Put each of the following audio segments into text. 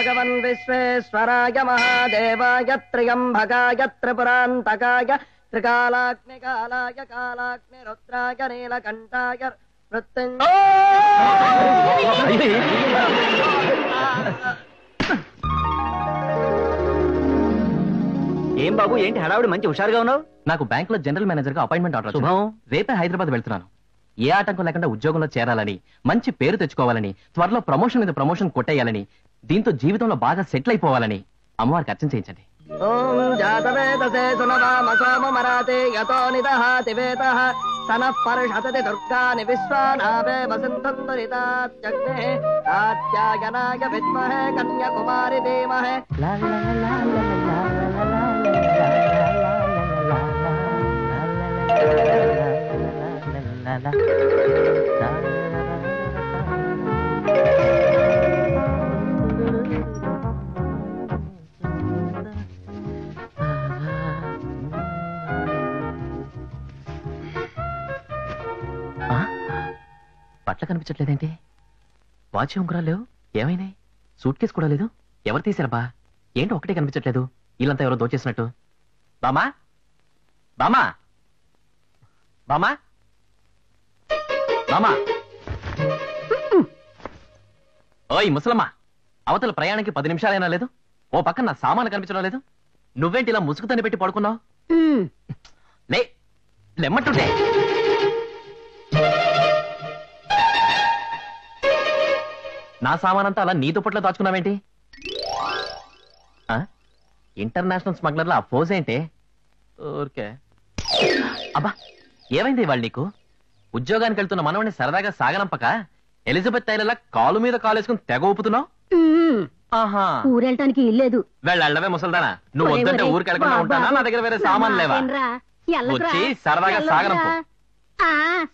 భగవన్ విశ్వేశ్వరాయ మహాదేవాయ త్ర్యంబకాయ త్రిపురాంతకాయ త్రికాలాగ్నికాలాయ కాలాగ్నిరుద్రాయ నీలకంఠాయ ఏం బాబు, ఏంటి హడావుడి? మంచి హుషారుగా ఉన్నావు. నాకు బ్యాంక్ లో జనరల్ మేనేజర్ గా అపాయింట్మెంట్ ఆర్డర్. శుభం. రేపే హైదరాబాద్ వెళ్తున్నాను. ఏ ఆటంకం లేకుండా ఉద్యోగంలో చేరాలని, మంచి పేరు తెచ్చుకోవాలని, త్వరలో ప్రమోషన్ మీద ప్రమోషన్ కొట్టేయాలని, దీంతో జీవితంలో బాగా సెటిల్ అయిపోవాలని అమ్మవారికి అర్చన చేయించండి. ఓం జాతవేదసే సునవామసోమరాతే యతో నిదహాతి వేదః సనః పర్షతతి దుర్గాని విశ్వానావే వసంతం దురితాత్యగ్నే కాత్యాయనాయ విద్మహే కన్యాకుమారి ధీమహే. పట్ల కనిపించట్లేదేంటి? వాచ్ ఉంగరాలు లేవు, ఏమైనాయి? సూట్ కేసు కూడా లేదు. ఎవరు తీసారబ్బా? ఏంటి ఒకటే కనిపించట్లేదు? వీళ్ళంతా ఎవరో దోచేసినట్టు. బామా, బామా, బామా, బామా. ఓయ్ ముసలమ్మ, అవతల ప్రయాణానికి 10 నిమిషాలైనా లేదు. ఓ పక్కన నా సామాను కనిపించడం లేదు. నువ్వేంటి ఇలా ముసుగుతని పెట్టి పడుకున్నావు? లెమ్మంటుంటే. నా సామానంతా అలా నీ దుప్పట్లో దాచుకున్నావేంటి? ఇంటర్నేషనల్ స్మగ్లర్ల ఆ పోజ్ ఏంటి? ఓకే. అబ్బా, ఏమైంది ఇవాళ నీకు? ఉద్యోగానికి వెళ్తున్న మనవని సరదాగా సాగనంపక ఎలిజబెత్ టైలర్లా కాలు మీద కాలేసుకుని తెగ ఊపుతున్నావు. ఊరెళ్ళటానికి ఇల్లేదు. వెళ్ళవే ముసల్దానా. నువ్వు వద్దంటే ఊరికి వెళ్ళకుండా ఉంటానా? నా దగ్గర వేరే సామాన్ లేవా? వచ్చి సరదాగా సాగనంపు.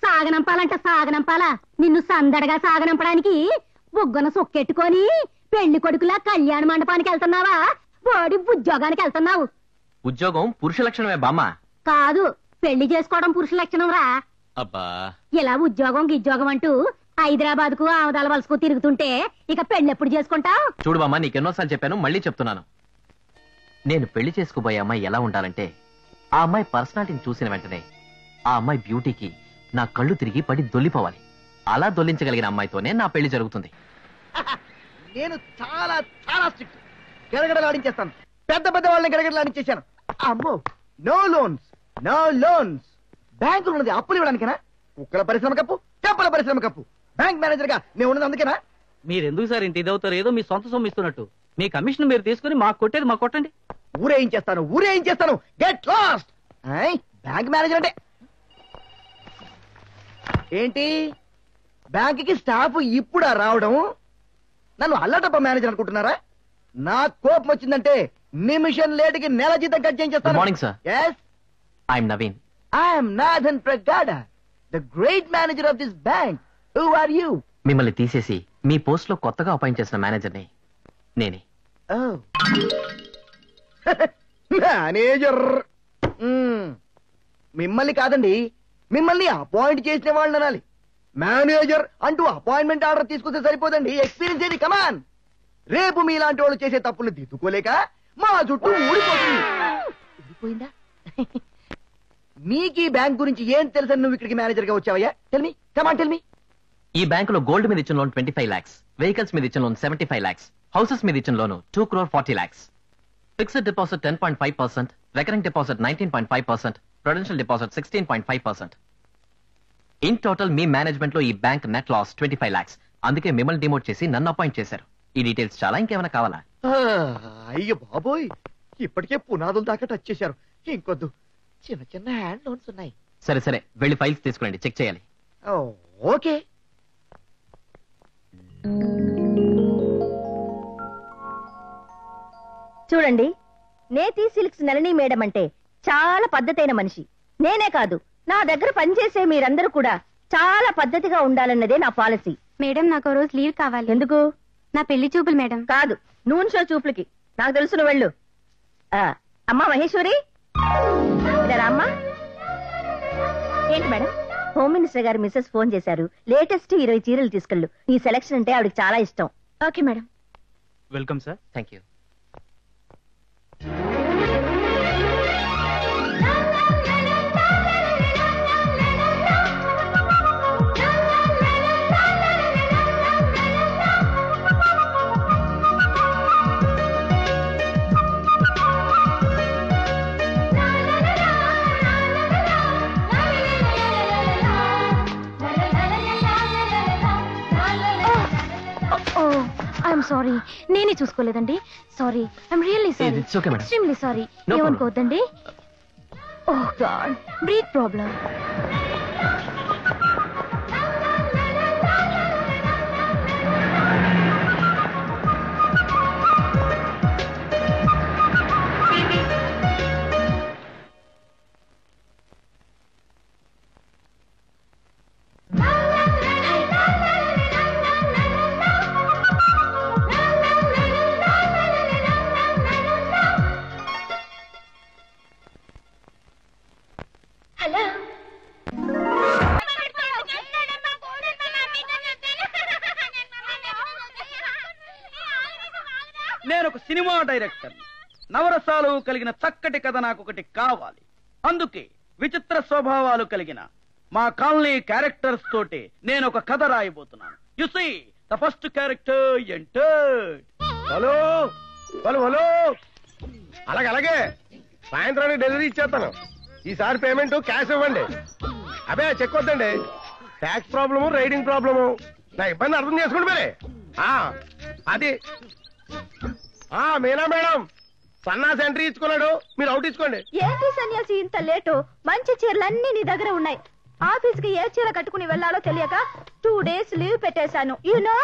సాగనంపాలంట సాగనంపాలా? నిన్ను సందడగా సాగనంపడానికి బుగ్గన సొక్కెట్టుకొని పెళ్లి కొడుకులా కళ్యాణ మండపానికి వెళ్తున్నావా? వాడి ఉద్యోగానికి వెళ్తున్నావు. ఉద్యోగం పురుష లక్షణమే బామ్మ. కాదు, పెళ్లి చేసుకోవడం పురుష లక్షణం రా. అబ్బా, ఇలా ఉద్యోగం గిద్యోగం అంటూ హైదరాబాద్ కు ఆవదాల వలసకు తిరుగుతుంటే ఇక పెళ్లి ఎప్పుడు చేసుకుంటావు? చూడు బామ్మ, నీకెన్నోసార్లు చెప్పాను, మళ్ళీ చెప్తున్నాను. నేను పెళ్లి చేసుకోబోయే అమ్మాయి ఎలా ఉండాలంటే, ఆ అమ్మాయి పర్సనాలిటీని చూసిన వెంటనే ఆ అమ్మాయి బ్యూటీకి నా కళ్ళు తిరిగి పడి దొల్లిపోవాలి. అలా దొల్లించగలిగిన అమ్మాయితోనే నా పెళ్లి జరుగుతుంది. నేను చాలా చాలా స్ట్రిక్ట్. గడగడలాడించేస్తాను. పెద్ద పెద్ద వాళ్ళని గడగడలాడించేశాను. అమ్మో, నో లోన్స్, నో లోన్స్. బ్యాంకులు ఉన్నది అప్పులు ఇవ్వడానికేనా? కుక్కల పరిశ్రమ కప్పు, చేపల పరిశ్రమ కప్పు. బ్యాంక్ మేనేజర్ గా నేను ఉన్నది అందుకేనా? మీరెందుకు సార్ ఇంత ఇదవుతారు? ఏదో మీ సొంత సొమ్ము ఇస్తున్నట్టు. మీ కమిషన్ మీరు తీసుకుని మాకు కొట్టేది మాకు కొట్టండి. ఊరేయించేస్తాను, ఊరేయించేస్తాను. Get lost. బ్యాంక్ మేనేజర్ అంటే ఏంటి? బ్యాంకుకి స్టాఫ్ ఇప్పుడా రావడం? నన్ను అల్లటప్ప మేనేజర్ అనుకుంటున్నారా? నా కోపం వచ్చిందంటే నిమిషం లేటుకి నెల జీతం కట్ చేయించేస్తాను. Good morning sir. yes, I am Naveen. I am Nathan Pragada, the great manager of this bank. Who are you? మిమ్మల్ని తీసేసి మీ పోస్ట్ లో కొత్తగా అపాయింట్ చేసిన మేనేజర్ని నేనే. oh manager. మిమ్మల్ని కాదండి, మిమ్మల్ని అపాయింట్ చేసిన వాళ్ళని అనాలి. మేనేజర్ అంటూ అపాయింట్మెంట్ ఆర్డర్ తీసుకొస్తే సరిపోదండి. ఎక్స్పీరియన్స్ ఏంటి? కమాన్. రేపు మీలాంటి వాళ్ళు చేసే తప్పులు దిద్దుకోలేక మా చుట్టూ ఊడిపోతుంది. ఊడిపోయిందా? మీకు ఈ బ్యాంక్ గురించి ఏం తెలుసని నువ్వు ఇక్కడికి మేనేజర్ గా వచ్చావయ్యా? Tell me, come on tell me. ఈ బ్యాంకులో గోల్డ్ మీద ఇచ్చిన లోన్ 25 lakhs, వెహికల్స్ మీద ఇచ్చిన లోన్ 75 lakhs, హౌసెస్ మీద ఇచ్చిన loan 2,40,00,000, fixed deposit 10.5%, recurring deposit 19.5%, Prudential deposit 16.5%. In total me management లో ఈ బ్యాంక్ నెట్ లాస్ 25 lakhs. అందుకే మిమ్మల్ని డిమోట్ చేసి నన్ను అపాయింట్ చేశారు. ఈ డీటెయిల్స్ చాలా, ఇంకేమైనా కావాలా? అయ్యో బాబోయ్, ఇప్పటికే పునాదుల దాకా టచ్ చేశారు. ఇంకొద్దు, చిన్న చిన్న హ్యాండ్ లోన్స్ ఉన్నాయి. సరే సరే, వెళ్ళి ఫైల్స్ తీసుకురండి, చెక్ చేయాలి. ఓకే. చూడండి, నేతి సిల్క్స్ నళిని మేడం అంటే చాలా పద్ధతైన మనిషి. నేనే కాదు, నా దగ్గర పనిచేసే మీరందరూ కూడా చాలా పద్ధతిగా ఉండాలన్నదే నా పాలసీ. మేడం, నాకు రోజు లీవ్ కావాలి. ఎందుకు? నా పెళ్లి చూపులు మేడం. కాదు, నూనె షో చూపులకి. నాకు తెలుసు, నువ్వు వెళ్ళు. అమ్మా మహేశ్వరి, ఇలా అమ్మా. ఏంటి మేడం? హోమ్ మినిస్టర్ గారు మిస్సెస్ ఫోన్ చేశారు. లేటెస్ట్ 20 చీరలు తీసుకెళ్ళు. ఈ సెలక్షన్ అంటే ఆవిడకి చాలా ఇష్టం. Okay madam. Welcome sir. Thank you. I'm sorry, నేనే చూసుకోలేదండి. Sorry, I'm really sorry. It's okay, madam. Extremely sorry. No ఏమనుకోవద్దండి. Oh God, breath problem. నేను ఒక సినిమా డైరెక్టర్. నవరసాలు కలిగిన చక్కటి కథ నాకు ఒకటి కావాలి. అందుకే విచిత్ర స్వభావాలు కలిగిన మా కాలనీ క్యారెక్టర్స్ తోటి నేను ఒక కథ రాయబోతున్నాను. You see the first character entered. Hello hello hello, అలాగే సాయంత్రానికి డెలివరీ ఇచ్చేస్తాను. ఈసారి పేమెంట్ క్యాష్ ఇవ్వండి. అదే చెక్ వద్దండి. Tax problem, riding problem. నా ఇబ్బంది అర్థం చేసుకోండి మరి. అది మీనా మేడం, సన్నాసి ఎంట్రీ ఇచ్చుకున్నాడు, మీరు అవుట్ ఇచ్చుకోండి. ఏంటి సన్యాసి ఇంత లేటు? మంచి చీరలన్నీ నీ దగ్గర ఉన్నాయి. ఆఫీస్ కి ఏ చీర కట్టుకుని వెళ్లాలో తెలియక 2 days లీవ్ పెట్టేశాను. యూనో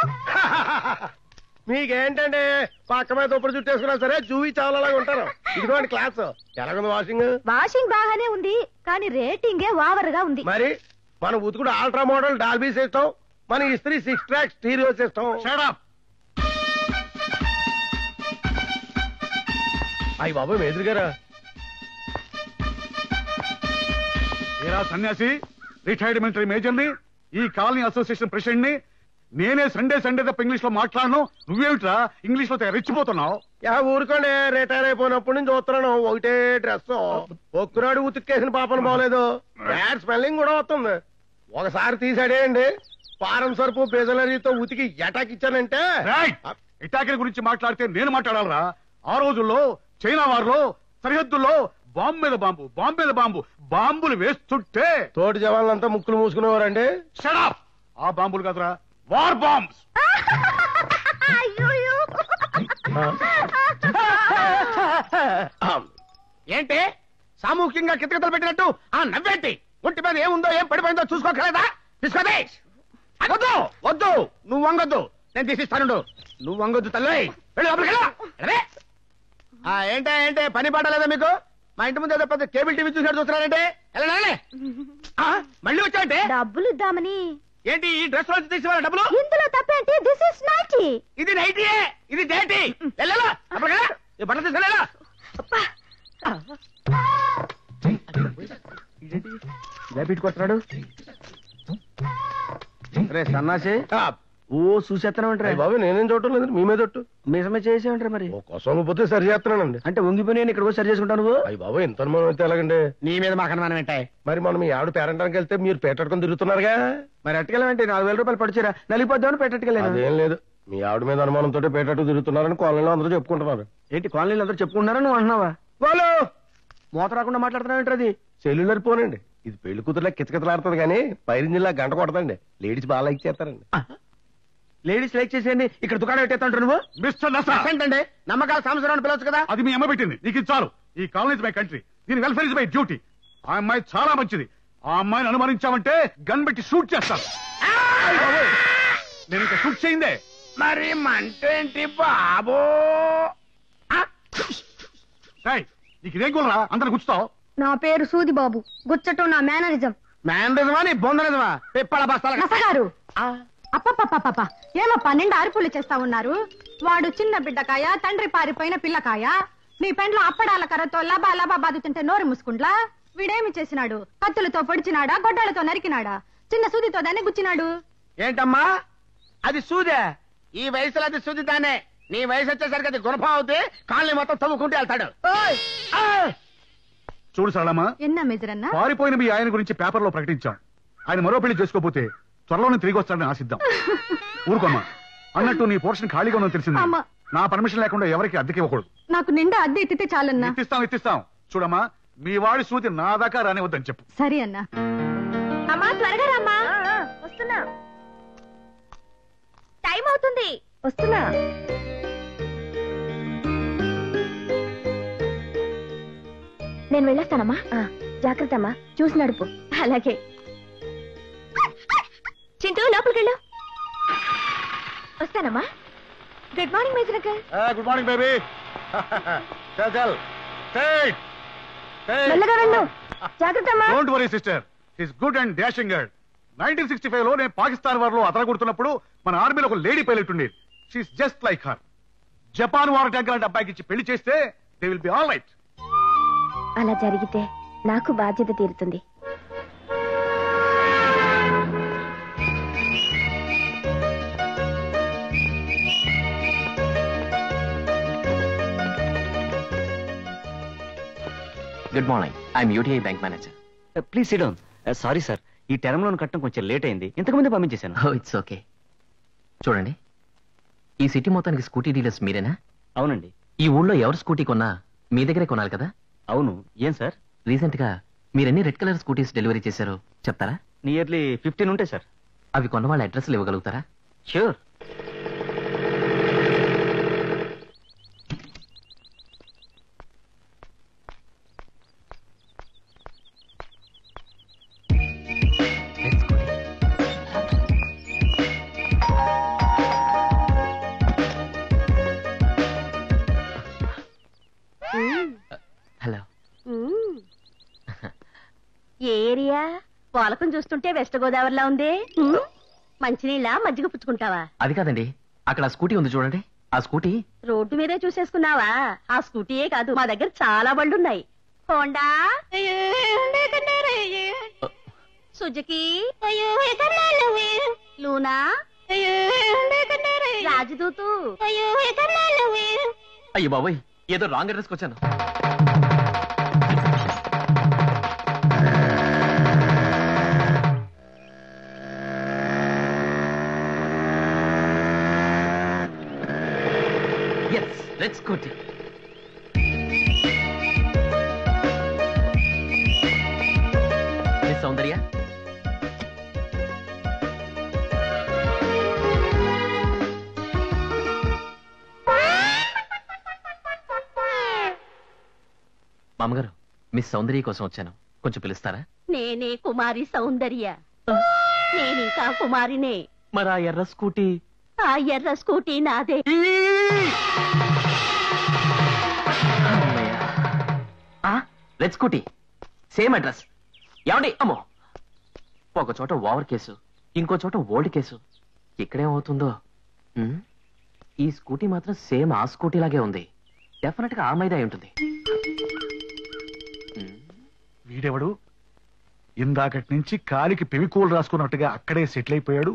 మీకేంటండి, పక్క మీద దుప్పటి చుట్టేసుకున్నా సరే జూవి చావలాగా ఉంటారు. ఇదిగోండి క్లాస్. ఎలాగుంది వాషింగ్? వాషింగ్ బాగానే ఉంది, కానీ రేటింగే ఓవర్ గా ఉంది. మరి మన ఉతుకుడు ఆల్ట్రా మోడల్ డాల్బీ సిస్టం, మన ఇస్త్రీ 6 ట్రాక్ స్టీరియో సిస్టం. అయ్యి బాబు మేద్రి గారా? ఏరా సన్యాసి, రిటైర్డ్ మిలిటరీ మేజర్ ని, ఈ కాలనీ అసోసియేషన్ ప్రెసిడెంట్ ని. నేనే సండే తప్ప ఇంగ్లీష్ లో మాట్లాడను. నువ్వేమిట్రా ఇంగ్లీష్ లో రెచ్చిపోతున్నావు? ఊరుకోండి, రిటైర్ అయిపోయినప్పటి నుంచి చూస్తున్నాను ఒకటే డ్రెస్. ఒక్కనాడు ఉతికేసిన పాపను బాగలేదు. బ్యాడ్ స్మెల్లింగ్ కూడా వస్తుంది. ఒకసారి తీసాడేయండి, పారం సరుపు బెజలరీతో ఉతికి ఎటాక్ ఇచ్చానంటే. ఇటాకిల గురించి మాట్లాడితే నేను మాట్లాడాలరా? ఆ రోజుల్లో చైనా వారిలో సరిహద్దుల్లో బాంబు మీద బాంబులు వేస్తుంటే తోటి జవాన్లంతా ముక్కులు మూసుకునేవారండి. షడప్! ఆ బాంబులు కదరా, వార్ బాంబ్స్. ఏంటి సామూహికంగా కితకితలు పెట్టినట్టు ఆ నవ్వేంటి? ఒంటి మీద ఏముందో ఏం పడిపోయిందో చూసుకోకలేదా? తీసుకోదే. వద్దు వద్దు, నువ్వు వంగొద్దు, నేను తీసిస్తాను. నువ్వు వంగొద్దు తల్లి. ఏంటే పని పాట లేదా మీకు? మా ఇంటి ముందు ఏదో పెద్ద కేబుల్ టీవీ చూసినట్టు చూస్తున్నారంటే. మళ్ళీ వచ్చాయంటే డబ్బులు ఇద్దామని. ఏంటి ఈ డ్రెస్ లో తీసేవాళ్ళ డబ్బులు? ఇందులో తప్పేంటి? This is nighty. ఇది నైటీయే, ఇది డేటీ. వెళ్ళాలా అప్పుడు కదా బట్టలు తీసుకెళ్ళా. ఇలా పెట్టుకొస్తున్నాడు రే సన్నాసి. ఓ చూసేస్తానే ఉంటారు బాబు. నేనేం చూడటం లేదు, మీ మీద మీసమే చేసే ఉంటారు. మరి కోసం పోతే సరి చేస్తున్నానండి. అంటే వంగిపోయి నేను ఇక్కడ సరి చేసుకుంటాను. నువ్వు అయ్యి బాబు ఎంత అనుమానం అయితే ఎలాగండి? నీ మీద మాకు అనుమానం ఏంటాయి? మరి మనం మీ ఆవిడ పేరంటానికి వెళ్తే మీరు పేటట్టుకుని తిరుగుతున్నారుగా. మరి అట్టుకెళ్ళమంటే 4000 రూపాయలు పడిచారా? నలిపోద్దామని పెట్టట్టుకెళ్ళాను. అదేం లేదు, మీ ఆవిడ మీద అనుమానంతో పేటట్టు తిరుగుతున్నారని కాలనీలో అందరూ చెప్పుకుంటున్నారు. ఏంటి కాలనీలో అందరూ చెప్పుకుంటున్నారా? నువ్వు అంటున్నావా? వాళ్ళు మూత రాకుండా మాట్లాడుతున్నావు ఏంటి? అది సెల్యులర్ ఫోన్ అండి. ఇది పెళ్లి కూతురులా కిచకితలాడుతుంది కానీ పైరింజిల్లా గంట కొడతండి. లేడీస్ బాగా లైక్ చేస్తారండి. లేడీస్ లైక్ చేసేయండి, ఇక్కడ దుకాణం పెట్టేస్తాంటారు నువ్వు. మిస్టర్ ఏంటండి నమ్మకాల సంవత్సరం పిలవచ్చు కదా? అది మీ అమ్మ పెట్టింది, నీకు ఇది చాలు. ఈ కాలనీ ఇస్ మై కంట్రీ, దీని వెల్ఫేర్ ఇస్ మై డ్యూటీ. ఆ అమ్మాయి చాలా మంచిది. ఆ అమ్మాయిని అనుమానించామంటే గన్ పెట్టి షూట్ చేస్తాను. నేను ఇంకా షూట్ చేయిందే. మరి మంటేంటి బాబో? నీకు ఇదేం కూలరా అందరు గుచ్చుతావు? నా పేరు సూది బాబు, గుచ్చటం నా మేనరిజం. మేనరిజమా నీ బొందరిజమా? పిప్పల బస్తాల గారు అప్పప్ప ఏమో 12 అరుపులు చేస్తా ఉన్నారు. వాడు చిన్న బిడ్డకాయ, తండ్రి పారిపోయిన పిల్లకాయ. మీ పెండ్లో అప్పడాల కర్రతో లబా లబా బాదుతుంటే నోరు ముసుకుంట్లా. వీడేమి చేసినాడు? కత్తులతో పొడిచినాడా, గొడ్డలతో నరికినాడా, చిన్న సూదితో దాన్ని గుచ్చినాడు. ఏంటమ్మా అది సూదే? ఈ వయసులో అది సూది దానే. నీ వయసు వచ్చేసరికి అది గుణపం అవుతే కాళ్ళని మొత్తం తవ్వుకుంటూ వెళ్తాడు. చూడు సరళమ్మా, ఎన్నా మేజర్ అన్నా? పారిపోయిన మీ ఆయన గురించి పేపర్లో ప్రకటించాం. ఆయన మరో పెళ్లి చేసుకోపోతే త్వరలోనే తిరిగి వస్తాడని ఆశిద్దాం. ఊరుకోమ్మా. అన్నట్టు నీ పోర్షన్ ఖాళీగా ఉందని తెలిసింది. అమ్మా. నా పర్మిషన్ లేకుండా ఎవరికి అద్దెకి ఇవ్వకూడదు. నాకు నిండా అద్దె ఎత్తితే చాలన్నా. ఇప్పిస్తాం. చూడమ్మా, మీ వాడి సూతి నా దాకా రానివద్దని చెప్పు. సరే అన్నా. అమ్మా త్వరగా రామ్మా. వస్తున్నా. టైం అవుతుంది. వస్తున్నా. నేను వెళ్ళొస్తానమ్మా. జాగ్రత్త అమ్మా, చూసి నడుపు. అలాగే. చింటూ లోపలికెళ్ళు. వస్తానమ్మా. Good morning major uncle. Good morning baby. చల్ మెల్లగా వెళ్ళు. జాగ్రత్త అమ్మా. Don't worry sister, his good and dashing girl. 1965 లో నేను పాకిస్తాన్ వార్ లో అతరగొడుతున్నప్పుడు మన ఆర్మీలో ఒక లేడీ పైలట్ ఉండేది. She is just like her. Japan war tanker అంటే అబ్బాయికి ఇచ్చి పెళ్లి చేస్తే they will be all right. అలా జరిగితే నాకు బాధ్యత తీరుతుంది. Good morning, I'm UTI bank manager. Please sit down. Sorry sir, ఈ టర్మ్ లోన్ కట్టడం కొంచెం లేట్ అయింది. ఇంతకుముందే పంపించేశాను. It's okay. చూడండి, ఈ సిటీ మొత్తానికి స్కూటీ డీలర్స్ మీరేనా? అవునండి. ఈ ఊళ్ళో ఎవరు స్కూటీ కొన్నా మీ దగ్గరే కొనాలి కదా? అవును. ఏం సార్? రీసెంట్ గా మీరెన్ని రెడ్ కలర్ స్కూటీస్ డెలివరీ చేశారో చెప్తారా? నియర్లీ 15 ఉంటాయి సార్. అవి కొన్న వాళ్ళ అడ్రస్లు ఇవ్వగలుగుతారా? ష్యూర్. హలో. ఏ ఏరియా? పాలకం చూస్తుంటే వెస్ట్ గోదావరిలా ఉంది. మంచినీళ్ళ మజ్జిగ పుచ్చుకుంటావా? అది కాదండి, అక్కడ ఆ స్కూటీ ఉంది చూడండి. ఆ స్కూటీ రోడ్డు మీదే చూసేసుకున్నావా? ఆ స్కూటీయే కాదు, మా దగ్గర చాలా బళ్ళున్నాయి. Honda, Suzuki, Luna, Rajdoot. అయ్యో బాబోయ్, ఏదో రాంగ్ అడ్రస్కి వచ్చాను. Red scooty. మిస్ సౌందర్య, మామగారు, మిస్ సౌందర్య కోసం వచ్చాను, కొంచెం పిలుస్తారా? నేనే కుమారి సౌందర్య. నేనింకా కుమారినే. మరి ఆ ఎర్ర స్కూటీ? ఆ ఎర్ర స్కూటీ నాదే. Red scooty, same address. ఏమండి? అమ్మో, ఒక చోట ఓవర్ కేసు, ఇంకో చోట ఓల్డ్ కేసు. ఇక్కడేమవుతుందో. ఈ స్కూటీ మాత్రం సేమ్ ఆ స్కూటీ లాగే ఉంది. డెఫినెట్ గా ఆ మైదా అయి ఉంటుంది. వీడెవడు? ఇందాకటి నుంచి కాలికి పెవికోలు రాసుకున్నట్టుగా అక్కడే సెటిల్ అయిపోయాడు.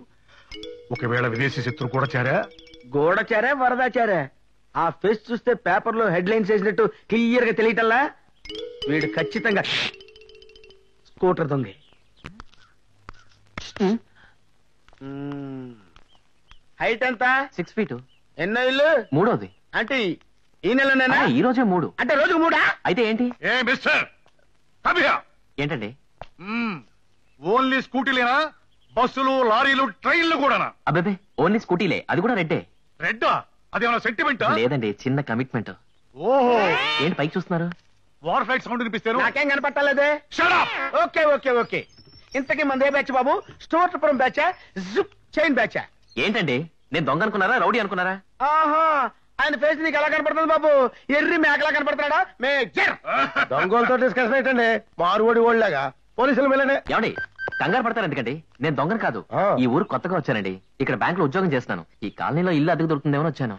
ఒకవేళ విదేశీ శత్రు కూడా చేరా? గోడచారా వరదాచారా? ఆ ఫేస్ చూస్తే పేపర్ లో హెడ్ లైన్స్ వేసినట్టు క్లియర్ గా తెలియటల్లా. వీడు ఖచ్చితంగా స్కూటర్ దొంగ. హైట్ ఎంత? 6 feet. ఎన్నో ఇల్లు? మూడోది. అంటే ఈ నెలనేనా? ఈ రోజే 3. అంటే రోజుకు 3? అయితే ఏంటి? ఏ మిస్టర్, ఏంటండి? ఓన్లీ స్కూటీలేనా? బస్సులు, లారీలు, ట్రైన్లు కూడానా? అబ్బాబే, ఓన్లీ స్కూటీలే, అది కూడా రెడ్డే. రెడ్డా? అదేమన్నా సెంటిమెంటా? లేదండి, చిన్న కమిట్మెంట్. ఓహో, ఏంటి పైకి చూస్తున్నారు? వార్ ఫ్లైట్ సౌండ్ వినిపిస్తాను. నాకేం కనపట్టాలేదే. Okay okay okay. ఇంతకీ మందే బ్యాచ్ బాబు? స్టోర్పురం బ్యాచా, జుప్ చైన్ బ్యాచా? ఏంటండి, నేను దొంగ అనుకున్నారా, రౌడీ అనుకున్నారా? ఆహా, ఆయన ఫేస్ నీకు ఎలా కనపడుతుంది బాబు? ఎర్రి మేకలా కనపడుతున్నాడా? మేజర్ దొంగలతో డిస్కషన్ ఏంటండి? మారువడి ఓళ్ళగా పోలీసులు వెళ్ళండి. ఏమండి, కంగారు పడతారు ఎందుకండి? నేను దొంగను కాదు. ఈ ఊరు కొత్తగా వచ్చానండి. ఇక్కడ బ్యాంక్ లో ఉద్యోగం చేస్తున్నాను. ఈ కాలనీలో ఇల్లు అద్దెకు దొరుకుతుందేమో వచ్చాను.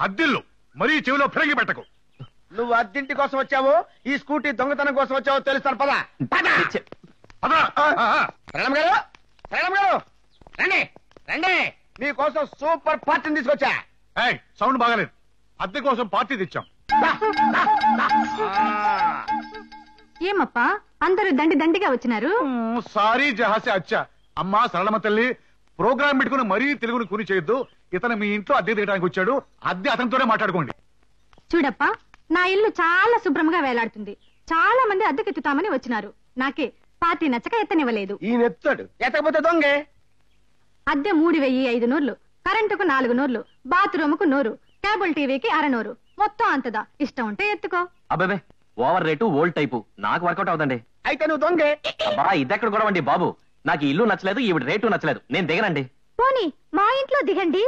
అద్దిల్లు మరీ చెవిలో ఫిరంగి పెట్టకు. నువ్వు అద్దెంటి కోసం వచ్చావు, ఈ స్కూటీ దొంగతనం కోసం వచ్చావో తెలుస్తాను. పద ప్రణమ్ గారు, ప్రణమ్ గారు, రండి రండి, మీకోసం సూపర్ పార్టీని తీసుకొచ్చా. సౌండ్ బాగాలేదు. అద్దె కోసం పార్టీ తెచ్చాం. ఏమప్పా అందరూ దండిగా వచ్చినారు? సారీ జహాసే అచ్చా. అమ్మా సరళమ్మ తల్లి, ప్రోగ్రామ్ పెట్టుకుని మరీ తెలుగుని కూని చేయొద్దు. ఇతను మీ ఇంట్లో అద్దె దిగడానికి వచ్చాడు. అద్దె అతనితోనే మాట్లాడుకోండి. చూడప్పా, నా ఇల్లు చాలా శుభ్రంగా వేలాడుతుంది. చాలా మంది అద్దెకెత్తుతామని వచ్చినారు. నాకే పార్టీ నచ్చక ఎత్తనివ్వలేదు. ఈ నెత్తాడు ఎత్తకపోతే దొంగే. అద్దె 3500, కరెంటుకు 400, బాత్రూముకు 100, కేబుల్ టీవీకి 600, మొత్తం అంతదా. ఇష్టం ఉంటే ఎత్తుకో. అబ్బాబే, ఓవర్ రేటు ఓల్డ్ టైపు నాకు వర్కౌట్ అవుతండి. అయితే నువ్వు దొంగే. అబ్బా, ఇదెక్కడ గొడవ అండి బాబు. నాకు ఇల్లు నచ్చలేదు, ఈవిడ రేటు నచ్చలేదు, నేను దిగనండి. పోనీ మా ఇంట్లో దిగండి.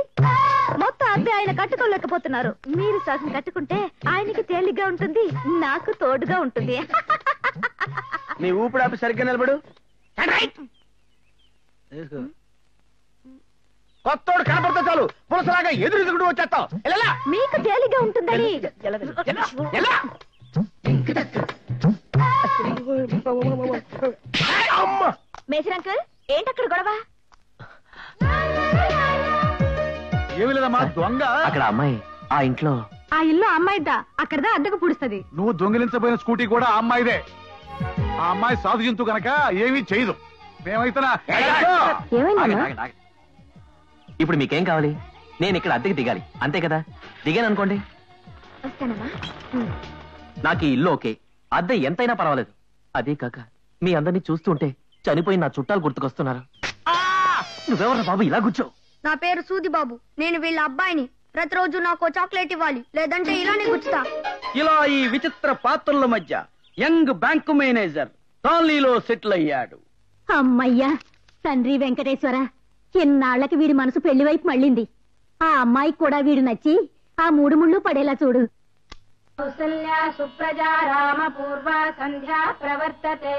మొత్తం అద్దె ఆయన కట్టుకోలేకపోతున్నారు. మీరు సగం కట్టుకుంటే ఆయనకి తేలిగ్గా ఉంటుంది, నాకు తోడుగా ఉంటుంది. నీ ఊపిడాపి సరిగ్గా నిలబడు. కొత్తోడు కనపడితే చాలు పులసలాగా ఎదురు వచ్చేస్తావు. మీకు తేలిగ్గా ఉంటుందని. మేజర్ అంకుల్, ఏంటక్కడ గొడవ? ఏమి లేదమ్మా, దొంగ అక్కడ అమ్మాయి ఆ ఇంట్లో. ఆ ఇల్లు అమ్మాయిద్దా, అక్కడదా అద్దెకు పుడుస్తుంది. నువ్వు దొంగిలించబోయిన స్కూటీ కూడా ఆ అమ్మాయిదే. ఆ అమ్మాయి సాధు జంతు కనుక ఏమీ చేయదు. మేమైతే ఏమైందమ్మా? ఇప్పుడు మీకేం కావాలి? నేను ఇక్కడ అద్దెకి దిగాలి, అంతే కదా? దిగాను అనుకోండి, వస్తానమ్మా. నాకు ఈ ఇల్లు ఓకే, అద్దె ఎంతైనా పర్వాలేదు. అదే కాక మీ అందరినీ చూస్తుంటే చనిపోయిన నా చుట్టాలు గుర్తుకొస్తున్నారు. నువ్వెవరా బాబు ఇలా కూర్చో? నా పేరు సూది బాబు. నేను వీళ్ళ అబ్బాయిని. ప్రతిరోజు నాకు చాక్లెట్ ఇవ్వాలి, లేదంటే ఇలానే గుచ్చుతా. ఇలా ఈ విచిత్ర పాత్రల మధ్య యంగ్ బ్యాంకు మేనేజర్ కాలనీలో సెటిల్ అయ్యాడు. అమ్మయ్యా, తండ్రి వెంకటేశ్వర, ఎన్నాళ్లకి వీడి మనసు పెళ్లి వైపు మళ్ళింది. ఆ అమ్మాయికి కూడా వీడు నచ్చి ఆ 3 ముళ్ళు పడేలా చూడు. కౌసల్యా సుప్రజా రామ పూర్వ సంధ్యా ప్రవర్తతే.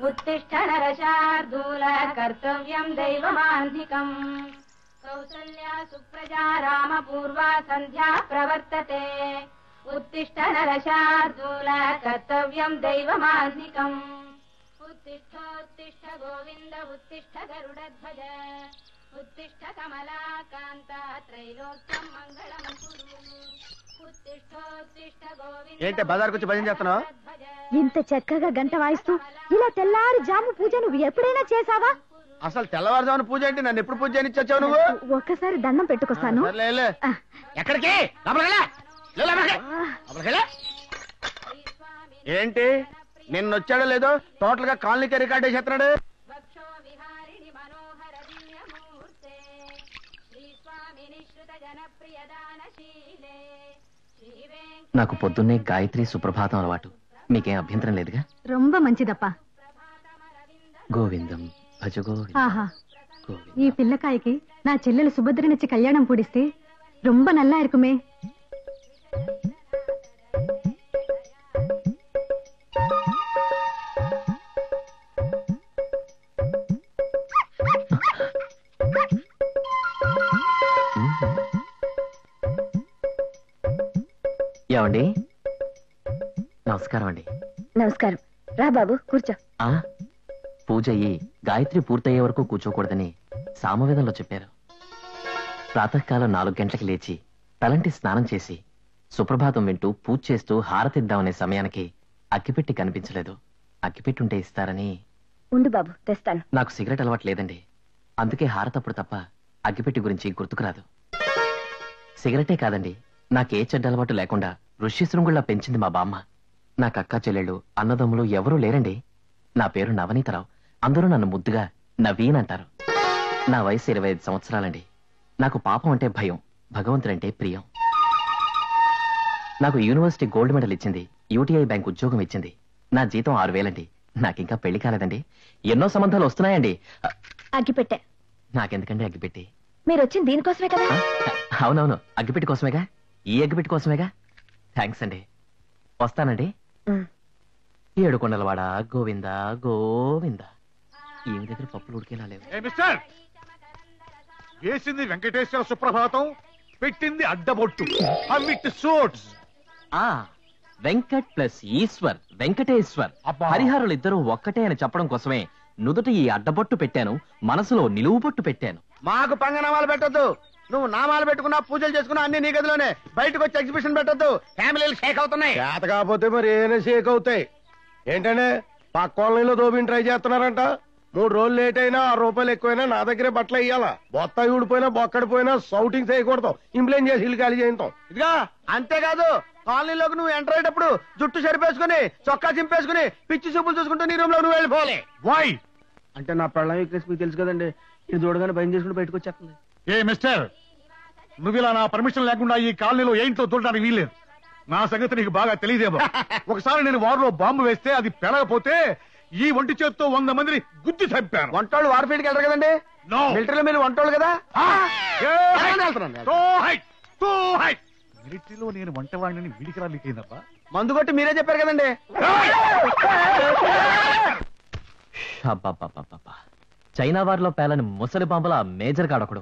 ఉత్తిష్ఠ నరశార్దూల కర్తవ్యం దైవమాన్ధికం. కౌసల్యా సుప్రజా రామ పూర్వ సంధ్యా ప్రవర్తతే. ఉత్తిష్ఠ నరశార్దూల కర్తవ్యం దైవమాన్ధికం. ఉత్తిష్ఠోత్తిష్ఠ గోవింద ఉత్తిష్ఠ గరుడధ్వజ. ఉత్తిష్ఠ కమలాకాంత త్రైలోక్యం మంగళం కురు. ఉత్తిష్ఠోత్తిష్ఠ గోవింద. ఏంటి బజార్కి వచ్చి భజన చేస్తున్నావు? ఇంత చక్కగా గంట వాయిస్తూ ఇలా తెల్లారి జాము పూజ నువ్వు ఎప్పుడైనా చేసావా? అసలు తెల్లవారుజామున పూజ ఏంటి? నన్ను ఎప్పుడు పూజ చేయనిచ్చావు నువ్వు? ఒక్కసారి దండం పెట్టుకొస్తాను. ఎక్కడికి? ఏంటి నిన్న వచ్చాడో లేదో టోటల్ గా కాలనీకి రికార్డ్ చేస్తున్నాడు. నాకు పొద్దున్నే గాయత్రి సుప్రభాతం అలవాటు. మీకేం అభ్యంతరం లేదుగా? రొంబ మంచిదప్పా. గోవిందం భజ గోవిందం. ఆహా, ఈ పిల్లకాయకి నా చెల్లెలు సుభద్రనిచ్చి కళ్యాణం పూడిస్తే రొంబ నల్లా இருக்குமே. ఏమండి? నమస్కారం అండి. నమస్కారం. రా బాబు, కూర్చో. పూజ అయ్యి గాయత్రి పూర్తయ్యే వరకు కూర్చోకూడదని సామవేదంలో చెప్పారు. ప్రాతకాలం 4 గంటలకు లేచి తలంటి స్నానం చేసి సుప్రభాతం వింటూ పూజ చేస్తూ హారతిద్దామనే సమయానికి అగ్గిపెట్టి కనిపించలేదు. అగ్గిపెట్టుంటే ఇస్తారని. ఉండు బాబు, తెస్తాను. నాకు సిగరెట్ అలవాటు లేదండి, అందుకే హారతప్పుడు తప్ప అగ్గిపెట్టి గురించి గుర్తుకురాదు. సిగరెటే కాదండి, నాకే చెడ్డ అలవాటు లేకుండా ఋష్యశృంగుళ్లా పెంచింది మా బామ్మ. నాకు అక్క చెల్లెళ్ళు అన్నదమ్ములు ఎవరూ లేరండి. నా పేరు నవనీతరావు, అందరూ నన్ను ముద్దుగా నవీన్ అంటారు. నా వయసు 25 సంవత్సరాలండి. నాకు పాపం అంటే భయం, భగవంతుడంటే ప్రియం. నాకు యూనివర్సిటీ గోల్డ్ మెడల్ ఇచ్చింది, యూటీఐ బ్యాంక్ ఉద్యోగం ఇచ్చింది. నా జీతం 6,000 అండి. నాకింకా పెళ్లి కాలేదండి. ఎన్నో సంబంధాలు వస్తున్నాయండి. అగ్గిపెట్టే. నాకెందుకండి అగ్గిపెట్టి? మీరు వచ్చింది దీనికోసమే కదా? అవునవును, అగ్గిపెట్టి కోసమేగా. ఈ అగ్గిపెట్టి కోసమేగా. థ్యాంక్స్ అండి. వస్తానండి. 7 కొండలవాడ గోవింద గోవింద. ఏమి దగ్గర పప్పులు ఉడికేలా లేవు. మిస్టర్, వేసింది వెంకటేశ్వర సుప్రభాతం, పెట్టింది అడ్డబొట్టు. సోట్స్. వెంకట్ ప్లస్ ఈశ్వర్, వెంకటేశ్వర్. హరిహరులు ఇద్దరు ఒక్కటే అని చెప్పడం కోసమే నుదుట ఈ అడ్డబొట్టు పెట్టాను, మనసులో నిలువు బొట్టు పెట్టాను. మాకు పంగనామాలు పెట్టద్దు. నువ్వు నామాలు పెట్టుకున్నా పూజలు చేసుకున్నా అన్ని నీ గదిలోనే. బయటకు వచ్చి ఎగ్జిబిషన్ పెట్టొద్దు, ఫ్యామిలీలు షేక్ అవుతున్నాయి. చేత కాకపోతే మరి ఏమైనా షేక్ అవుతాయి. ఏంటంటే పక్క కాలనీలో దోబిని ట్రై చేస్తున్నారంట. 3 రోజులు లేట్ అయినా 6 రూపాయలు ఎక్కువైనా నా దగ్గరే బట్టలు వేయాలా. బొత్తాయి ఊడిపోయినా బొక్కడిపోయినా సౌటింగ్ చేయకూడదు. ఇంప్లైన్ చేసి ఇల్లు ఖాళీ చేయించాం. ఇదిగా అంతేకాదు, కాలనీలోకి నువ్వు ఎంటర్ అయ్యేటప్పుడు జుట్టు సరిపేసుకుని చొక్కా చింపేసుకుని పిచ్చి చూపులు చూసుకుంటూ నీ రూమ్ లో నువ్వు వెళ్ళిపోవాలి. వై అంటే నా పెళ్ళం వీక్నెస్ మీకు తెలుసు కదండి. ఇది చూడగానే భయం చేసుకుంటూ బయటకు వచ్చేస్తుంది. ఏ మిస్టర్, నువ్వు ఇలా నా పర్మిషన్ లేకుండా ఈ కాలనీలో ఏంటో చూడడానికి వీల్లేదు. నా సంగతి నీకు బాగా తెలియదేమో. ఒకసారి నేను వారిలో బాంబు వేస్తే అది పెరగపోతే ఈ ఒంటి చేత్తో 100 మందిని గుద్ది చంపాను. వంటోళ్ళు వార్ఫీల్డ్కి వెళ్ళరు కదండి. No. మిలిటరీలో మీరు వంటోళ్ళు కదా. మిలిటరీలో నేను వంటవాడిని వీడికి రాలికైందబ్బా. మందు కొట్టి మీరే చెప్పారు కదండి. అబ్బబ్బబ్బబ్బబ్బా. చైనా వారిలో పేలని ముసలి బాంబుల మేజర్ గాడొకడు,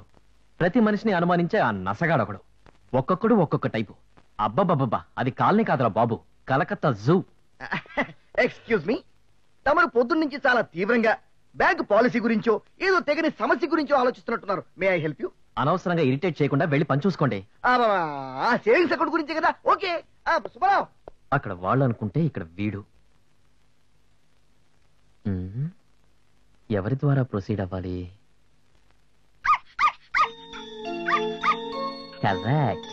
ప్రతి మనిషిని అనుమానించే ఆ నసగాడొకడు, ఒక్కొక్కడు ఒక్కొక్క టైపు. అబ్బబ్బబ్బబ్బా, అది కాలనీ కాదురా బాబు, కలకత్తా జూ. ఎక్స్క్యూజ్ మీ, తమరు పొద్దున్న నుంచి చాలా తీవ్రంగా బ్యాంక్ పాలసీ గురించో ఏదో తెగని సమస్య గురించో ఆలోచిస్తున్నట్టున్నారు. May I help you? అనవసరంగా ఇరిటేట్ చేయకుండా వెళ్ళి పని చూసుకోండి. ఆ సేవింగ్స్ అకౌంట్ గురించే కదా. ఓకే సుబ్బారావు. అక్కడ వాళ్ళు అనుకుంటే ఇక్కడ వీడు. ఎవరి ద్వారా ప్రొసీడ్ అవ్వాలి? కరెక్ట్.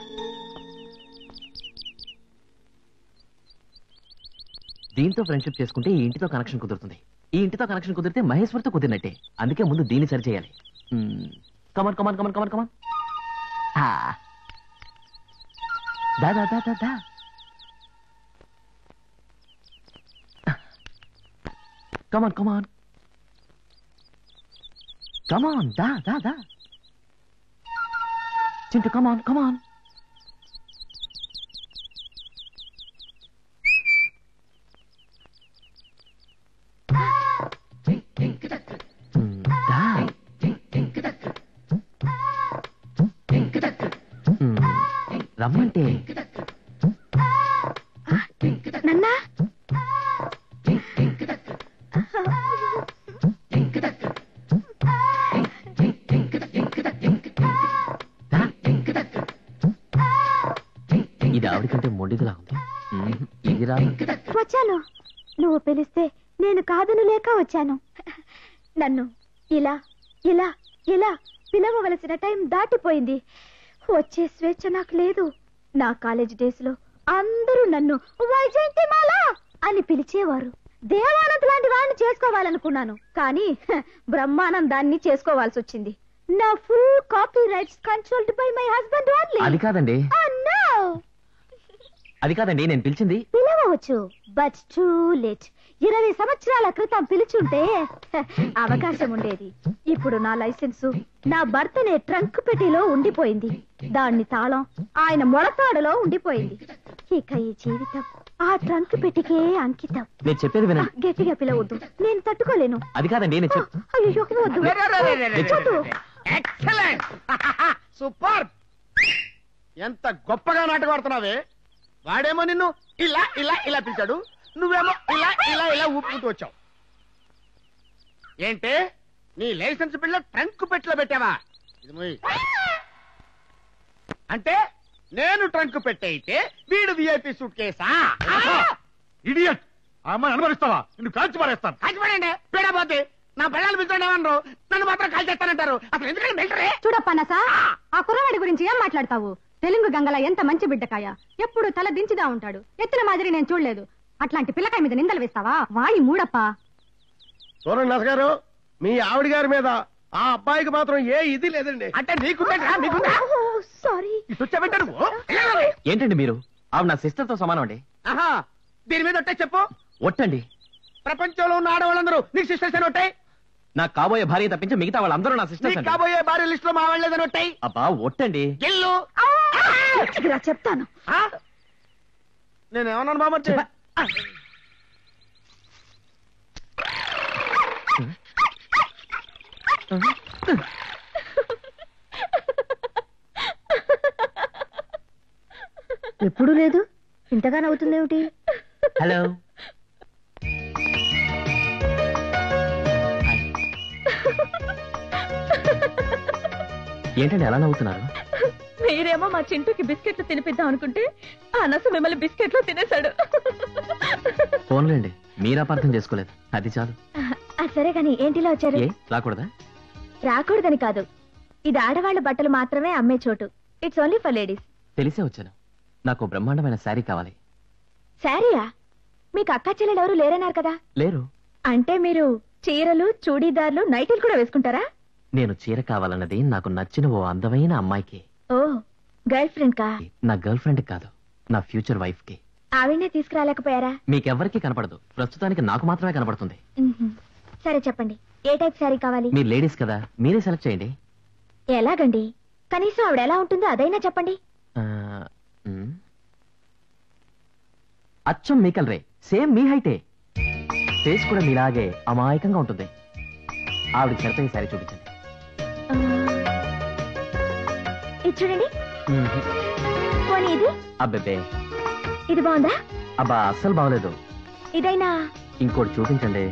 దీంతో ఫ్రెండ్షిప్ చేసుకుంటే ఈ ఇంటితో కనెక్షన్ కుదురుతుంది. ఈ ఇంటితో కనెక్షన్ కుదిరితే మహేశ్వర్తో కుదిరినట్టే. అందుకే ముందు దీన్ని సరి చేయాలి. కమాన్ కమాన్ కమాన్ కమాన్ కమాన్. దా దా దా దా దా. కమాన్ కమాన్ కమాన్, దా దా దా. చింటూ కమాన్ కమాన్. రమ్మంటే నన్నా ఇది ఆవిడకంటే మొండిదిలా ఉంది. ఇది రా. వచ్చాను, నువ్వు పిలిస్తే నేను కాదను లేక వచ్చాను. నన్ను ఇలా ఇలా ఇలా పిలవవలసిన టైం దాటిపోయింది. వచ్చే స్వేచ్ఛ నాకు లేదు. నా కాలేజ్ డేస్ లో అందరూ నన్ను వైజయంతిమాల అని పిలిచేవారు. దేవానంద్ లాంటి వాడిని చేసుకోవాలనుకున్నాను, కానీ బ్రహ్మానందాన్ని చేసుకోవాల్సి వచ్చింది. నా full copy rights controlled by my husband only. అది కాదండి, అది కాదండి నేను పిలిచింది. పిలవచ్చు, బట్ టూ లేట్. 20 సంవత్సరాల క్రితం పిలుచుంటే అవకాశం ఉండేది. ఇప్పుడు నా లైసెన్సు నా భర్తనే ట్రంక్ పెట్టిలో ఉండిపోయింది. దాన్ని తాళం ఆయన మొలతాడులో ఉండిపోయింది. ఇక ఈ జీవితం ఆ ట్రంక్ పెట్టికే అంకితం. నేను చెప్పేది వినండి. గట్టిగా పిలవద్దు, నేను తట్టుకోలేను. అది కాదండి నేను అయ్యో వద్దు. Excellent, super. ఎంత గొప్పగా నాటకం ఆడుతున్నావే. వాడేమో నిన్ను ఇలా ఇలా ఇలా పిలిచాడు, నువ్వేమో ఇలా ఇలా ఇలా ఊపుకుంటూ వచ్చావు. ఏంటే నీ లైసెన్స్ బిళ్ళ ట్రంక్ పెట్టిలో పెట్టావా? ఇది మొయ్. అంటే నేను ట్రంక్ పెట్టయితే వీడు విఐపి సూట్ కేసా? ఇడియట్, ఆ అమ్మాయిని అనుమతిస్తావా? నిన్ను కాల్చి పారేస్తాను. కాల్చిపడండి, పీడపోతే. నా పిల్లలు పిలుచుండేమన్నారు, నన్ను మాత్రం కాల్చేస్తానంటారు. అసలు ఎందుకంటే మిలిటరీ. చూడప్పనసా, ఆ కుర్రవాడి గురించి ఏం మాట్లాడతావు? తెలుగు గంగల ఎంత మంచి బిడ్డకాయ, ఎప్పుడు తల దించిదా ఉంటాడు. ఎత్తుల మాదిరి నేను చూడలేదు. అట్లాంటి పిల్లకాయ మీద నిందలు వేస్తావా? వాడి మూడప్ప. చూడండి నసగారు, మీ ఆవిడ గారి మీద ఆ అబ్బాయికి మాత్రం ఏ ఇది లేదండి. అంటే నీకుందా? సారీ. పెట్టారు. ఏంటండి మీరు? ఆవిడ నా సిస్టర్ తో సమానం అండి. ఆహా, దీని మీద ఒట్టే చెప్పు. ఒట్టండి. ప్రపంచంలో ఉన్న ఆడవాళ్ళందరూ నీకు సిస్టర్స్ అని ఒట్టాయి. నాకు కాబోయే భార్య తప్పించి మిగతా వాళ్ళందరూ నా సిస్టర్స్. కాబోయే భార్య లిస్ట్ లో మా వాళ్ళేదని ఒట్టాయి. అబ్బా ఒట్టండి. గిల్లు చెప్తాను. నేనేమన్నాను బాబు? ఎప్పుడు లేదు, ఇంతగా నవ్వుతుందేమిటి? హలో. ఏంటండి ఎలా నవ్వుతున్నారు? మీరేమో మా చింటూకి బిస్కెట్లు తినిపిద్దాం అనుకుంటే ఆ నసు మిమ్మల్ని బిస్కెట్లు తినేశాడు. ఫోన్లేండి, మీరు అపార్థం చేసుకోలేదు, అది చాలు. సరే గాని ఏంటిలా వచ్చారు? ఏ రాకూడదా? రాకూడదని కాదు, ఇది ఆడవాళ్ల బట్టలు మాత్రమే అమ్మే చోటు. It's only for ladies. తెలిసే వచ్చాను. నాకు బ్రహ్మాండమైన శారీ కావాలి. శారీయా? మీకు అక్క చెల్లెలు ఎవరు లేరన్నారు కదా? లేరు. అంటే మీరు చీరలు, చూడీదార్లు, నైటీలు కూడా వేసుకుంటారా? నేను చీర కావాలన్నది నాకు నచ్చిన ఓ అందమైన అమ్మాయికి. ఓ, గర్ల్ ఫ్రెండ్ కా? నా గర్ల్ ఫ్రెండ్ కాదు, నా ఫ్యూచర్ వైఫ్ కి. ఆవిడనే తీసుకురాలేకపోయారా? మీకెవ్వరికీ కనపడదు, ప్రస్తుతానికి నాకు మాత్రమే కనపడుతుంది. సరే చెప్పండి, ఏ టైప్ శారీ కావాలి? మీరు లేడీస్ కదా, మీరే సెలెక్ట్ చేయండి. ఎలాగండి? కనీసం ఆవిడ ఎలా ఉంటుందో అదైనా చెప్పండి. అచ్చం మీ కలరే, సేమ్ మీ హైటే, ఫేస్ కూడా మీలాగే అమాయకంగా ఉంటుంది. ఆవిడకి సరిపోయే శారీ చూపించండి. ఇది చూడండి. పోనీ ఇది? అబ్బెబ్బే, ఇది బాగుందా? అబ్బా అస్సలు బాగలేదు. ఇదైనా? ఇంకోటి చూపించండి.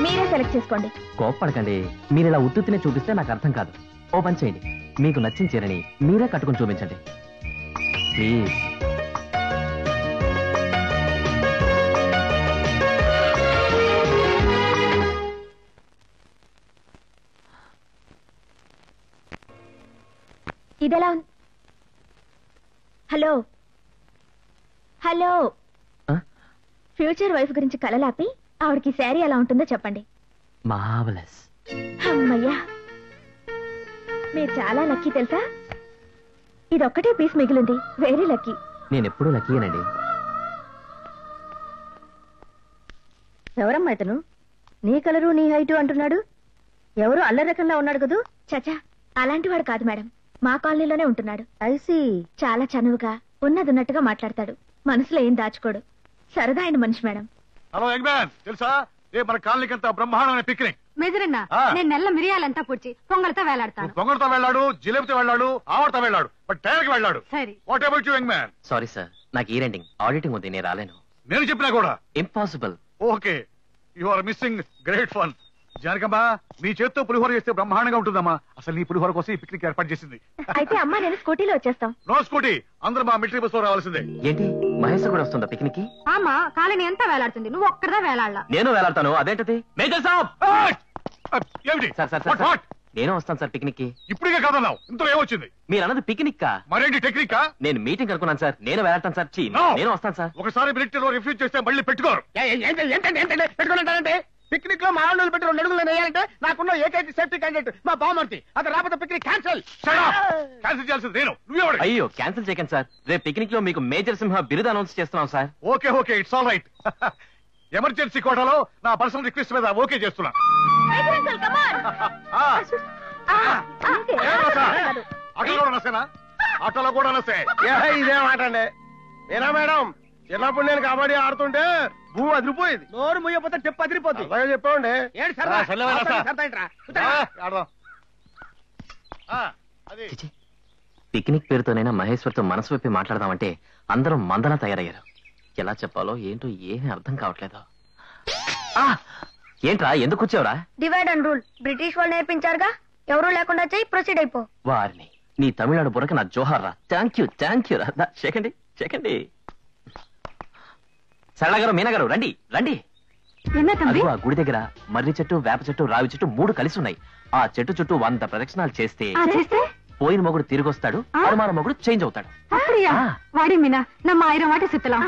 మీరే సెలెక్ట్ చేసుకోండి. కోప్పడకండి, మీరు ఇలా ఉత్తునే చూపిస్తే నాకు అర్థం కాదు. ఓ పని చేయండి, మీకు నచ్చిన చీరని మీరే కట్టుకుని చూపించండి ప్లీజ్. ఇదెలా ఉంది? హలో హలో, ఫ్యూచర్ వైఫ్ గురించి కలలాపి ఆవిడకి శారీ ఎలా ఉంటుందో చెప్పండి. మార్వెలస్. అమ్మయ్యా, మీరు చాలా లక్కీ తెలుసా. ఇదొక్కటే పీస్ మిగిలింది. Very lucky. నేను ఎప్పుడూ లక్కీయేనండి. ఎవరమ్మా ఇతను? నీ కలరు నీ హైటు అంటున్నాడు. ఎవరు అల్లరి రకంలా ఉన్నాడు కదూ? చచా, అలాంటి వాడు కాదు మేడం, మా కాలనీలోనే ఉంటున్నాడు. ఐసి. చాలా చనువుగా ఉన్నదున్నట్టుగా మాట్లాడతాడు, మనసులో ఏం దాచుకోడు. సరదా అయిన మనిషి మేడం. హలో యంగ్ మ్యాన్, తెలుసా రేపు మన కాలనీకి అంతా బ్రహ్మాండమైన పిక్నిక్. మెజరన్న, నేను నెల్ల మిరియాలంతా పుచ్చి పొంగలతో వేలాడతాను. పొంగలతో వెళ్ళాడు, జిలేబితో వెళ్ళాడు, ఆవడతో వెళ్ళాడు, బట్ టైర్ కి వెళ్ళాడు. సరే. What about you young man? Sorry sir, నాకు ఈ రెండింగ్ ఆడిటింగ్ ఉంది, నేను రాలేను. నేను చెప్పినా కూడా impossible. Okay, you are missing great fun. Janakamma, నీ చేత్తో పులిహోర చేస్తే బ్రహ్మాండంగా ఉంటుందమ్మా. అసలు నీ పులిహోర కోసం ఈ పిక్నిక్ ఏర్పాటు చేసింది. అయితే అమ్మా నేను స్కూటీలో వచ్చేస్తాం. నో స్కూటీ, అందరూ మా మిలిటరీ బస్ లో రావాల్సిందే. ఏంటి, మహేష్ కూడా వస్తుందా పిక్నిక్ కి? ఆమా, కాలనీ ఎంత వేలాడుతుంది, నువ్వు ఒక్కడదా వేలాడలా. నేను వేలాడతాను. అదేంటది? మేజర్ సాబ్. ఏమిటి? సార్ సార్ సార్, నేను వస్తాను సార్ పిక్నిక్ కి. ఇప్పుడే కాదన్నావు, ఇంతలో ఏమొచ్చింది? మీరు అన్నది పిక్నిక్ కా? మరేంటి టెక్నిక్? నేను మీటింగ్ అనుకున్నాను సార్. నేను వేలాడతాను సార్. నేను వస్తాను సార్. ఒకసారి మిలిటరీలో రిఫ్యూజ్ చేస్తే మళ్ళీ పెట్టుకోరు. పెట్టుకుంటానంటే పిక్నిక్ లో మా వాళ్ళు పెట్టి 2 అడుగులు వేయాలంటే నాకున్న ఏకైక సేఫ్టీ క్యాండిడేట్ మా బావమర్తి. అది రాకపోతే పిక్నిక్ క్యాన్సిల్. క్యాన్సిల్ చేయాల్సింది నేను, నువ్వెవడు? అయ్యో, క్యాన్సిల్ చేయకండి సార్. రేపు పిక్నిక్ లో మీకు మేజర్ సింహ బిరుదు అనౌన్స్ చేస్తున్నాం sir. Okay okay, it's all right. Emergency కోటాలో నా పర్సనల్ రిక్వెస్ట్ మీద ఓకే చేస్తున్నా. ఆటోలో కూడా నసేనా? ఆటోలో కూడా నసే. ఇదే మాట అండి. ఏనా మేడం, చిన్నప్పుడు నేను కబడ్డీ ఆడుతుంటే భూ అదిరిపోయేది. నోరు ముయ్యపోతే చెప్పు అదిరిపోతుంది. అలాగే చెప్పండి. ఏంటి సరదా? చిచి, పిక్నిక్ పేరుతోనైనా మహేశ్వర్తో మనసు వైపి మాట్లాడదామంటే అందరూ మందలా తయారయ్యారు. ఎలా చెప్పాలో ఏంటో ఏమీ అర్థం కావట్లేదు. ఏంట్రా, ఎందుకు వచ్చావురా? డివైడ్ అండ్ రూల్ బ్రిటిష్ వాళ్ళు నేర్పించారుగా. ఎవరు లేకుండా చెయ్యి, ప్రొసీడ్ అయిపో. వారిని, నీ తమిళనాడు బుర్రకి నా జోహార్ రా. థ్యాంక్ యూ రా. చెకండి. సరళ గారు, మీనా గారు, రండి రండి. అదిగో ఆ గుడి దగ్గర మర్రి చెట్టు, వేప చెట్టు, రావి చెట్టు 3 కలిసి ఉన్నాయి. ఆ చెట్టు చుట్టూ 100 ప్రదక్షిణాలు చేస్తే పోయిన మొగుడు తిరిగి వస్తాడు, అనుమాన మొగుడు చేంజ్ అవుతాడు. వాడి మీనా నమ్మ 1000 వాటి సుత్తలా.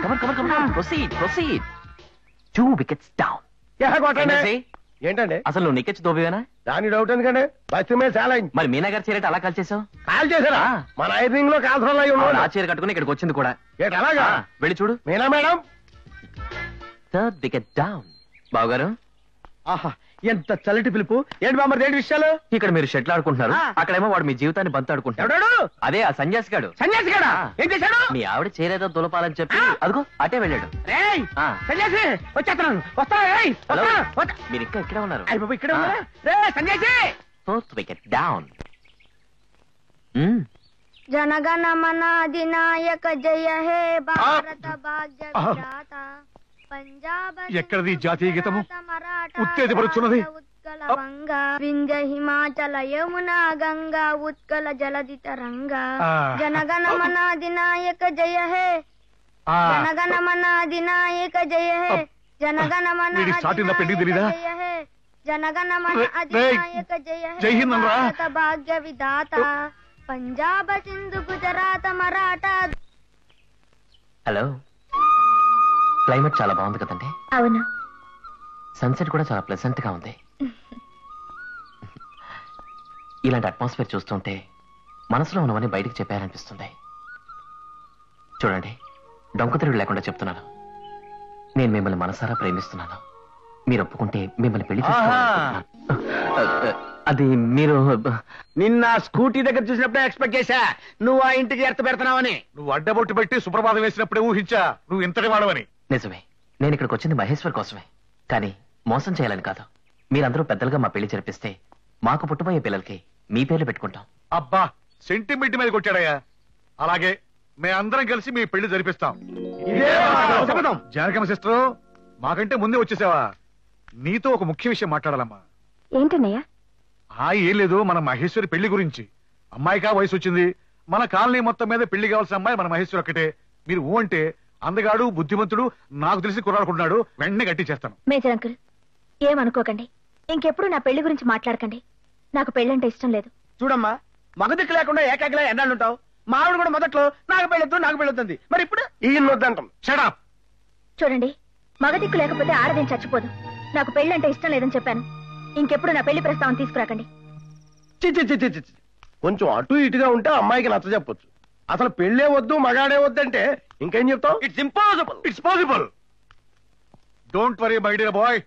ప్రొసీడ్. 2 wickets down. ఏంటండి అసలు నువ్వు నిక్కెచ్చి దోబివేనా? దాని డౌట్ ఎందుకండి, బస్సు మీద చాలా మరి మీనా గారి చీరట అలా కాల్ చేసావు? కాల్ చేశారా? మన ఐరింగ్ లో కాల్సరాలు అయి ఉన్నాడు. ఆ చీర కట్టుకుని ఇక్కడికి వచ్చింది కూడా. ఏంటి అలాగా? వెళ్ళి చూడు. Meena madam, 3rd wicket down. బావగారు, ఆహా, ఎంత చల్లటి పిలుపు. ఏంటి బామ్మర్, ఏంటి విషయాలు? ఇక్కడ మీరు షెట్లు ఆడుకుంటున్నారు, అక్కడేమో వాడు మీ జీవితాన్ని బంతాడుకుంటాడు. ఎవడాడు? అదే ఆ సన్యాసి గాడు. సన్యాసి గాడా? ఏం చేశాడు? మీ ఆవిడ చీరేదో దులపాలని చెప్పి అదిగో అటే వెళ్ళాడు. సన్యాసి వచ్చేస్తున్నాను, వస్తాను. మీరు ఇంకా ఇక్కడే ఉన్నారు. ఇక్కడ సన్యాసి. 4th wicket down. జనగణ మన అధినాయక జయ హే భారత భాగ్య విధాత. పంజాబ్ ఎక్కడిది జాతీయ గీతము? ఉత్తేజపరుచున్నది. ఉత్కల వంగా వింధ్య హిమాచల యమునా గంగా ఉత్కల జలధి తరంగా జనగణమన అధినాయక జయ హే జనగణమన అధినాయక జయ హే జనగణమన జయ హే జనగణమన అధినాయక జయ హే భారత భాగ్య విధాత పంజాబ సింధు గుజరాత మరాఠా. హలో, క్లైమేట్ చాలా బాగుంది కదండి. అవును, సన్సెట్ కూడా చాలా ప్లెజెంట్ గా ఉంది. ఇలాంటి అట్మాస్ఫియర్ చూస్తుంటే మనసులో ఉన్నవన్నీ బయటికి చెప్పారనిపిస్తుంది. చూడండి, డొంకతిరుడు లేకుండా చెప్తున్నాను, నేను మిమ్మల్ని మనసారా ప్రేమిస్తున్నాను. మీరు ఒప్పుకుంటే మిమ్మల్ని పెళ్లి చేసుకోవాలనుకుంటున్నాను. అది మీరు నిన్న స్కూటీ దగ్గర చూసినప్పుడే ఎక్స్పెక్ట్ చేశా నువ్వు ఆ ఇంటికి ఎర్త పెడతావని. నువ్వు అడ్డబొట్టు పెట్టి సుప్రభాతం వేసినప్పుడే ఊహించా నువ్వు ఇంతటి వాడవని. నిజమే, నేను ఇక్కడికి వచ్చింది మహేశ్వర్ కోసమే, కానీ మోసం చేయాలని కాదు. మీరందరూ పెద్దలుగా మా పెళ్లి జరిపిస్తే మాకు పుట్టబోయే పిల్లలకి మీ పేర్లు పెట్టుకుంటాం. అబ్బా, సెంటిమెంట్ మీద కొట్టాడయ్యా. అలాగే మేమందరం కలిసి మీ పెళ్లి జరిపిస్తాం. జానకమ్మ సిస్టర్, మాకంటే ముందే వచ్చేసావా? నీతో ఒక ముఖ్య విషయం మాట్లాడాలమ్మా. ఏంటన్నయ్యా? ఏం లేదు, మన మహేశ్వరి పెళ్లి గురించి. అమ్మాయికా వయసు వచ్చింది, మన కాలనీ మొత్తం మీద పెళ్లి కావాల్సిన అమ్మాయి మన మహేశ్వరి ఒక్కటే. మీరు ఊ అంటే అందగాడు, బుద్ధిమంతుడు, నాకు తెలిసి కుర్రాడుకున్నాడు, వెంటనే గట్టి చేస్తాను. మేజర్ అంకుల్, ఏమనుకోకండి, ఇంకెప్పుడు నా పెళ్లి గురించి మాట్లాడకండి. నాకు పెళ్ళంటే ఇష్టం లేదు. చూడమ్మా, మగదిక్కు లేకుండా ఏకాకిలా ఎన్నాళ్ళుంటావు? మా ఆవిడ కూడా మొదట్లో నాకు పెళ్ళొద్దు, మరి ఇప్పుడు ఈయనొద్దంటాం. షడప్. చూడండి, మగదిక్కు లేకపోతే ఆడదేం చచ్చిపోదు. నాకు పెళ్ళంటే ఇష్టం లేదని చెప్పాను. ఇంకెప్పుడు నా పెళ్లి ప్రస్తావన తీసుకురాకండి. కొంచెం అటు ఇటుగా ఉంటే అమ్మాయికి నచ్చ చెప్పొచ్చు. అసలు పెళ్ళే వద్దు, మగాడే వద్దంటే ఇంకేం చెప్తావు? It's impossible. It's possible. Don't worry my dear bye.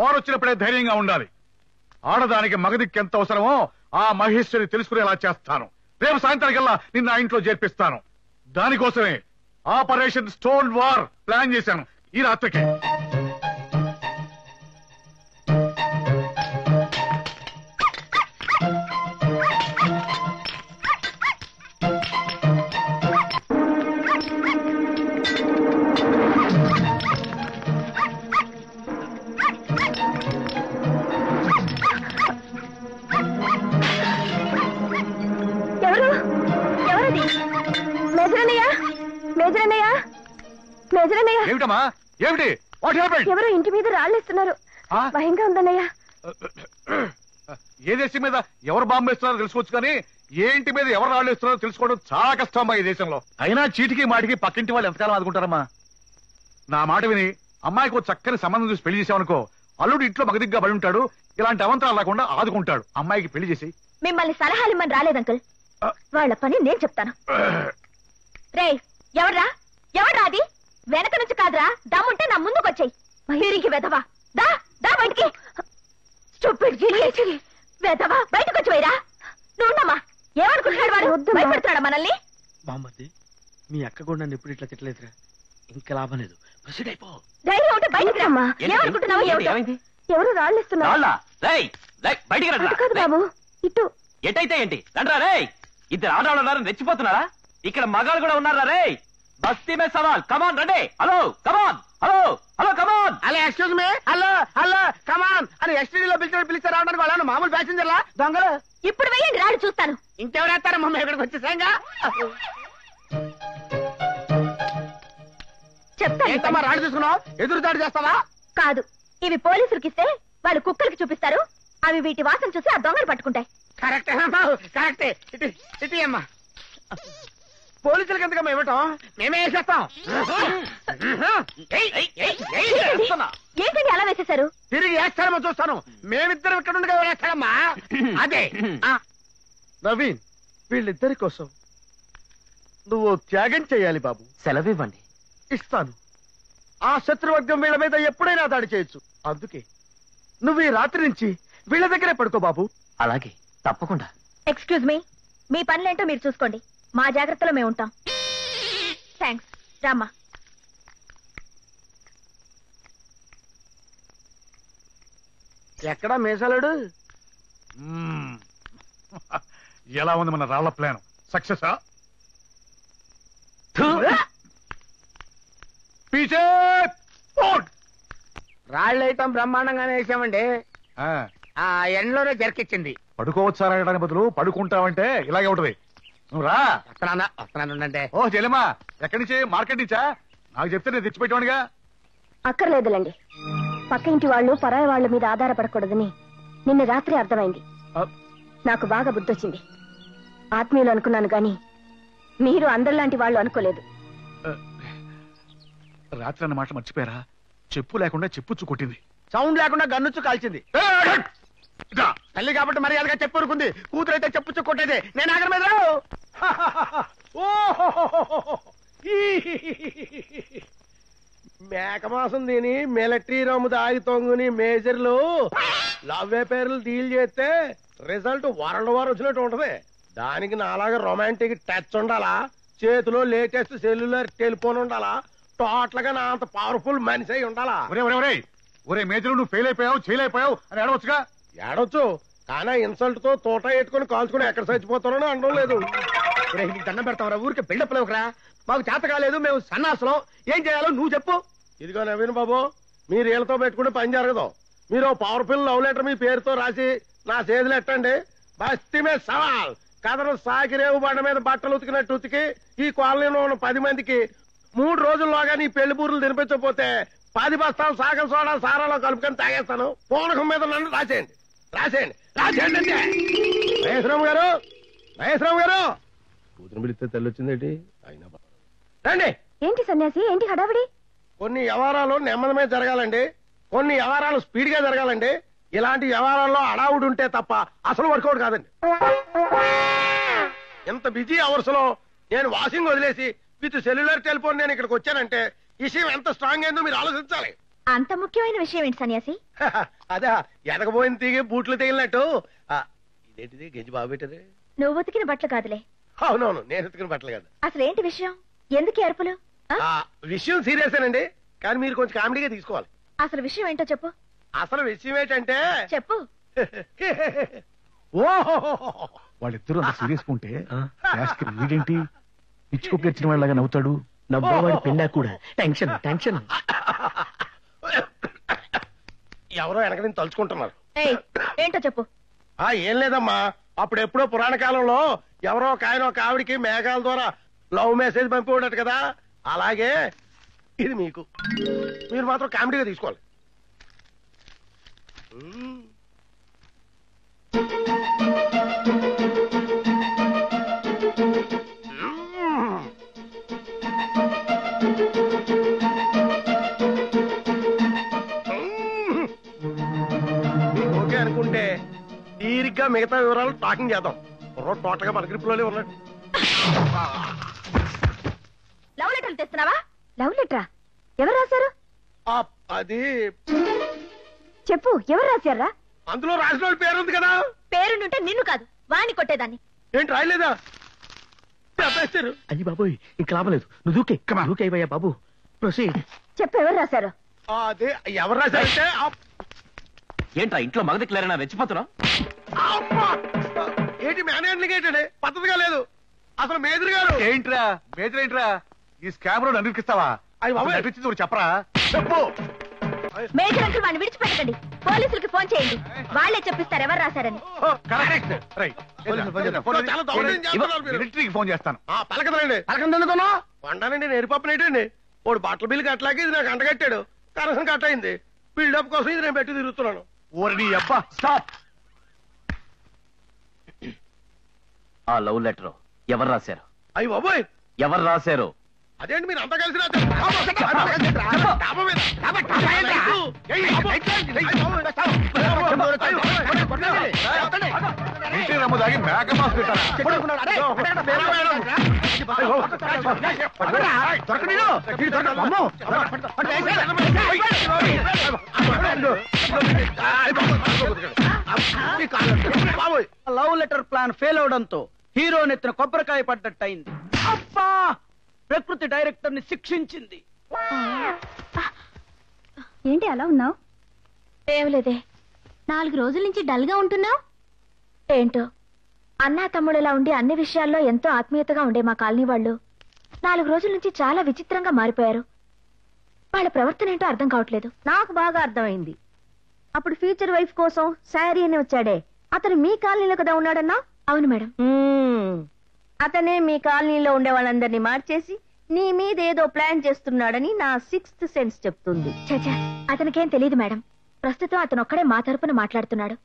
వారు వచ్చినప్పుడే ధైర్యంగా ఉండాలి. ఆడదానికి మగదిక్కు ఎంత అవసరమో ఆ మహేశ్వరి తెలుసుకునేలా చేస్తాను. రేపు సాయంత్రానికల్లా నిన్న ఆ ఇంట్లో చేర్పిస్తాను. దానికోసమే ఆపరేషన్ స్టోన్ వార్ ప్లాన్ చేశాను ఈ రాత్రికి. ఏమిటమ్మా, ఏమిటి? What happened? ఎవరో ఇంటి మీద రాళ్ళేస్తున్నారు. భయంగా ఉందన్నయ్య. ఏ దేశం మీద ఎవరు బాంబు వేస్తున్నారో తెలుసుకోవచ్చు, కానీ ఏ ఇంటి మీద ఎవరు రాళ్ళు వేస్తున్నారో తెలుసుకోవడం చాలా కష్టం అమ్మా ఈ దేశంలో. అయినా చీటికి మాటికి పక్కింటి వాళ్ళు ఎంతకాలం ఆదుకుంటారమ్మా? నా మాట విని అమ్మాయికి చక్కని సంబంధం చూసి పెళ్లి చేసావనుకో, అల్లుడు ఇంట్లో మగదిగ్గా పడి ఉంటాడు, ఇలాంటి అవంతరాలు రాకుండా ఆదుకుంటాడు. అమ్మాయికి పెళ్లి చేసి. మిమ్మల్ని సలహాలు ఇమ్మని రాలేదు అంకుల్, వాళ్ళ పని నేను చెప్తాను. రే, ఎవడ్రా అది? వెనక నుంచి కాదురా, దమ్ముంటే నా ముందుకు వచ్చాయి. మయూరికి వెదవా, దా దా బయటికి. వెదవా, బయటకు వచ్చి వైరా. నువ్వున్నామా, ఏమనుకుంటున్నాడు వాడు? భయపెడతాడా మనల్ని? బామ్మర్ది, మీ అక్క కూడా నన్ను ఎప్పుడు ఇట్లా తిట్టలేదురా. ఇంకా లాభం లేదు, ప్రొసీడ్ అయిపో. ధైర్యం ఉంటే బయటికి రమ్మా. ఏమనుకుంటున్నావు? ఎవరు రాళ్ళిస్తున్నారు? కాదు బాబు, ఇటు. ఎటైతే ఏంటి, రండ్రా రే. ఇద్దరు ఆడవాళ్ళు ఉన్నారని రెచ్చిపోతున్నారా? ఇక్కడ మగాళ్ళు కూడా ఉన్నారా రే? బస్తీ మే సవాల్, కమాన్ రండి. Hello come on, hello hello come on. అలా excuse me, hello hello come on అని ఎస్టీడీలో పిలిచారు రావడానికి వాళ్ళని మామూలు ప్యాసింజర్లా దొంగలు. ఇప్పుడు వెయ్యండి, రాడు చూస్తాను. ఇంకెవరు వేస్తారా మమ్మీ ఇక్కడికి వచ్చేసాంగా? చెప్తాను. రాడు చూసుకున్నావు, ఎదురు దాడి చేస్తావా? కాదు, ఇవి పోలీసులకి ఇస్తే వాళ్ళు కుక్కలకి చూపిస్తారు. అవి వీటి వాసన చూసి ఆ దొంగలు పట్టుకుంటాయి. కరెక్టే కరెక్టే. ఇటీ అమ్మా, పోలీసులకి ఎందుకమ్మా ఇవ్వటం? మేమే వేసేస్తాం. ఏంటండి అలా వేసేశారు? తిరిగి వేస్తారేమో చూస్తాను. మేమిద్దరం ఇక్కడ ఉండగా వేస్తాడమ్మా. అదే నవీన్, వీళ్ళిద్దరి కోసం నువ్వు త్యాగం చేయాలి బాబు. సెలవివ్వండి. ఇస్తాను. ఆ శత్రువర్గం వీళ్ళ మీద ఎప్పుడైనా దాడి చేయొచ్చు. అందుకే నువ్వు ఈ రాత్రి నుంచి వీళ్ళ దగ్గరే పడుకో బాబు. అలాగే, తప్పకుండా. ఎక్స్క్యూజ్ మీ, మీ పనులేంటో మీరు చూసుకోండి, మా జాగ్రత్తలో మేము ఉంటాం. థ్యాంక్స్. రామ్మా. ఎక్కడా మేసాలాడు? ఎలా ఉంది మన రాళ్ల ప్లాన్? సక్సెసా? రాళ్ళు వేయటం బ్రహ్మాండంగానే వేసామండి. ఆ ఎండలోనే జర్కిచ్చింది. పడుకోవచ్చారా అనడానికి బదులు పడుకుంటావంటే ఇలాగే ఉంటది. నువ్వు రా. వస్తున్నానంటే. ఓ చెల్లెమ్మా, ఎక్కడి నుంచి? మార్కెట్ నుంచా? నాకు చెప్తే నేను తెచ్చిపెట్టానుగా. అక్కర్లేదులండి. పక్క ఇంటి వాళ్ళు పరాయి వాళ్ళ మీద ఆధారపడకూడదని నిన్న రాత్రి అర్థమైంది. నాకు బాగా బుద్ధొచ్చింది. ఆత్మీయులు అనుకున్నాను గాని మీరు అందరిలాంటి వాళ్ళు అనుకోలేదు. రాత్రి అన్న మాట మర్చిపోయారా? చెప్పు లేకుండా చెప్పుచ్చు కొట్టింది. సౌండ్ లేకుండా గన్నుచ్చు కాల్చింది. తల్లి కాబట్టి మర్యాదగా చెప్పు ఊరుకుంది. కూతురైతే చెప్పుచ్చు కొట్టేది. నేను ఆగర మీద మేకమాసం తిని మిలిటరీ రమ్ము దాగి తొంగుని మేజర్లు లవ్ అఫైర్లు డీల్ చేస్తే రిజల్ట్ వరల్డ్ వార్ వచ్చినట్టు ఉంటది. దానికి నాలాగా రొమాంటిక్ టచ్ ఉండాలా, చేతిలో లేటెస్ట్ సెల్యులర్ టెలిఫోన్ ఉండాలా, టోటల్ గా నా అంత పవర్ఫుల్ మనిషి అయి ఉండాలా. ఒరే మేజర్, నువ్వు ఫెయిల్ అయిపోయావు, చేయలేకపోయావు అని ఏడవచ్చుగా. ఏడొచ్చు, కానీ ఇన్సల్ట్ తో తోట ఎట్టుకుని కాల్చుకుని ఎక్కడ చచ్చిపోతానో అనడం లేదు. నీకు దండం పెడతావరా, ఊరికే బిల్డప్ లేవుకరా. మాకు చేత కాలేదు, మేము సన్నాసులం. ఏం చేయాలో నువ్వు చెప్పు. ఇదిగో నవీన్ బాబు, మీరు వీళ్ళతో పెట్టుకుంటే పని జరగదు. మీరు పవర్ఫుల్ లవ్ లెటర్ మీ పేరుతో రాసి నా చేతులు ఎట్టండి. బస్తీ మీద సవాల్ కథను సాకిరేవు బండ మీద బట్టలు ఉతికినట్టు ఉతికి ఈ కాలనీలో ఉన్న 10 మందికి 3 రోజుల్లోగా నీ పెళ్లి బూరులు తినిపించకపోతే 10 బస్తాలు సాగం సోడా సారాలో కలుపుకొని తాగేస్తాను. పూనకం మీద నన్ను రాసేయండి, రాసేయండి, రాసేయండి అంటే. మహేశ్వరం గారు, మహేశ్వరం గారు, కూతురు పిలిస్తే తెల్లి వచ్చిందేంటి? అయినా రండి. ఏంటి సన్యాసి, ఏంటి హడావిడి? కొన్ని వ్యవహారాలు నెమ్మదమే జరగాలండి, కొన్ని వ్యవహారాలు స్పీడ్ గా జరగాలండి. ఇలాంటి వ్యవహారాల్లో అడావుడు ఉంటే తప్ప అసలు వర్కౌట్ కాదండి. ఇంత బిజీ అవర్స్ లో నేను వాషింగ్ వదిలేసి విత్ సెల్యులర్ టెలిఫోన్ నేను ఇక్కడికి వచ్చానంటే విషయం ఎంత స్ట్రాంగ్ అయిందో మీరు ఆలోచించాలి. అంత ముఖ్యమైన విషయం ఏంటి సన్యాసి? అదే ఎదగబోయిన తీగి బూట్లు తగిలినట్టు. ఇదేంటిది గెంజి బాగు పెట్టది? నువ్వు ఉతికిన బట్టలు కాదులే. అవునవును, నేను ఉతికిన బట్టలు కాదు. అసలు ఏంటి విషయం? ఎందుకు అరుపులు? విషయం సీరియస్ అండి, కానీ మీరు కొంచెం కామెడీగా తీసుకోవాలి. అసలు విషయం ఏంటో చెప్పు. అసలు విషయం ఏంటంటే చెప్పు. వాళ్ళిద్దరూ అంత సీరియస్ ఉంటే వీడేంటి పిచ్చుకోకి వచ్చిన వాళ్ళగా నవ్వుతాడు? నవ్వేవాడి పెళ్ళా కూడా. Tension tension. ఎవరో వెనక నుంచి తలుచుకుంటున్నారు. ఏంటో చెప్పు. ఏం లేదమ్మా, అప్పుడెప్పుడో పురాణ కాలంలో ఎవరో ఒక ఆయన ఒక ఆవిడికి మేఘాల ద్వారా లవ్ మెసేజ్ పంపి ఉండదు కదా, అలాగే ఇది మీకు. మీరు మాత్రం కామెడీగా తీసుకోవాలి. ఓకే అనుకుంటే తీరిగ్గా మిగతా వివరాలు టాకింగ్ చేద్దాం. టోటల్ గా మన గ్రిప్ లోనే ఉన్నాడు. లవ్ లెటర్లు తెస్తున్నావా? లవ్ లెటరా? ఎవరు రాశారు? అది చెప్పు, ఎవరు రాశారా? అందులో రాసిన వాళ్ళ పేరు ఉంది కదా. పేరుంటే నిన్ను కాదు వాణ్ణి కొట్టేదాన్ని. ఏంటి రాయలేదా? అయ్యి బాబోయ్, ఇంక లాభలేదు. నువ్వు దూకేవయ్యా బాబు. ప్రొసీడ్. చెప్పు, ఎవరు రాశారు? అదే ఎవరు రాశారంటే ఏంట్రా ఇంట్లో మగదిక్లేరైనా రెచ్చిపోతున్నా? ఏంటి మేనేజ్మెంట్ ఏంటండి? పద్ధతిగా లేదు అసలు. మేజర్ గారు ఏంట్రా మేజర్, ఏంట్రా ఈ స్కామ్ లో నన్ను నటించింది చెప్పరా? చెప్పు. మేజర్ అంకుల్ వాడిని విడిచిపెట్టకండి. పోలీసులకి ఫోన్ చేయండి, వాళ్ళే చెప్పిస్తారు ఎవరు రాశారని. మిలిటరీకి ఫోన్ చేస్తాను. పలకదండి, పలకందుకున్నా వండానండి. నేను పప్పనేటండి. వాడు బట్టల బిల్లు కట్టలాకి ఇది నాకు అంటగట్టాడు. కనసం కట్ అయింది. బిల్డప్ కోసం ఇది నేను పెట్టి తిరుగుతున్నాను. ఓరి అబ్బా, స్టాప్. ఆ లవ్ లెటర్ ఎవరు రాశారు? అయ్యి బాబోయ్, ఎవరు రాశారు? అదేంటి మీరు అంతా కలిసి నమ్మదాగి మేక mass love letter plan fail అవడంతో హీరో నెత్తిన కొబ్బరికాయ పడ్డట్టయింది. అబ్బా, ప్రకృతి డైరెక్టర్ ని శిక్షించింది. ఏంటి అలా ఉన్నావు? ఏం లేదే. 4 రోజుల నుంచి డల్ గా ఉంటున్నావు ఏంటో. అన్నా తమ్ముడులా ఉండి అన్ని విషయాల్లో ఎంతో ఆత్మీయతగా ఉండే మా కాలనీ వాళ్ళు 4 రోజుల నుంచి చాలా విచిత్రంగా మారిపోయారు. వాళ్ళ ప్రవర్తన ఏంటో అర్థం కావట్లేదు. నాకు బాగా అర్థమైంది. అప్పుడు ఫ్యూచర్ వైఫ్ కోసం శారీ అని వచ్చాడే, అతను మీ కాలనీలో కదా ఉన్నాడన్నా? అవును మేడం. అతనే మీ కాలనీలో ఉండే వాళ్ళందరినీ మార్చేసి నీ మీద ఏదో ప్లాన్ చేస్తున్నాడని నా 6th సెన్స్ చెప్తుంది. చచ్చా, అతనికేం తెలియదు మేడం. ప్రస్తుతం అతను ఒక్కడే మా తరపున మాట్లాడుతున్నాడు.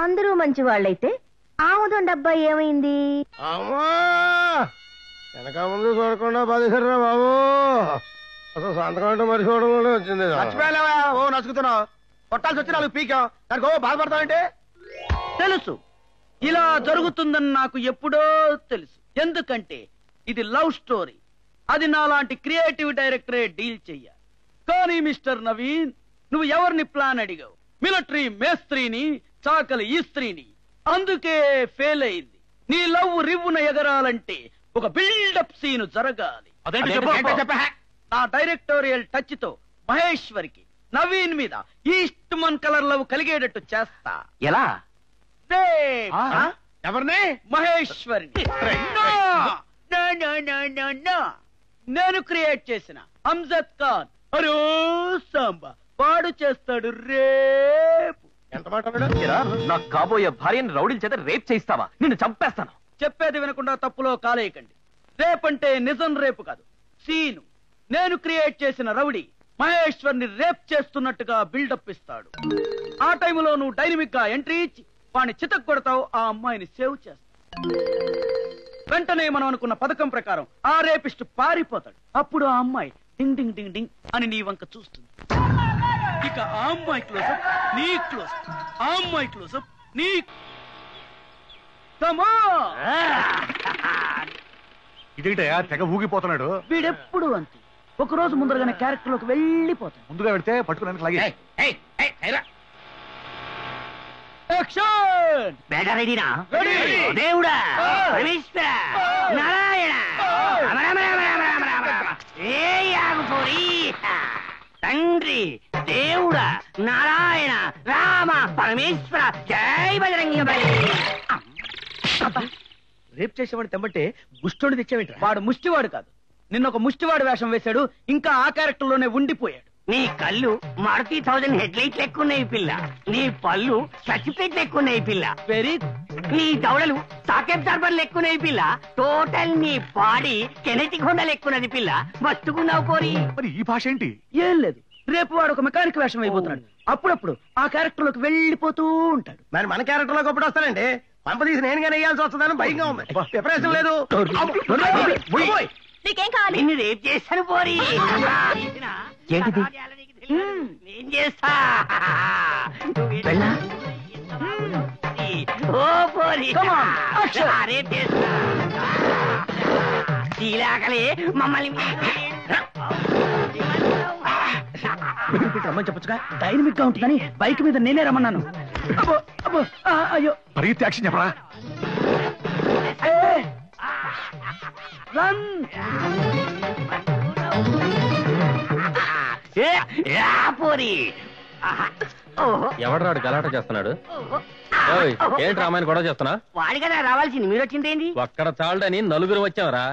అందరూ మంచి వాళ్ళైతే ఆముదం డబ్బా ఏమైంది? అమ్మా వెనక ముందు చూడకుండా బాధేశారా బాబు. అసలు సంతకం అంటే మరి చూడకుండా వచ్చింది. ఓ నసుకుతున్నావు, కొట్టాల్సి వచ్చి 4 పీకా దానికి ఓ బాధపడతావంటే? తెలుసు ఇలా జరుగుతుందని నాకు ఎప్పుడో తెలుసు. ఎందుకంటే ఇది లవ్ స్టోరీ. అది నాలాంటి క్రియేటివ్ డైరెక్టరే డీల్ చెయ్యాలి. కానీ మిస్టర్ నవీన్, నువ్వు ఎవరిని ప్లాన్ అడిగావు? మిలిటరీ మేస్త్రిని, చాకలి ఈ స్త్రీని. అందుకే ఫెయిల్ అయింది. నీ లవ్ రివ్వున ఎగరాలంటే ఒక బిల్డప్ సీన్ జరగాలి. నా డైరెక్టోరియల్ టచ్ తో మహేశ్వరికి నవీన్ మీద ఈస్ట్ మన్ కలర్ లవ్ కలిగేటట్టు చేస్తా. ఎలా? ఎవరిని? మహేశ్వరిని. నేను క్రియేట్ చేసిన అంజద్ ఖాన్ అరే సాంబా వాడు చేస్తాడు రేపు. ఎంత మాట? నాకు కాబోయే భార్యని రౌడీల చేత రేప్ చేయిస్తావా? నిన్ను చంపేస్తాను. చెప్పేది వినకుండా తప్పులో కాలేయకండి. రేపంటే నిజం రేపు కాదు, సీను. నేను క్రియేట్ చేసిన రౌడీ మహేశ్వర్ని రేప్ చేస్తున్నట్టుగా బిల్డప్ ఇస్తాడు. ఆ టైంలో నువ్వు డైనమిక్ గా ఎంట్రీ ఇచ్చి వాడిని చితక్ కొడతావు, ఆ అమ్మాయిని సేవ్ చేస్తావు. వెంటనే మనం అనుకున్న పథకం ప్రకారం ఆ రేపిస్ట్ పారిపోతాడు. అప్పుడు ఆ అమ్మాయి డింగ్ డింగ్ డింగ్ డింగ్ అని నీ వంక చూస్తుంది. ఇక ఆ అమ్మాయి క్లోజప్, నీ క్లోజప్, ఆ అమ్మాయి క్లోజప్, నీ ఇదేంటయ్యా తెగ ఊగిపోతున్నాడు? వీడెప్పుడు అంతే. ఒక రోజు ముందరగానే క్యారెక్టర్ లోకి వెళ్ళిపోతాడు. ముందుగా వెళ్తే పట్టుకున్నానికి లాగే. దేవుడా, పరమేశ్వర, నారాయణ, తండ్రి, దేవుడా, నారాయణ, రామ, పరమేశ్వర, జై బజరంగి బలి. రేప్ చేసేవాడు తెమ్మంటే ముష్టోడు తెచ్చావేంటి? వాడు ముష్టివాడు కాదు, నిన్న ఒక ముష్టివాడు వేషం వేశాడు. ఇంకా ఆ క్యారెక్టర్ లోనే ఉండిపోయాడు. నీ కళ్ళు మారుతి 1000 హెడ్లైట్లు ఎక్కున్నాయి పిల్ల. నీ పళ్ళు సర్టిఫికేట్లు ఎక్కున్నాయి పిల్ల. వెరీ నీ దవడలు సాకేబ్ దర్బార్లు ఎక్కున్నాయి పిల్ల. టోటల్ నీ బాడీ కెనెటిక్ హోండాలు ఎక్కున్నది పిల్ల. మస్తుకున్నావు కోరి. మరి ఈ భాష ఏంటి? ఏం లేదు, రేపు వాడు ఒక మెకానిక్ వేషం అయిపోతున్నాడు. అప్పుడప్పుడు ఆ క్యారెక్టర్ లోకి వెళ్ళిపోతూ ఉంటాడు. మరి మన క్యారెక్టర్ లోకి ఎప్పుడు వస్తానండి? పంపదీసి నేనుగా వేయాల్సి వస్తుందని భయంగా ఉంది. ప్రిపరేషన్ లేదు. నీకేం కావాలి? నిన్ను రేపు చేస్తాను పోరి. ఏంటిది? నేను చేస్తా. ఓ పోరి రేపు చేస్తా. ఇలాగలే మమ్మల్ని రమ్మని చెప్పొచ్చుగా, డైనమిక్ గా ఉంటుందని బైక్ మీద నేనే రమ్మన్నాను. అయ్యో పరిగెత్తి యాక్షన్ చెప్పరా? రన్. పోరి. ఎవడరాడు గలాట చేస్తున్నాడు? ఏంటి రామాయణ గొడవ చేస్తున్నా? వాడి కదా రావాల్సింది, మీరు వచ్చింది ఏంటి? ఒక్కడ చాలడని నలుగురు వచ్చావరా?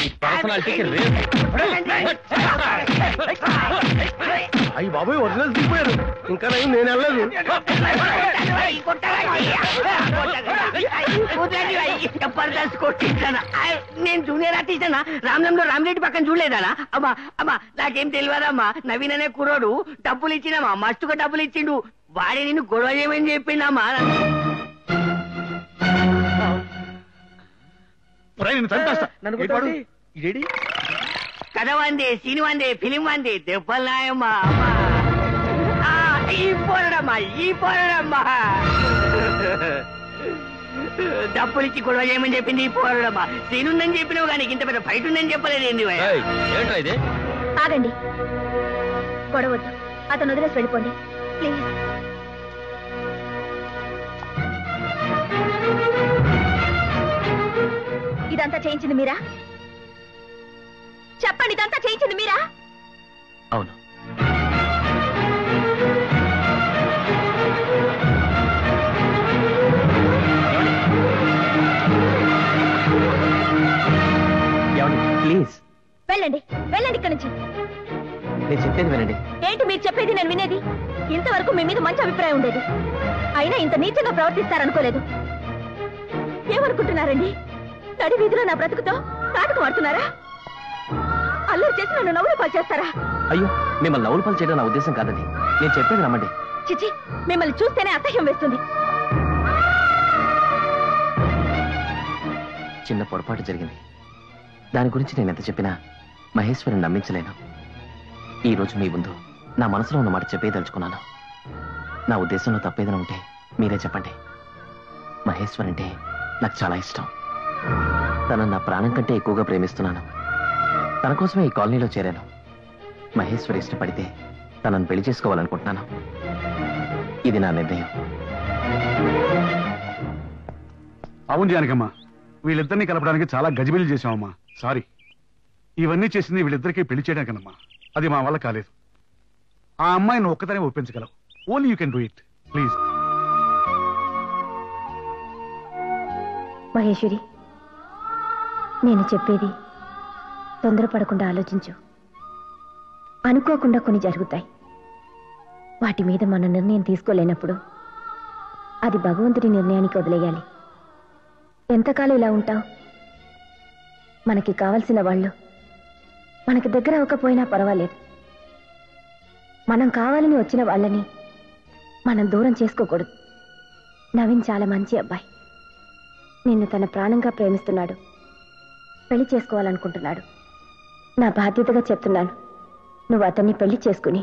ఈ పర్సనాలిటీకి అయ్యి బాబోయ్, ఒరిజినల్ దిగిపోయారు. ఇంకా నేను వెళ్ళలేదు. జబర్దస్త్ కొట్టించానా? నేను జూనియర్ ఆర్టిస్టనా? రామ్లంలో రామిరెడ్డి పక్కన చూడలేదానా? అమ్మా అమ్మా నాకేం తెలియదమ్మా. నవీన్ అనే కుర్రోడు డబ్బులు ఇచ్చినమ్మా, మస్తుగా డబ్బులు ఇచ్చిండు. వాడి నిన్ను గొడవ చేయమని చెప్పిండమ్మా. కథ వందే, సీన్ వందే, ఫిలిం వందే, దెబ్బలు నాయమ్మా. ఈ పోరడమ్మా, ఈ పోరడమ్మా. డబ్బులు ఇచ్చి గొడవ చేయమని చెప్పింది ఈ పోరడమ్మా. సీన్ ఉందని చెప్పినావు కానీ ఇంత పెద్ద ఫైట్ ఉందని చెప్పలేదు. ఏంది ఏంట్రా ఇది? ఆగండి, గొడవద్దు. అతను వదిలేసి వెళ్ళిపోండి ప్లీజ్. ఇదంతా చేయించింది మీరా? చెప్పండి, ఇదంతా చేయించింది మీరా? అవును. ప్లీజ్ వెళ్ళండి, వెళ్ళండి ఇక్కడి నుంచి. నేను చెప్పేది వినండి. ఏంటి మీరు చెప్పేది నేను వినేది? ఇంతవరకు మీ మీద మంచి అభిప్రాయం ఉండేది. అయినా ఇంత నీచంగా ప్రవర్తిస్తారనుకోలేదు. ఏమనుకుంటున్నారండి? నడి వీధిలో నా బ్రతుకుతో నాటకం ఆడుతున్నారా? అల్లరి చేసి నన్ను నవ్వులు పాలు చేస్తారా? అయ్యో, మిమ్మల్ని నవ్వులు పాలు చేయడం నా ఉద్దేశం కాదండి. నేను చెప్పేది నమ్మండి. చిచి, మిమ్మల్ని చూస్తేనే అసహ్యం వేస్తుంది. చిన్న పొరపాటు జరిగింది. దాని గురించి నేను ఎంత చెప్పినా మహేశ్వరిని నమ్మించలేను. ఈ రోజు మీ ముందు నా మనసులో ఉన్న మాట చెప్పేదలుచుకున్నాను. నా ఉద్దేశంలో తప్పేదైనా ఉంటే మీరే చెప్పండి. మహేశ్వర్ అంటే నాకు చాలా ఇష్టం. తనను నా ప్రాణం కంటే ఎక్కువగా ప్రేమిస్తున్నాను. తన కోసమే ఈ కాలనీలో చేరాను. మహేశ్వరి ఇష్టపడితే తనను పెళ్లి చేసుకోవాలనుకుంటున్నాను. ఇది నా నిర్ణయం. అవును జానకమ్మా, వీళ్ళిద్దరినీ కలపడానికి చాలా గజిబిలి చేశామమ్మా. సారీ. ఇవన్నీ చేసింది వీళ్ళిద్దరికీ పెళ్లి చేయడానికనమ్మా. అది మా వల్ల కాలేదు. ఆ అమ్మాయిని ఒక్కతనే ఒప్పించగలవు. Only you can do it, please. Maheshwari, నేను చెప్పేది తొందరపడకుండా ఆలోచించు. అనుకోకుండా కొన్ని జరుగుతాయి. వాటి మీద మన నిర్ణయం తీసుకోలేనప్పుడు అది భగవంతుడి నిర్ణయానికి వదిలేయాలి. ఎంతకాలం ఇలా ఉంటావు? మనకి కావలసిన వాళ్ళు మనకి దగ్గర అవ్వకపోయినా పర్వాలేదు. మనం కావాలని వచ్చిన వాళ్ళని మనం దూరం చేసుకోకూడదు. నవీన్ చాలా మంచి అబ్బాయి. నిన్ను తన ప్రాణంగా ప్రేమిస్తున్నాడు. పెళ్లి చేసుకోవాలనుకుంటున్నాడు. నా బాధ్యతగా చెప్తున్నాను, నువ్వు అతన్ని పెళ్లి చేసుకుని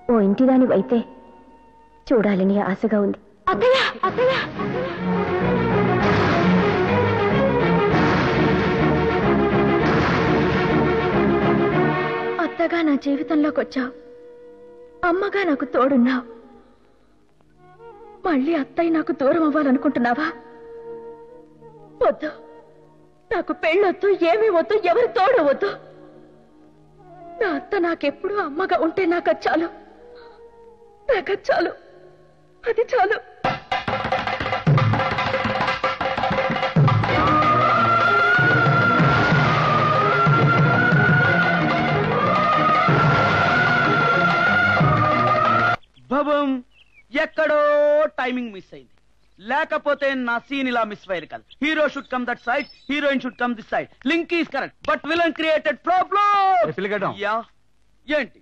ఓ ఇంటిదానివైతే చూడాలని ఆశగా ఉంది. అత్తయ్య, అత్తయ్య. అత్తగా నా జీవితంలోకి వచ్చావు. అమ్మగా నాకు తోడున్నావు. మళ్ళీ అత్తయ్య నాకు దూరం అవ్వాలనుకుంటున్నావా? వద్దు. నాకు పెళ్ళొద్దు, ఏమీ వద్దు, ఎవరు తోడు వద్దు. నా అత్త నాకెప్పుడు అమ్మగా ఉంటే నాకు చాలు. నాకు చాలు. అది చాలు. భవం, ఎక్కడో టైమింగ్ మిస్ అయింది. లేకపోతే నా సీన్ ఇలా మిస్ అయ్యేది కాదు. Hero should come that side, heroine should come this side. Link is correct, but villain created problem. Yeah, ఏంటి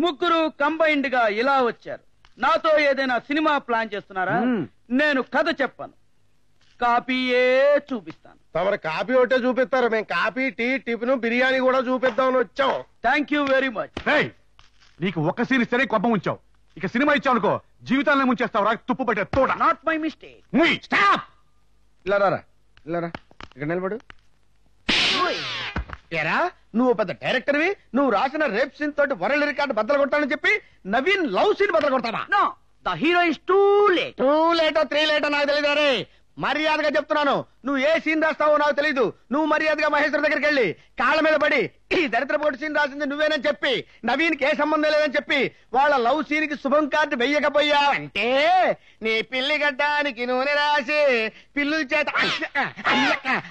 ముగ్గురు కంబైన్డ్ గా ఇలా వచ్చారు? నాతో ఏదైనా సినిమా ప్లాన్ చేస్తున్నారా? నేను కథ చెప్పాను, కాపీయే చూపిస్తాను. తమరు కాపీ ఒకటే చూపిస్తారు, మేము కాపీ, టీ, టిఫిన్, బిర్యానీ కూడా చూపిద్దామని వచ్చాం. Thank you very much. నీకు ఒక్క సీన్ ఇస్తేనే కోపం ఉంచావు. ఇక సినిమా ఇచ్చావు అనుకో, జీవితాన్ని ముంచేస్తావు. తుప్పు పట్టే తోట. Not my mistake. స్టాప్. ఇలా రారా, ఇలా రా. ఇక్కడ నిలబడు. ఏరా, నువ్వు పెద్ద డైరెక్టర్వి. నువ్వు రాసిన రేప్ సీన్ తోటి వరల్డ్ రికార్డు బద్దలు కొట్టాలని చెప్పి నవీన్ లవ్ సీన్ బద్దలు కొడతావా? No, the hero is too late. 2 లేటో 3 లేటో నాకు తెలియదు. రే, మర్యాదగా చెప్తున్నాను, నువ్వు ఏ సీన్ రాస్తావో నాకు తెలీదు. నువ్వు మర్యాదగా మహేశ్వర్ దగ్గరికి వెళ్ళి కాళ్ళ మీద పడి ఈ దరిద్రపోటు సీన్ రాసింది నువ్వేనని చెప్పి, నవీన్కి ఏ సంబంధం లేదని చెప్పి, వాళ్ళ లవ్ సీన్ కి శుభం కార్డు వెయ్యకపోయావంటే నీ పిల్లి గడ్డానికి నూనె రాసి పిల్లుల చేత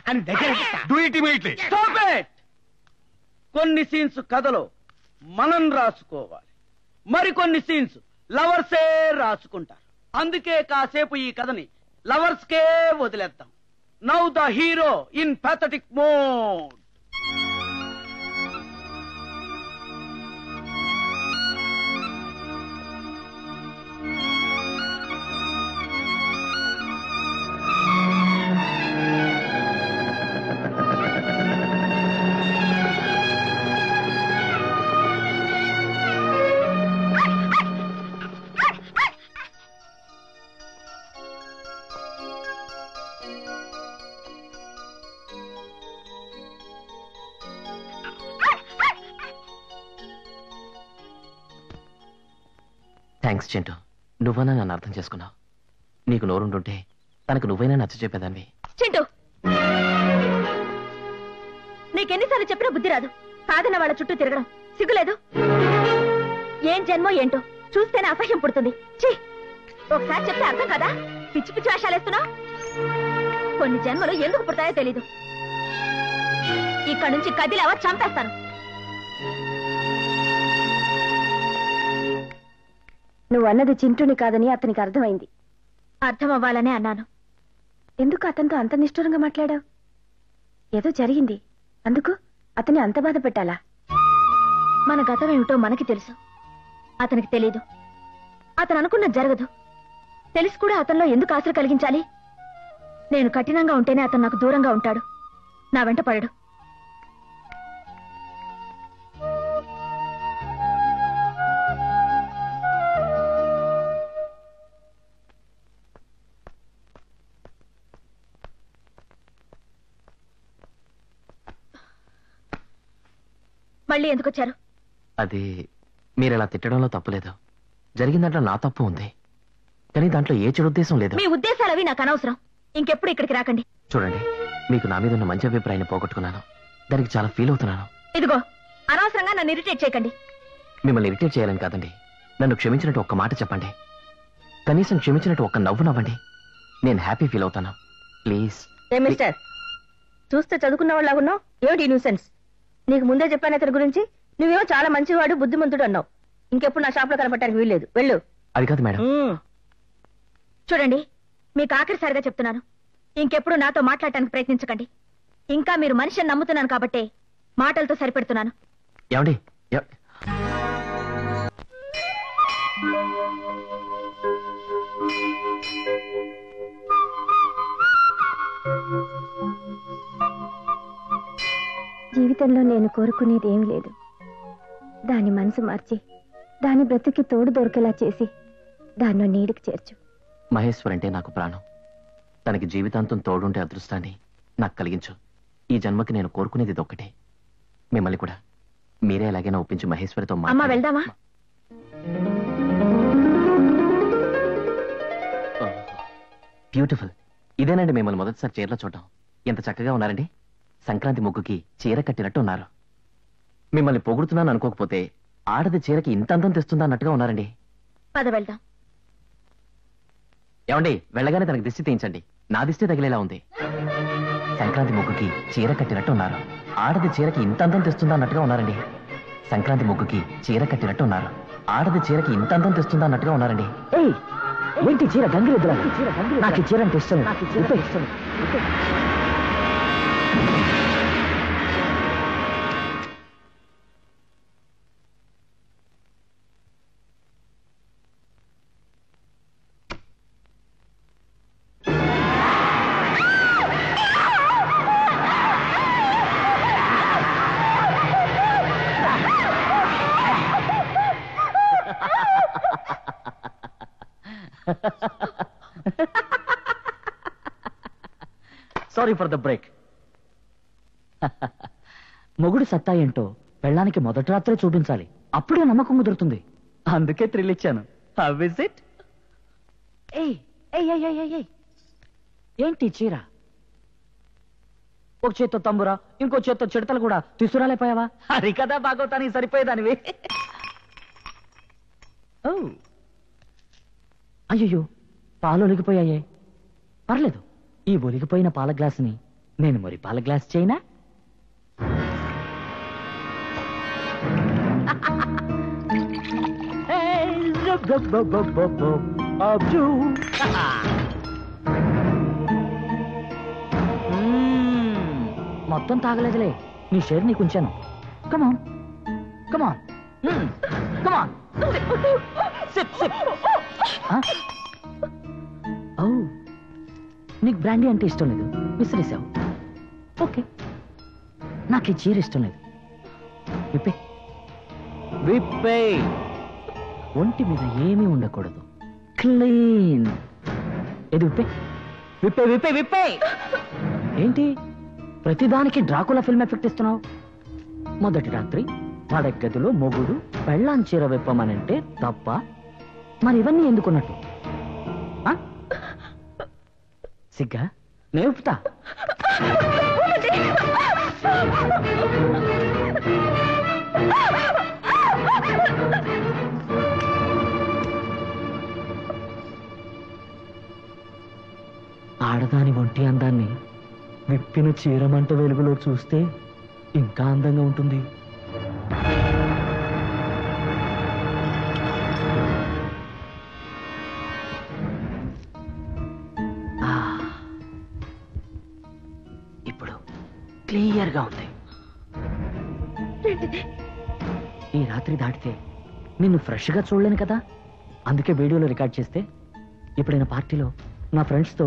అని దగ్గర. కొన్ని సీన్స్ కథలో మనం రాసుకోవాలి, మరికొన్ని సీన్స్ లవర్సే రాసుకుంటారు. అందుకే కాసేపు ఈ కథని లవర్స్ కే వదిలేద్దాం. Now the hero in pathetic mode. Thanks Chintu, నువ్వైనా నన్ను అర్థం చేసుకున్నావు. నీకు నోరుంటుంటే తనకు నువ్వైనా నచ్చ చెప్పేదాన్ని. చింటూ, నీకెన్నిసార్లు చెప్పినా బుద్ధి రాదు. కాదన్న వాళ్ళ చుట్టూ తిరగడం సిగ్గులేదు? ఏం జన్మో ఏంటో చూస్తేనే అసహ్యం పుడుతుంది. ఛీ, ఒకసారి చెప్తే అర్థం కదా? పిచ్చి పిచ్చి వేషాలేస్తున్నావు. కొన్ని జన్మలు ఎందుకు పుడతాయో తెలీదు. ఇక్కడ నుంచి కదిలేవా చంపేస్తాను. నువ్వు అన్నది చింటూని కాదని అతనికి అర్థమైంది. అర్థం అవ్వాలనే అన్నాను. ఎందుకు అతనితో అంత నిష్ఠూరంగా మాట్లాడావు? ఏదో జరిగింది, అందుకు అతన్ని అంత బాధ పెట్టాలా? మన గతం ఏమిటో మనకి తెలుసు, అతనికి తెలీదు. అతను అనుకున్నది జరగదు. తెలిసి కూడా అతనిలో ఎందుకు ఆశ కలిగించాలి? నేను కఠినంగా ఉంటేనే అతను నాకు దూరంగా ఉంటాడు, నా వెంట పడడు. మళ్ళీ ఎందుకు వచ్చారు? అది మీరు ఇలా తిట్టడంలో తప్పులేదు. జరిగిన దాంట్లో నా తప్పు ఉంది, కానీ దాంట్లో ఏ చెడు ఉద్దేశం లేదు. మీ ఉద్దేశాలు అవి నాకు అనవసరం. ఇంకెప్పుడు ఇక్కడికి రాకండి. చూడండి, మీకు నా మీద ఉన్న మంచి అభిప్రాయాన్ని పోగొట్టుకున్నాను. దానికి చాలా ఫీల్ అవుతున్నాను. ఇదిగో, అనవసరంగా నన్ను ఇరిటేట్ చేయకండి. మిమ్మల్ని ఇరిటేట్ చేయాలని కాదండి. నన్ను క్షమించినట్టు ఒక్క మాట చెప్పండి. కనీసం క్షమించినట్టు ఒక్క నవ్వు నవ్వండి. నేను హ్యాపీ ఫీల్ అవుతాను. ప్లీజ్. మిస్టర్, చూస్తే చదువుకున్న వాళ్ళగున్నావు. ఏమిటి న్యూసెన్స్? నీకు ముందే చెప్పాను అతని గురించి. నువ్వేమో చాలా మంచివాడు, బుద్ధిమంతుడు అన్నావు. ఇంకెప్పుడు నా షాప్ లో కనపడటానికి వీల్లేదు, వెళ్ళు. అది కాదు మేడం. చూడండి, మీకు ఆఖరిసారిగా చెప్తున్నాను, ఇంకెప్పుడు నాతో మాట్లాడటానికి ప్రయత్నించకండి. ఇంకా మీరు మనిషిని నమ్ముతున్నాను కాబట్టి మాటలతో సరిపెడుతున్నాను. ఏమండి? జీవితంలో నేను కోరుకునేది ఏమీ లేదు. దాని మనసు మార్చి, దాని బ్రతుకి తోడు దొరికేలా చేసి దాన్ని నీడికి చేర్చు. మహేశ్వర్ అంటే నాకు ప్రాణం. తనకి జీవితాంతం తోడుంటే అదృష్టాన్ని నాకు కలిగించు. ఈ జన్మకి నేను కోరుకునేది ఇదొక్కటే. మిమ్మల్ని కూడా మీరే ఎలాగైనా ఒప్పించి మహేశ్వరితో అమ్మా వెళ్దామా? బ్యూటిఫుల్. ఇదేనండి మిమ్మల్ని మొదటిసారి చీరలో చూడటం. ఎంత చక్కగా ఉన్నారండి. సంక్రాంతి ముగ్గుకి చీర కట్టినట్టు ఉన్నారు. మిమ్మల్ని పొగుడుతున్నాను అనుకోకపోతే ఆడది చీరకి ఇంత అందం తెస్తుందా అన్నట్టుగా ఉన్నారండి. పద వెళ్దాం. ఏమండి, వెళ్ళగానే తనకి దిష్టి తీయించండి. నా దిష్టి తగిలేలా ఉంది. సంక్రాంతి ముగ్గుకి చీర కట్టినట్టు ఉన్నారు. ఆడది చీరకి ఇంత అందం తెస్తుందా అన్నట్టుగా ఉన్నారండి. సంక్రాంతి ముగ్గుకి చీర కట్టినట్టు ఉన్నారు. ఆడది చీరకి ఇంత అందం తెస్తుందా అన్నట్టుగా ఉన్నారండి. ఏంటి చీర గంగిరెద్దులా? నాకు చీర అంటే ఇష్టం. Sorry for the break. మొగుడు సత్తా ఏంటో పెళ్ళానికి మొదటి రాత్రే చూపించాలి, అప్పుడే నమ్మకం కుదురుతుంది. అందుకే థ్రిల్ ఇచ్చాను. How is it? ఏంటి చీర? ఒక చేత్తో తంబురా, ఇంకో చేత్తో చిడతలు కూడా తీసుకురాలేపోయావా? అది కదా బాగోతానికి సరిపోయేదానివి. అయ్యో, పాలు ఒలిగిపోయాయే. పర్లేదు, ఈ ఒలిగిపోయిన పాల గ్లాసుని నేను మరి పాల గ్లాస్ చేయనా? మొత్తం తాగలేదులే, నీ షేర్ నీకు ఉంచాను. కమాన్ కమాన్ కమాన్. నీకు బ్రాండీ అంటే ఇష్టం లేదు, విసిరేసావు. ఓకే, నాకు ఈ చీర ఇష్టం లేదు. విప్పే విప్పే. ఒంటి మీద ఏమీ ఉండకూడదు, క్లీన్. ఏది విప్పే విప్పే విప్పే విప్పే. ఏంటి ప్రతిదానికి డ్రాకులా ఫిల్మ్ ఎఫెక్ట్ ఇస్తున్నావు? మొదటి రాత్రి పడగదిలో మొగుడు పెళ్ళాం చీర విప్పమనంటే తప్ప? మరి ఇవన్నీ ఎందుకున్నట్టు? సిగ్గా? నేను విప్పుతా. ఆడదాని ఒంటి అందాన్ని విప్పిన చీరమంట వెలుగులో చూస్తే ఇంకా అందంగా ఉంటుంది. క్లియర్ గా ఉంది. ఈ రాత్రి దాటితే నిన్ను ఫ్రెష్ గా చూడలేను కదా, అందుకే వీడియోలో రికార్డ్ చేస్తే ఎప్పుడైనా పార్టీలో నా ఫ్రెండ్స్ తో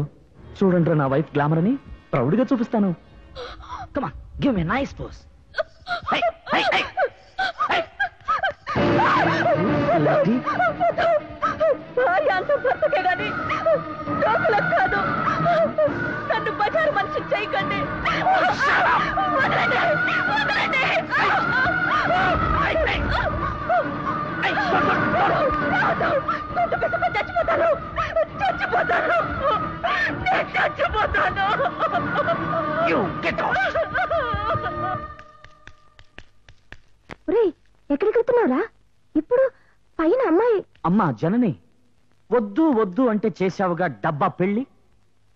చూడండి నా వైఫ్ గ్లామర్ అని ప్రౌడ్ గా చూపిస్తాను. Come on, give me nice pose. నన్ను బజారు మనిషి చేయకండి. చచ్చిపోతాను చచ్చిపోతాను చచ్చిపోతాను. ఎక్కడికి వెళ్తున్నావురా? ఇప్పుడు పైన అమ్మాయి. అమ్మా జనని, వద్దు వద్దు అంటే చేశావుగా డబ్బా పెళ్లి.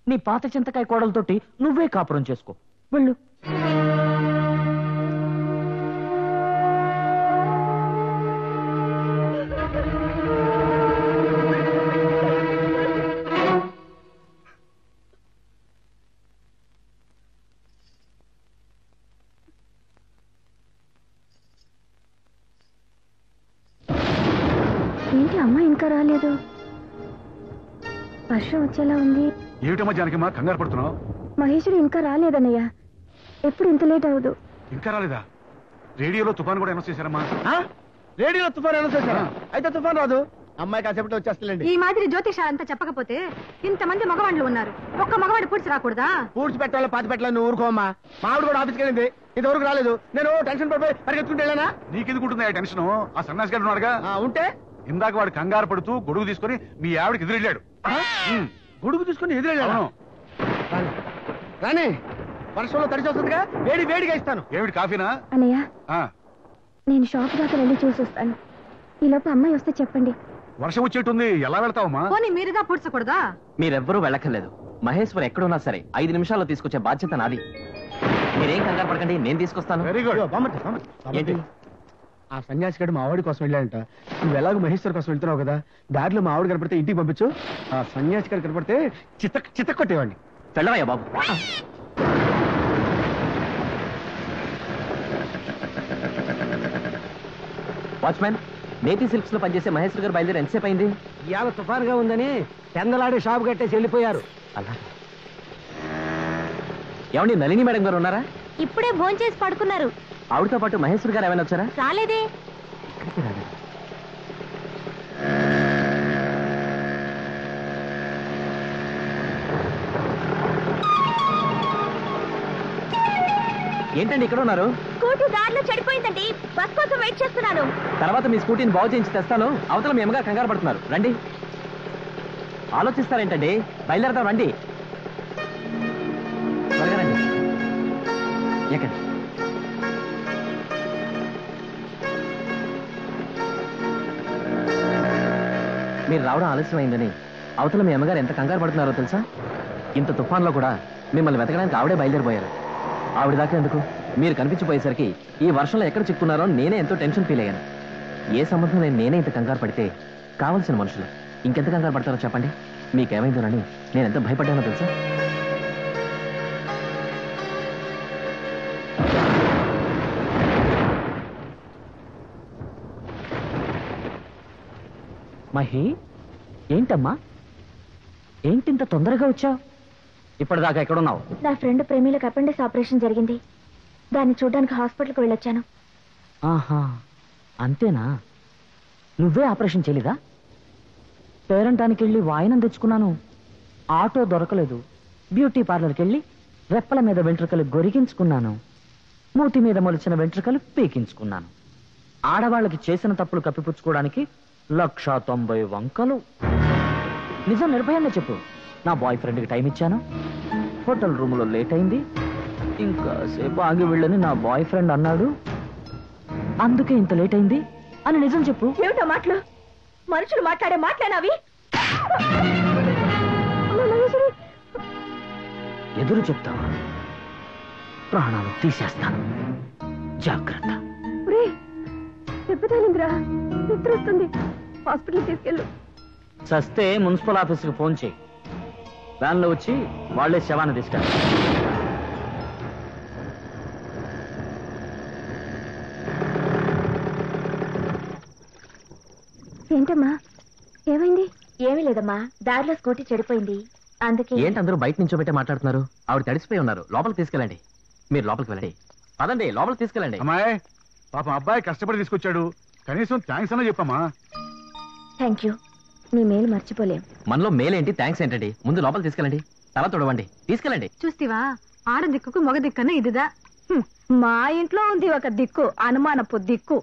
నీ పాత చింతకాయ కోడలతోటి నువ్వే కాపురం చేసుకో, వెళ్ళు. ఏంటి అమ్మాయి ఇంకా రాలేదు? వర్షం వచ్చేలా ఉంది. ఏమిటమ్మా జానకమ్మా కంగారు పడుతున్నావు? మహేశ్వరి ఇంకా రాలేదన్నయ్య. ఎప్పుడు ఇంత లేట్ అవదు. ఇంకా రాలేదా? రేడియోలో తుఫాన్ కూడా అనౌన్స్ చేశారమ్మా. రేడియోలో తుఫాన్ అనౌన్స్ చేశారా? అయితే తుఫాన్ రాదు, అమ్మాయి కాసేపట్లో వచ్చేస్తలేండి. ఈ మాదిరి జ్యోతిషాలంతా చెప్పకపోతే ఇంతమంది మగవాళ్ళు ఉన్నారు, ఒక్క మగవాడు పూడ్చి రాకూడదా? పూడ్చి పెట్టాలి పాతి పెట్టాలి, నువ్వు ఊరుకోమ్మా. మావిడ కూడా ఆఫీస్కి వెళ్ళింది, ఇంతవరకు రాలేదు. నేను టెన్షన్ పడిపోయి పరిగెత్తుకుంటే వెళ్ళానా? నీకెందుకుంటుంది ఆ టెన్షన్? ఆ సన్యాసి గారు ఉన్నాడుగా. ఉంటే ఇందాక వాడు కంగారు పడుతూ గొడుగు తీసుకుని మీ ఆవిడకి ఎదురెళ్ళాడు. గొడుగు తీసుకుని ఎదురెళ్ళాడు. రాని వర్షంలో తడిచి వస్తుందిగా, వేడి వేడిగా ఇస్తాను. ఏమిటి కాఫీనా? అన్నయ్య నేను షాప్ దాకా వెళ్ళి చూసి వస్తాను. ఈ లోపు అమ్మాయి వస్తే చెప్పండి. వర్షం వచ్చేట్టుంది, ఎలా వెళ్తావమ్మా? పోనీ మీరుగా పూడ్చకూడదా? మీరెవ్వరూ వెళ్ళక్కర్లేదు. మహేశ్వర్ ఎక్కడున్నా సరే 5 నిమిషాల్లో తీసుకొచ్చే బాధ్యత నాది. మీరేం కంగారు పడకండి, నేను తీసుకొస్తాను. Very good. ఏంటి? ఆ సన్యాసి గడు మా ఆవిడ కోసం వెళ్ళాడంట. నువ్వు ఎలాగో మహేశ్వర్ కోసం వెళ్తున్నావు కదా, దారిలో మా ఆవిడ కనపడితే ఇంటికి పంపించు. ఆ సన్యాసి గారు కనపడితే చిత్త కొట్టేవాడిని. వెళ్ళవయ్యా బాబు. వాచ్మెన్, నేతి సిల్క్స్ లో పనిచేసే మహేశ్వర్ గారు బయలుదేరి ఎంతసేపు అయింది? ఇవాళ తుఫాన్ గా ఉందని పెందలాడే షాప్ కట్టేసి వెళ్ళిపోయారు. అలా ఏమండి, నళిని మేడం గారు ఉన్నారా? ఇప్పుడే భోంచేసి పడుకున్నారు. ఆవిడతో పాటు మహేశ్వర్ గారు ఏమైనా వచ్చారా? రాలేదే. ఎక్కడికి రాలేదు. ఏంటండి ఇక్కడ ఉన్నారు? స్కూటీ దారిలో చెడిపోయిందండి, బస్ కోసం వెయిట్ చేస్తున్నాను. తర్వాత మీ స్కూటీని బాగు చేయించి తెస్తాను. అవతల మీ అమ్మగా కంగారు పడుతున్నారు. రండి. ఆలోచిస్తారేంటండి, బయలుదేరదాం రండి. త్వరగా రండి. ఎక్కండి. మీరు రావడం ఆలస్యమైందని అవతల మీ అమ్మగారు ఎంత కంగారు పడుతున్నారో తెలుసా? ఇంత తుఫాన్లో కూడా మిమ్మల్ని వెతకడానికి ఆవిడే బయలుదేరిపోయారు. ఆవిడ దాకా ఎందుకు, మీరు కనిపించిపోయేసరికి ఈ వర్షంలో ఎక్కడ చిక్కున్నారో నేనే ఎంతో టెన్షన్ ఫీల్ అయ్యాను. ఏ సంబంధం నేనే ఇంత కంగారు పడితే కావలసిన మనుషులు ఇంకెంత కంగారు పడతారో చెప్పండి. మీకేమైందోనని నేను ఎంత భయపడ్డానో తెలుసా? మహి, ఏంటమ్మా, ఏంటింత తొందరగా వచ్చావు? ఇప్పటిదాకా ఎక్కడున్నావు? నా ఫ్రెండ్ ప్రేమిలకు అపెండిక్స్ ఆపరేషన్ జరిగింది, దాన్ని చూడడానికి హాస్పిటల్కి వెళ్ళొచ్చాను. ఆహా, అంతేనా? నువ్వే ఆపరేషన్ చేయలేదా? పేరంటానికి వెళ్ళి వాయినం తెచ్చుకున్నాను, ఆటో దొరకలేదు. బ్యూటీ పార్లర్కి వెళ్ళి రెప్పల మీద వెంట్రుకలు గొరిగించుకున్నాను, మూతి మీద మొలిచిన వెంట్రుకలు పీకించుకున్నాను. ఆడవాళ్ళకి చేసిన తప్పులు కప్పిపుచ్చుకోవడానికి 190 వంకలు. నిజం నిర్భయంగా చెప్పు. నా బాయ్ ఫ్రెండ్కి టైం ఇచ్చాను, హోటల్ రూమ్లో లేట్ అయింది, ఇంకాసేపు ఆగి వెళ్ళని నా బాయ్ ఫ్రెండ్ అన్నాడు, అందుకే ఇంత లేట్ అయింది అని నిజం చెప్పు. ఏమిటో మాటలు, మనుషులు మాట్లాడే మాట్లాడినవి. ఎదురు చెప్తావా? ప్రాణాలు తీసేస్తాను, జాగ్రత్త. దెబ్బతాలిందిరా, నిద్ర వస్తుంది, హాస్పిటల్ తీసుకెళ్ళు. సస్తే మున్సిపల్ ఆఫీస్కి ఫోన్ చేయి, వ్యాన్లో వచ్చి వాళ్లే శవాన్ని తీసుకెళ్ళి. లేదమ్మా, దారిలో స్కూటీ చెడిపోయింది, అందుకే. ఏంటి అందరూ బయట నుంచో పెట్టే మాట్లాడుతున్నారు? ఆవిడ తడిసిపోయి ఉన్నారు, లోపలికి తీసుకెళ్ళండి. మీరు లోపలికి వెళ్ళండి. పదండి, లోపలికి తీసుకెళ్ళండి. అమ్మాయి పాపం అబ్బాయి కష్టపడి తీసుకొచ్చాడు, కనీసం థ్యాంక్స్ అన్నా చెప్పమ్మా. థ్యాంక్ యూ, నీ మేలు మర్చిపోలేం. మనలో మేలేంటి, థ్యాంక్స్ ఏంటండి? ముందు లోపలికి తీసుకెళ్ళండి, తల తొడవండి, తీసుకెళ్ళండి. చూస్తివా, ఆడ దిక్కుకు మగ దిక్కన ఇదిదా. మా ఇంట్లో ఉంది ఒక దిక్కు, అనుమానపు దిక్కు.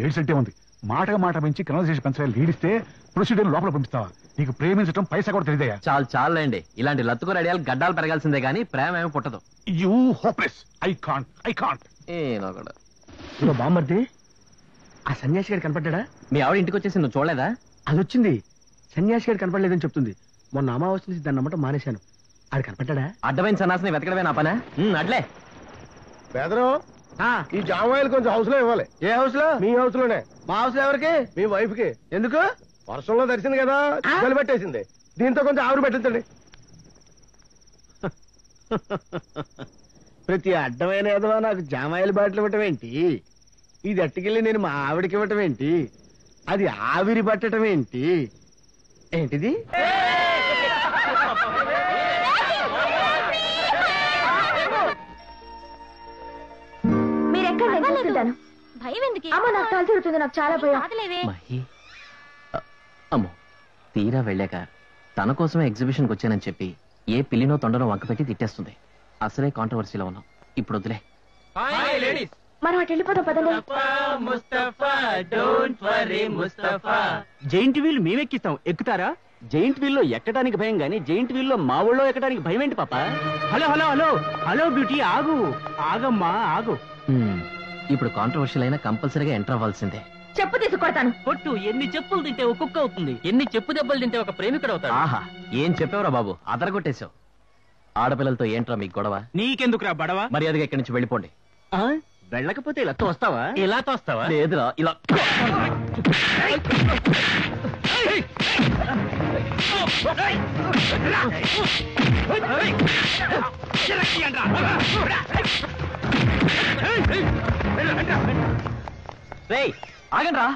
ఏడ్సంటే ఉంది, మాటగా మాట పెంచి కన్వర్సేషన్ పెంచాలి లీడిస్తే ప్రొసీడర్ లోపల పంపిస్తావా? నీకు ప్రేమించడం పైసా కూడా తెలియదయా? చాలు చాలండి, ఇలాంటి లత్తుకు రెడీయాలు గడ్డాలు పెరగాల్సిందే గానీ ప్రేమ ఏమి పుట్టదు. You hopeless. I can't. ఇదో బామ్మర్ది, ఆ సన్యాసి గారు కనపడ్డా? మీ ఆవిడ ఇంటికి వచ్చేసి నువ్వు చూడలేదా? అది వచ్చింది, సన్యాసి గారు కనపడలేదని చెప్తుంది. మొన్న అమావాస్య నుంచి దాన్ని నమ్మటం మానేశాను. ఆడు కనపడ్డా? అడ్డమైన సన్నాసిని వెతకడమే నా పనా? అడ్లే బెదరు, ఈ జామాయిలు కొంచెం హౌస్ లో ఇవ్వాలి. ఏ హౌస్ లో? మీ హౌస్ లోనే. మా హౌస్ లో ఎవరికి? మీ వైఫ్ కి. ఎందుకు? వర్షంలో తడిసింది కదా, చిక్కలు పెట్టేసింది. దీంతో కొంచెం ఆవిరి పెట్టించండి. ప్రతి అడ్డమైన ఏదో నాకు జామాయిల బాటలు ఇవ్వటం ఏంటి? ఇది అట్టుకెళ్ళి నేను మా ఆవిడకి ఇవ్వటం ఏంటి? అది ఆవిరి పట్టడం ఏంటి? ఏంటిది? మీరెక్కడ? నేను చూస్తుంటాను. భయం ఎందుకు? అమ్మ, నాకు తల తిరుగుతుంది, నాకు చాలా భయం. మహి, అమ్మో, తీరా వెళ్ళాక తన కోసమే ఎగ్జిబిషన్కి వచ్చానని చెప్పి ఏ పిల్లినో తొండనో వంక పెట్టి తిట్టేస్తుంది. అసలే కాంట్రవర్సీలో ఉన్నాం, ఇప్పుడు వదిలే. మనం అటు వెళ్ళిపోతాం, పదండి. జైంట్ వీల్ మేమెక్కిస్తాం, ఎక్కుతారా? జైంట్ వీల్ లో ఎక్కడానికి భయం గానీ జైంట్ వీల్ లో మా ఊళ్ళో ఎక్కడానికి భయం ఏంటి పాప? Hello hello hello hello beauty, ఆగు, ఆగమ్మా ఆగు. ఇప్పుడు కాంట్రవర్షియల్ అయినా కంపల్సరీగా ఎంటర్ అవ్వాల్సిందే. చెప్పు తీసుకొడతాను. పొట్టు ఎన్ని చెప్పులు తింటే ఒక కుక్క అవుతుంది, ఎన్ని చెప్పు దెబ్బలు తింటే ఒక ప్రేమికుడు అవుతాడు. ఆహా, ఏం చెప్పావురా బాబు, అదరగొట్టేశావు. ఆడపిల్లలతో ఏంట్రా మీకు గొడవ? నీకెందుకురా బడవా? మర్యాదగా ఇక్కడి నుంచి వెళ్ళిపోండి. వెళ్ళకపోతే ఇలా తోస్తావా? ఇలా తోస్తావా? లేదురా, ఇలా. రేయ్, ఆగండ్రా.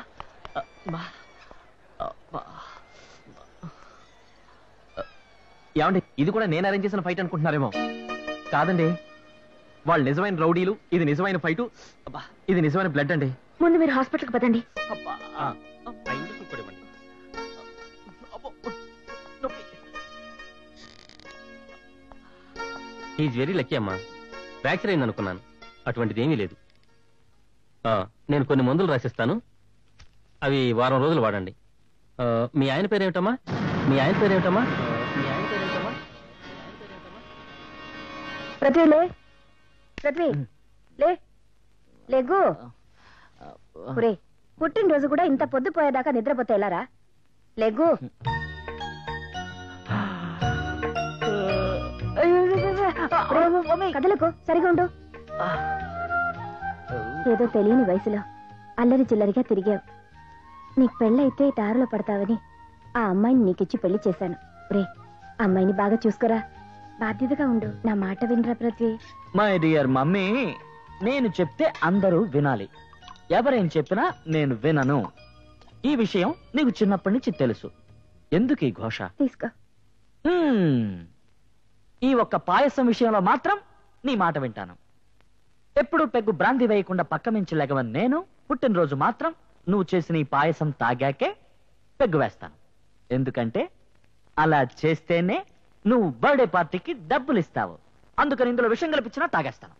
ఏమండి, ఇది కూడా నేను అరేంజ్ చేసిన ఫైట్ అనుకుంటున్నారేమో. కాదండి, వాళ్ళు నిజమైన రౌడీలు, ఇది నిజమైన ఫైటు, ఇది నిజమైన బ్లడ్ అండి. ముందు మీరు హాస్పిటల్కి పదండి. ఈజ్ వెరీ లక్కీ అమ్మా, ఫ్రాక్చర్ అయింది అనుకున్నాను, అటువంటిది ఏమీ లేదు. నేను కొన్ని మందులు రాసిస్తాను, అవి వారం రోజులు వాడండి. మీ ఆయన పేరేమిటమ్మా? మీ ఆయన పేరేమిటమ్మా? పృథ్వీ, లే. పృథ్వీ, లే, లేగు. ఒరే, పుట్టినరోజు కూడా ఇంత పొద్దుపోయేదాకా నిద్రపోతే ఎలారా? లేగు. కదలకు, సరిగా ఉండు. ఏదో తెలియని వయసులో అల్లరి చిల్లరిగా తిరిగావు. నీకు పెళ్ళైతే దారిలో పడతావని ఆ అమ్మాయిని నీకిచ్చి పెళ్లి చేశాను. రే, అమ్మాయిని బాగా చూసుకోరా, బాధ్యతగా ఉండు. నా మాట వినరా పృథ్వీ? మై డియర్ మమ్మీ, నేను చెప్తే అందరూ వినాలి, ఎవరేం చెప్పినా నేను వినను. ఈ విషయం నీకు చిన్నప్పటి నుంచి తెలుసు. ఎందుకు ఈ ఘోష? తీసుకో. ఈ ఒక్క పాయసం విషయంలో మాత్రం నీ మాట వింటాను. ఎప్పుడు పెగ్గు బ్రాంతి వేయకుండా పక్క మించి లెగవని నేను పుట్టినరోజు మాత్రం నువ్వు చేసిన ఈ పాయసం తాగాకే పెగ్గు వేస్తాను. ఎందుకంటే అలా చేస్తేనే నువ్వు బర్త్డే పార్టీకి డబ్బులు ఇస్తావు. అందుకని ఇందులో విషయం కల్పించినా తాగేస్తాను.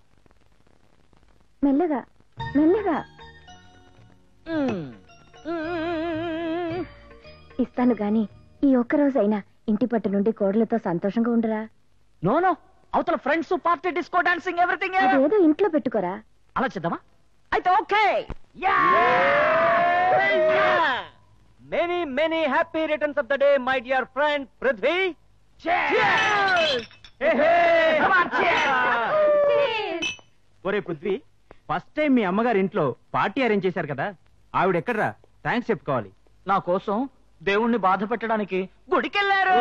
మెల్లగా మెల్లగా ఇస్తాను గాని ఈ ఒక్కరోజైనా ఇంటి పట్టు నుండి కోడలతో సంతోషంగా ఉండరా? నో, అవతల friends, party, disco, dancing, everything ఏదో ఇంట్లో పెట్టుకోరా. అలా చేద్దామా? అయితే okay. Many many happy returns of the day my dear friend Prithvi. ఒరే పృథ్వీ, ఫస్ట్ టైం మీ అమ్మగారి ఇంట్లో పార్టీ అరేంజ్ చేశారు కదా, ఆవిడ ఎక్కడ్రా? థ్యాంక్స్ చెప్పుకోవాలి. నా కోసం దేవుణ్ణి బాధ పెట్టడానికి గుడికెళ్లారు.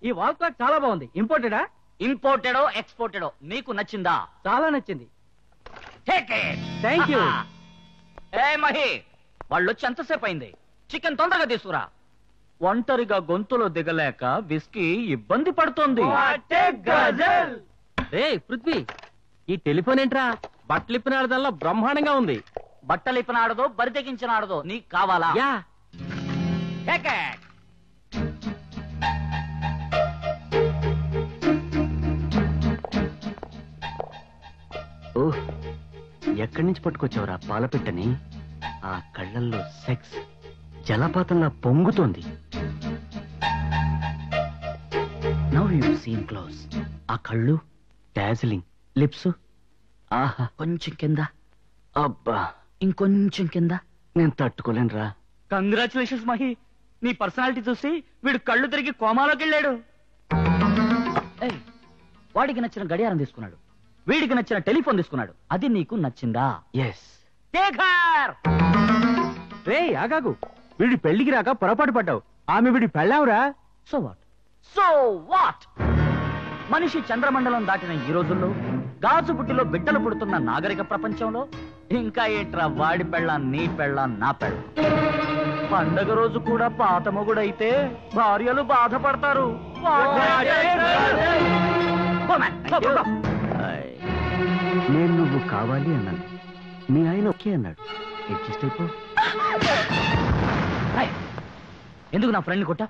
ఈ వాల్ క్లాక్ చాలా బాగుంది. ఇంపోర్టెడా? ఇంపోర్టెడో ఎక్స్పోర్టెడో నీకు నచ్చిందా? చాలా నచ్చింది. Thank you. ఏ మహి, వాళ్ళు వచ్చి ఎంతసేపు అయింది? చికెన్ తొందరగా తీసుకురా. ఒంటరిగా గొంతులో దిగలేక విస్కీ ఇబ్బంది పడుతోంది. రే పృథ్వీ, ఈ టెలిఫోన్ ఏంట్రా బట్టలిప్పినాడదల్లా బ్రహ్మాండంగా ఉంది. బట్టలిప్పినాడదో బరి తెగించినాడదో నీకు కావాలా? యా. ఓహ్, ఎక్కడి నుంచి పట్టుకొచ్చావురా పాలపిట్టని? ఆ కళ్ళల్లో సెక్స్ జలపాతంలా పొంగుతోంది. Now you scene close. ఆ కళ్ళు డాజిలింగ్, లిప్స్ ఆహా. కొంచెం కింద, అబ్బా ఇంకొంచెం కింద. నేను తట్టుకోలేనురా. కంగ్రాచులేషన్స్ మహి, నీ పర్సనాలిటీ చూసి వీడు కళ్ళు తిరిగి కోమాలోకి వెళ్ళాడు. వాడికి నచ్చిన గడియారం తీసుకున్నాడు, వీడికి నచ్చిన టెలిఫోన్ తీసుకున్నాడు. అది నీకు నచ్చిందా? ఎస్. రే ఆగాగు, వీడి పెళ్లికి రాక పొరపాటు పడ్డావు. ఆమె వీడి పెళ్ళావురా. So what? So what? మనిషి చంద్రమండలం దాటిన ఈ రోజుల్లో, గాజు బుడ్డిలో బిడ్డలు పుడుతున్న నాగరిక ప్రపంచంలో ఇంకా ఏంట్రా వాడి పెళ్ళాం, నీ పెళ్ళాం, నా పెళ్ళాం. పండగ రోజు కూడా పాత మొగుడైతే భార్యలు బాధపడతారు. నేను నువ్వు కావాలి అన్నాను, మీ ఆయన ఓకే అన్నాడు. అడ్జస్ట్ అయిపో. ఎందుకు నా ఫ్రెండ్ కొట్టా?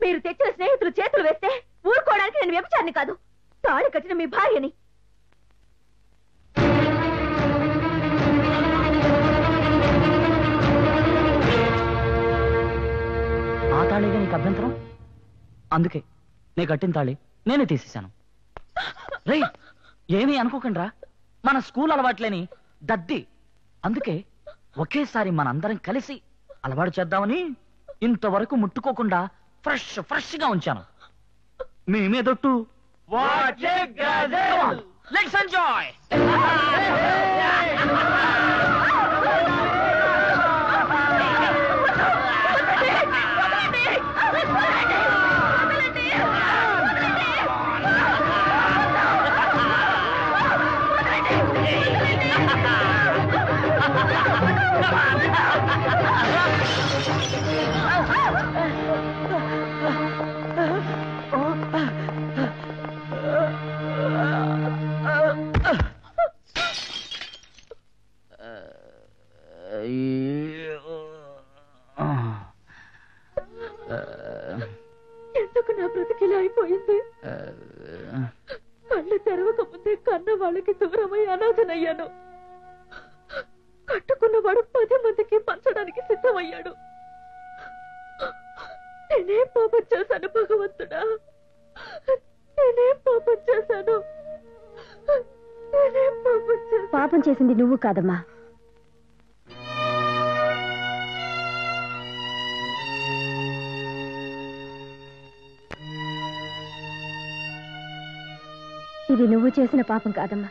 మీరు తెచ్చిన స్నేహితులు చేతులు వేస్తే ఊరుకోవడానికి నేను వ్యభిచారిని కాదు, తాళి కట్టిన మీ భార్యని. ఆ తాళిగా నీకు అభ్యంతరం? అందుకే నే కట్టిన తాళి నేనే తీసేశాను. రేయ్, ఏమీ అనుకోకండి రా, మన స్కూల్ అలవాట్లేని దద్ది. అందుకే ఒకేసారి మనందరం కలిసి అలవాటు చేద్దామని ఇంతవరకు ముట్టుకోకుండా ఫ్రెష్ గా ఉంచాను. మేమేదొట్టు. Let's enjoy. ఎందుకు నా బ్రతికిలా అయిపోయింది? కళ్ళు తెరవక ముందే కన్న వాళ్ళకి దూరమై అనాథనయ్యాను. కట్టుకున్నవాడు 10 మందికి పంచడానికి సిద్ధమయ్యాడు. నేనేం పాపం చేశాను భగవంతుడా? నేనేం పాపం చేశాను? పాపం చేసింది నువ్వు కాదమ్మా, ఇది నువ్వు చేసిన పాపం కాదమ్మా,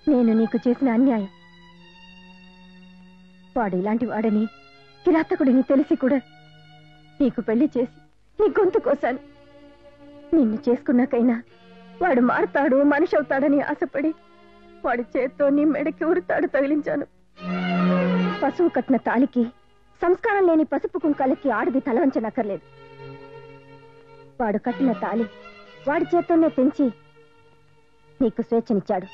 నేను నీకు చేసిన అన్యాయం. వాడు ఇలాంటి వాడని, కిరాతకుడిని తెలిసి కూడా నీకు పెళ్లి చేసి నీ గొంతు కోసాను. నిన్ను చేసుకున్నాకైనా వాడు మారుతాడు, మనిషి అవుతాడని ఆశపడి వాడి చేత్తో నీ మెడకి ఉరితాడు తగిలించాను. పశువు కట్టిన తాలికి, సంస్కారం లేని పసుపు కుంకాలకి ఆడది తలవంచనక్కర్లేదు. వాడు కట్టిన తాలి వాడి చేత్తోనే పెంచి నీకు స్వేచ్ఛనిచ్చాడు.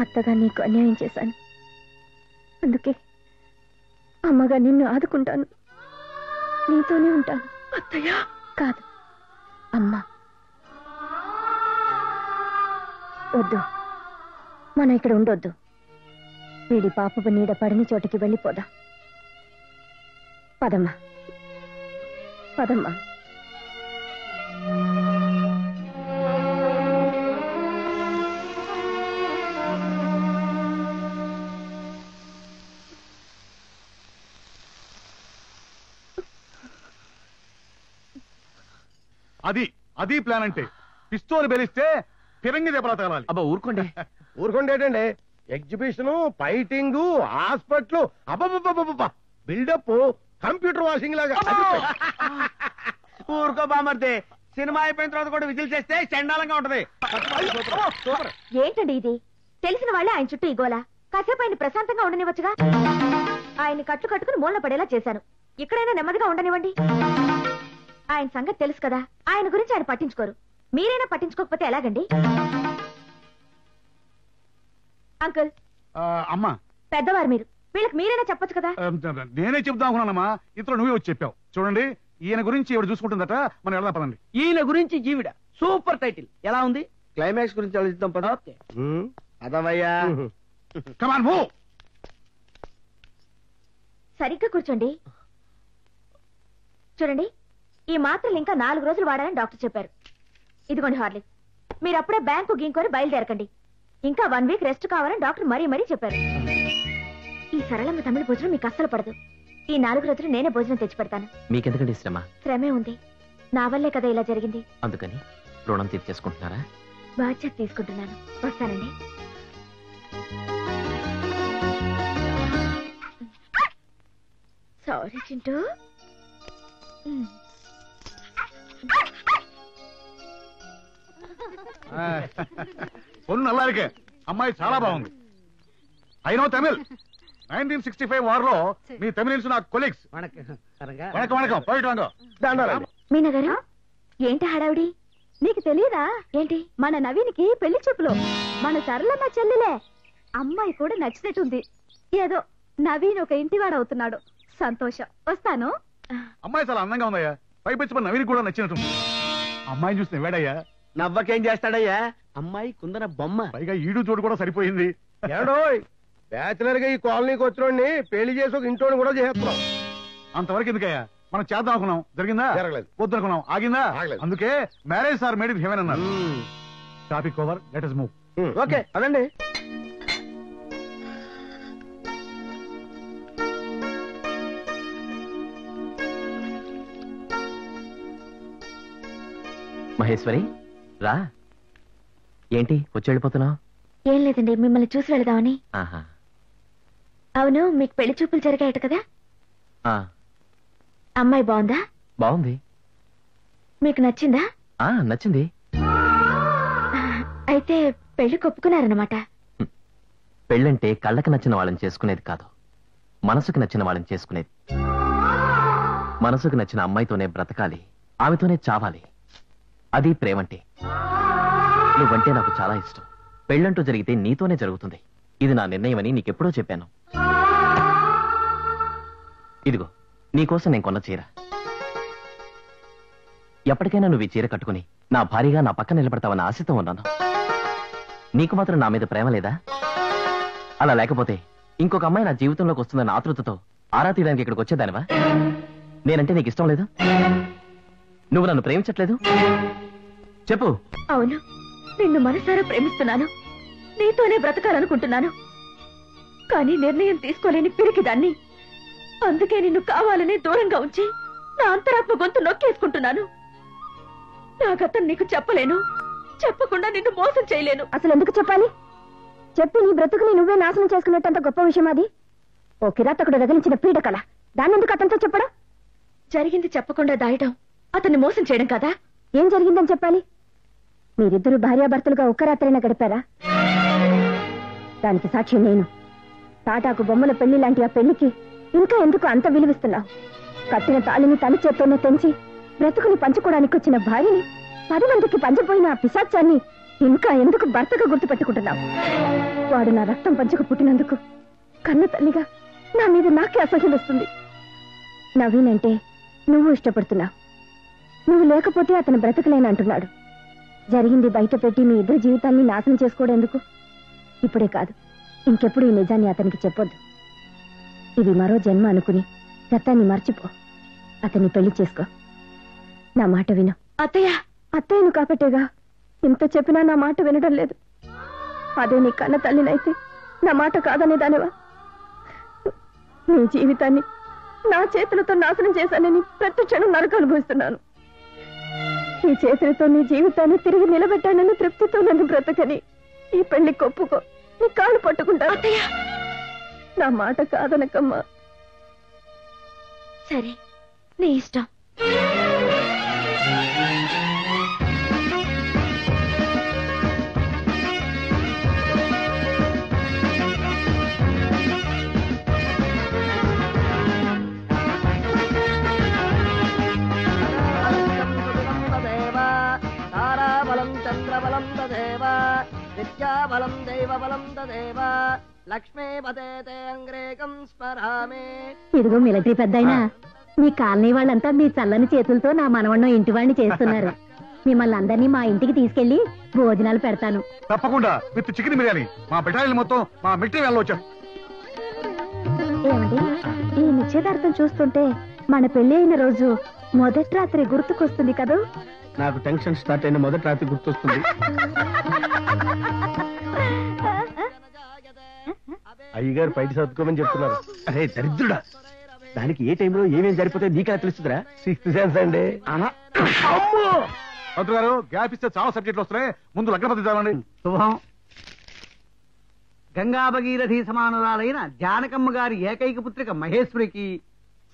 అత్తగా నీకు అన్యాయం చేశాను. అందుకే అమ్మగా నిన్ను ఆదుకుంటాను, నీతోనే ఉంటాను. అత్తయ్య కాదు, అమ్మా. వద్దు, మనం ఇక్కడ ఉండొద్దు. వీడి పాపపు నీడ పడిన చోటికి వెళ్ళిపోదాం. పదమ్మా, పదమ్మా. అది ప్లాన్ అంటే. పిస్తోలు బెలిస్తే ఫిరంగి దెబ్బలా తగలాలి. అబ్బా ఊరుకోండి. ఊరుకోండేటండి. ఎగ్జిబిషన్, ఫైటింగ్, హాస్పిటల్, అబ్బబ్బబ్బబ్బ, బిల్డప్ కంప్యూటర్ వాషింగ్ లాగా. ఊరుకో బామర్దే, సినిమా అయిపోయిన తర్వాత కూడా విజిల్ చేస్తే చండాలంగా ఉంటది. ఏంటండి ఇది? తెలిసిన వాళ్ళే ఆయన చుట్టూ ఇగోలా. కాసేపు ఆయన ప్రశాంతంగా ఉండనివ్వచ్చుగా. ఆయన కట్లు కట్టుకుని మూలన పడేలా చేశాను. ఇక్కడైనా నెమ్మదిగా ఉండనివ్వండి. ఆయన సంగతి తెలుసు కదా, ఆయన గురించి ఆయన పట్టించుకోరు. మీరైనా పట్టించుకోకపోతే ఎలాగండి? అంకుల్, అమ్మా పెద్దవారు మీరు, వీళ్ళకి మీరైనా చెప్పొచ్చు కదా. నేనే చెప్దాం అనుకున్నానమ్మా, ఇంతలో నువ్వే వచ్చి చెప్పావు. చూడండి, ఈయన గురించి ఎవరు చూసుకుంటుందట, మనం వెళ్దాం పదండి. ఈయన గురించి జీవిడ సూపర్ టైటిల్ ఎలా ఉంది? క్లైమాక్స్ గురించి ఆలోచిద్దాం పద. ఓకే. అదవయ్యా. Come on move. సరిగ్గా కూర్చోండి. చూడండి, ఈ మాత్రలు ఇంకా 4 రోజులు వాడాలని డాక్టర్ చెప్పారు. ఇదిగోండి హార్లిక్స్. మీరు అప్పుడే బ్యాంకు గీంకొని బయలుదేరకండి. ఇంకా 1 వీక్ రెస్ట్ కావాలని డాక్టర్ మరీ చెప్పారు. ఈ సరళమ్మ తమిళ భోజనం మీకు అస్సలు పడదు. ఈ 4 రోజులు నేనే భోజనం తెచ్చి పెడతాను. మీకెందుకండి శ్రమ? శ్రమే ఉంది, నా వల్లే కదా ఇలా జరిగింది. అందుకని రుణం తీర్చేసుకుంటున్నారా? బాధ్యత తీసుకుంటున్నాను. వస్తానండి. సారీ చింటూ. పొన్ను నల్లారికే అమ్మాయి చాలా బాగుంది. అయినో తమిళ్ 1965 వార్లో మీ తమిళన్స్ నా కొలీగ్స్. వణకం వణకం పోయిట్ వాంగో. మీనా గారు, ఏంటి హడావిడి? నీకు తెలియదా ఏంటి? మన నవీన్కి పెళ్లి చూపులో మన సరళమ్మ చెల్లెలే. అమ్మాయి కూడా నచ్చినట్టుంది. ఏదో నవీన్ ఒక ఇంటివాడవుతున్నాడు. సంతోషం. వస్తాను. అమ్మాయి చాలా అందంగా ఉందయ్యా. పైపెచ్చి నవీన్ కూడా నచ్చినట్టు. అమ్మాయిని చూసి నవ్వాడయ్యా. నవ్వకేం చేస్తాడయ్యా? అమ్మాయి కుందన బొమ్మ. పైగా ఈడు చోటు కూడా సరిపోయింది. ఏడోయ్, బ్యాచులర్ గా ఈ కాలనీకి వచ్చినోడిని పెళ్లి చేసి ఒక ఇంటోని కూడా చేస్తున్నాం. అంతవరకు ఎందుకయ్యా? మనం చేద్దాం అనుకున్నాం, జరిగిందా? జరగలేదు. వద్దనుకున్నాం, ఆగిందా? ఆగలేదు. అందుకే marriage are made in heaven అన్నారు. Topic over, let us move. Okay అదండి. మహేశ్వరి రా. ఏంటి వచ్చి వెళ్ళిపోతున్నావు? ఏం లేదండి, మిమ్మల్ని చూసి వెళదామని. ఆహా. అవును, మీకు పెళ్లి చూపులు జరిగాయట కదా? ఆ, అమ్మాయి బాగుందా? బాగుంది. మీకు నచ్చిందా? నచ్చింది. అయితే పెళ్లి కొప్పుకున్నారన్నమాట. పెళ్ళంటే కళ్ళకి నచ్చిన వాళ్ళని చేసుకునేది కాదు, మనసుకు నచ్చిన వాళ్ళని చేసుకునేది. మనసుకు నచ్చిన అమ్మాయితోనే బ్రతకాలి, ఆమెతోనే చావాలి. అది ప్రేమంటే. నువ్వంటే నాకు చాలా ఇష్టం. పెళ్ళంటూ జరిగితే నీతోనే జరుగుతుంది. ఇది నా నిర్ణయం అని నీకెప్పుడో చెప్పాను. ఇదిగో నీకోసం నేను కొన్న చీర. ఎప్పటికైనా నువ్వు ఈ చీర కట్టుకుని నా భార్యగా నా పక్కన నిలబడతావన్న ఆశతో ఉన్నాను. నీకు మాత్రం నా మీద ప్రేమ లేదా? అలా లేకపోతే ఇంకొక అమ్మాయి నా జీవితంలోకి వస్తుందన్న ఆతృతతో ఆరా తీయడానికి ఇక్కడికి వచ్చేదానివా? నేనంటే నీకు ఇష్టం లేదు? నువ్వు నన్ను ప్రేమించట్లేదు? చెప్పు. అవును, నిన్ను మనసారా ప్రేమిస్తున్నాను. నీతోనే బ్రతకాలనుకుంటున్నాను. కానీ నిర్ణయం తీసుకోలేని పిరికిదాన్ని. అందుకే నిన్ను కావాలని దూరంగా ఉంచి నా అంతరాత్మ గొంతు నొక్కేసుకుంటున్నాను. నాకతను నీకు చెప్పలేను, చెప్పకుండా నిన్ను మోసం చేయలేను. అసలు ఎందుకు చెప్పాలి? చెప్పి నీ బ్రతుకుని నువ్వే నాశనం చేసుకునేటంత గొప్ప విషయం అది. ఓ కిరాతకుడు రగిలించిన పీడకల, దాన్ని ఎందుకు అతనితో చెప్పడం? జరిగింది చెప్పకుండా దాయడం అతన్ని మోసం చేయడం కదా. ఏం జరిగిందని చెప్పాలి? మీరిద్దరూ భార్యాభర్తలుగా ఒక్క రాత్రైనా గడిపారా? దానికి సాక్ష్యం నేను. తాటాకు బొమ్మల పెళ్లి లాంటి ఆ పెళ్లికి ఇంకా ఎందుకు అంత విలువిస్తున్నావు? కట్టిన తాళిని తన చేత్తోనే తెంచి బ్రతుకుని పంచుకోవడానికి వచ్చిన భార్యని 10 మందికి పంచిపోయిన ఆ పిశాచాన్ని ఇంకా ఎందుకు భర్తగా గుర్తుపెట్టుకుంటున్నావు? వాడు నా రక్తం పంచుకు పుట్టినందుకు కన్న తల్లిగా నా మీద నాకే అసహ్యం వస్తుంది. నవీన్ అంటే నువ్వు ఇష్టపడుతున్నావు. నువ్వు లేకపోతే అతను బ్రతకలేనంటున్నాడు. జరిగింది బయట పెట్టి మీ ఇద్దరు జీవితాన్ని నాశనం చేసుకోవడం ఎందుకు? ఇప్పుడే కాదు, ఇంకెప్పుడు ఈ నిజాన్ని అతనికి చెప్పొద్దు. ఇది మరో జన్మ అనుకుని గతాన్ని మర్చిపో. అతన్ని పెళ్లి చేసుకో. నా మాట విను. అత్తయ్య, అత్తయ్యను కాబట్టేగా ఇంత చెప్పినా నా మాట వినడం లేదు. అదే నీ కన్న తల్లినైతే నా మాట కాదనే దానివా? నీ జీవితాన్ని నా చేతులతో నాశనం చేశానని ప్రతి క్షణం నరకం అనుభవిస్తున్నాను. ఈ చేతులతో నీ జీవితాన్ని తిరిగి నిలబెట్టానని తృప్తితో నన్ను బ్రతకని ఈ పెళ్లి కొప్పుకో. నీ కాళ్ళు పట్టుకుంటా. నా మాట కాదనకమ్మా. సరే, నీ ఇష్టం. విద్యాబలం దైవబలం తదేవ లక్ష్మీపతే అంగ్రేకం స్మరామి. ఇదిగో మిలిటరీ పెద్దయినా, మీ కాలనీ వాళ్ళంతా మీ చల్లని చేతులతో నా మనవణ్ణో ఇంటి వాడిని చేస్తున్నారు. మిమ్మల్ని అందరినీ మా ఇంటికి తీసుకెళ్లి భోజనాలు పెడతాను. తప్పకుండా విత్ చికెన్ బిర్యానీ. మా బెటాలియన్ మొత్తం మా మిలిటరీ వాళ్ళు వచ్చారు. ఏమండి, ఈ నిశ్చితార్థం చూస్తుంటే మన పెళ్లి అయిన రోజు మొదటి రాత్రి గుర్తుకొస్తుంది కదూ? నాకు టెన్షన్ స్టార్ట్ అయిన మొదటి రాత్రి గుర్తొస్తుంది. అయ్యగారు బయట చదువుకోమని చెప్తున్నారు. అరే దరిద్రుడా, దానికి ఏ టైంలో ఏమేం సరిపోతాయి నీకు ఎలా తెలుస్తుందిరా? 6th సెన్స్ అండి. మంత్రి గారు, గ్యాప్ ఇస్తే చాలా సబ్జెక్టులు వస్తున్నాయి. ముందు లగ్నపతి చదవండి. శుభం. గంగా భగీరథి సమానురాలైన జానకమ్మ గారి ఏకైక పుత్రిక మహేశ్వరికి,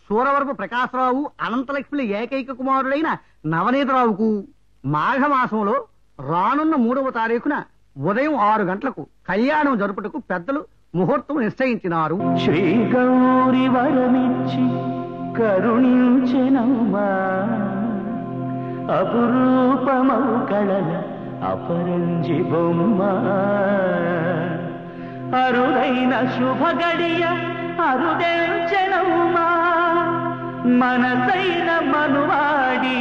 సూరవరపు ప్రకాశరావు అనంతలక్ష్మిల ఏకైక కుమారుడైన నవనీతరావుకు మాఘమాసంలో రానున్న 3వ తారీఖున ఉదయం 6 గంటలకు కళ్యాణం జరుపుటకు పెద్దలు ముహూర్తం నిశ్చయించినారు. శ్రీగౌరి వరమిచ్చి కరుణించెనమ్మా, అపురూపమౌ కళల అపరంజి బొమ్మ, అరుదైన శుభ గడియ అరుదెంచెనమ్మా, మనసైన మనువాడి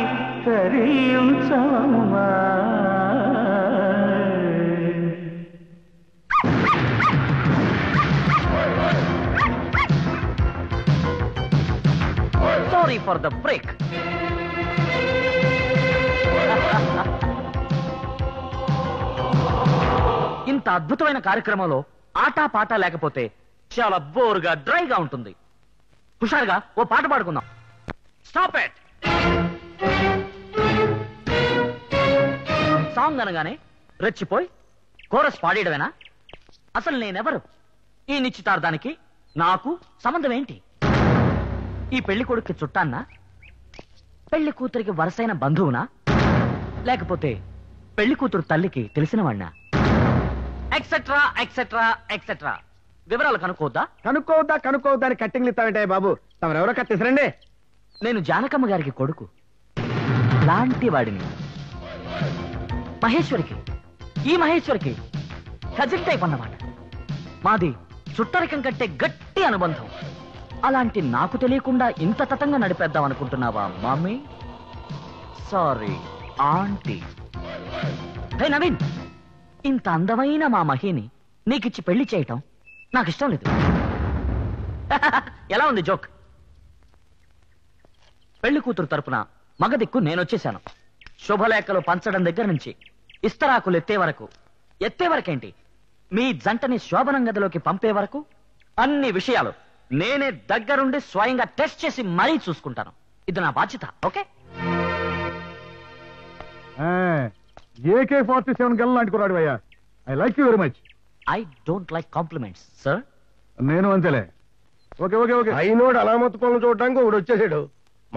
తరించవమ్మా. Sorry for the break. ఇంత అద్భుతమైన కార్యక్రమంలో ఆటా పాట లేకపోతే చాలా బోర్గా డ్రైగా ఉంటుంది. హుషారుగా ఓ పాట పాడుకుందాం. Stop it. సాంగ్ అనగానే రెచ్చిపోయి కోరస్ పాడేయడమేనా? అసలు నేనెవరు? ఈ నిశ్చితార్థానికి నాకు సంబంధం ఏంటి? ఈ పెళ్లి కొడుక్కి చుట్టాన్నా, పెళ్లి కూతురికి వరసైన బంధువునా, లేకపోతే పెళ్లి కూతురు తల్లికి తెలిసిన వాడినా? Etcetera etcetera etcetera. వివరాలు కనుక్కోవద్దా? కనుక్కోవద్దా అని కట్టింగ్లు ఇస్తామంటాయి బాబు. తమరెవరో కట్టేసరండి. నేను జానకమ్మ గారికి కొడుకు లాంటి వాడిని. మహేశ్వరికి, ఈ మహేశ్వరికి కజిన్ టైప్ అన్నమాట. మాది చుట్టరికం కంటే గట్టి అనుబంధం. అలాంటి నాకు తెలియకుండా ఇంత తతంగా నడిపేద్దాం అనుకుంటున్నావా mummy? Sorry aunty. Hey Naveen, ఇంత అందమైన మా మహిని నీకిచ్చి పెళ్లి చేయటం నాకు ఇష్టం లేదు. ఎలా ఉంది జోక్? పెళ్లి కూతురు తరపున మగదిక్కు నేనొచ్చేశాను. శుభలేఖలు పంచడం దగ్గర నుంచి ఇస్తరాకులు ఎత్తే వరకేంటి, మీ జంటని శోభనం గదిలోకి పంపే వరకు అన్ని విషయాలు నేనే దగ్గరుండి స్వయంగా టెస్ట్ చేసి మరీ చూసుకుంటాను. ఇది నా బాధ్యత. ఓకే? AK-47 గన్ లాంటి కురాడు అయ్యా. I like you very much. I don't like compliments sir. నేను అంతేలే. Okay okay okay. అయినోడు అలా మొత్తుకోవాలని చూడడానికి ఒకడు వచ్చేసాడు.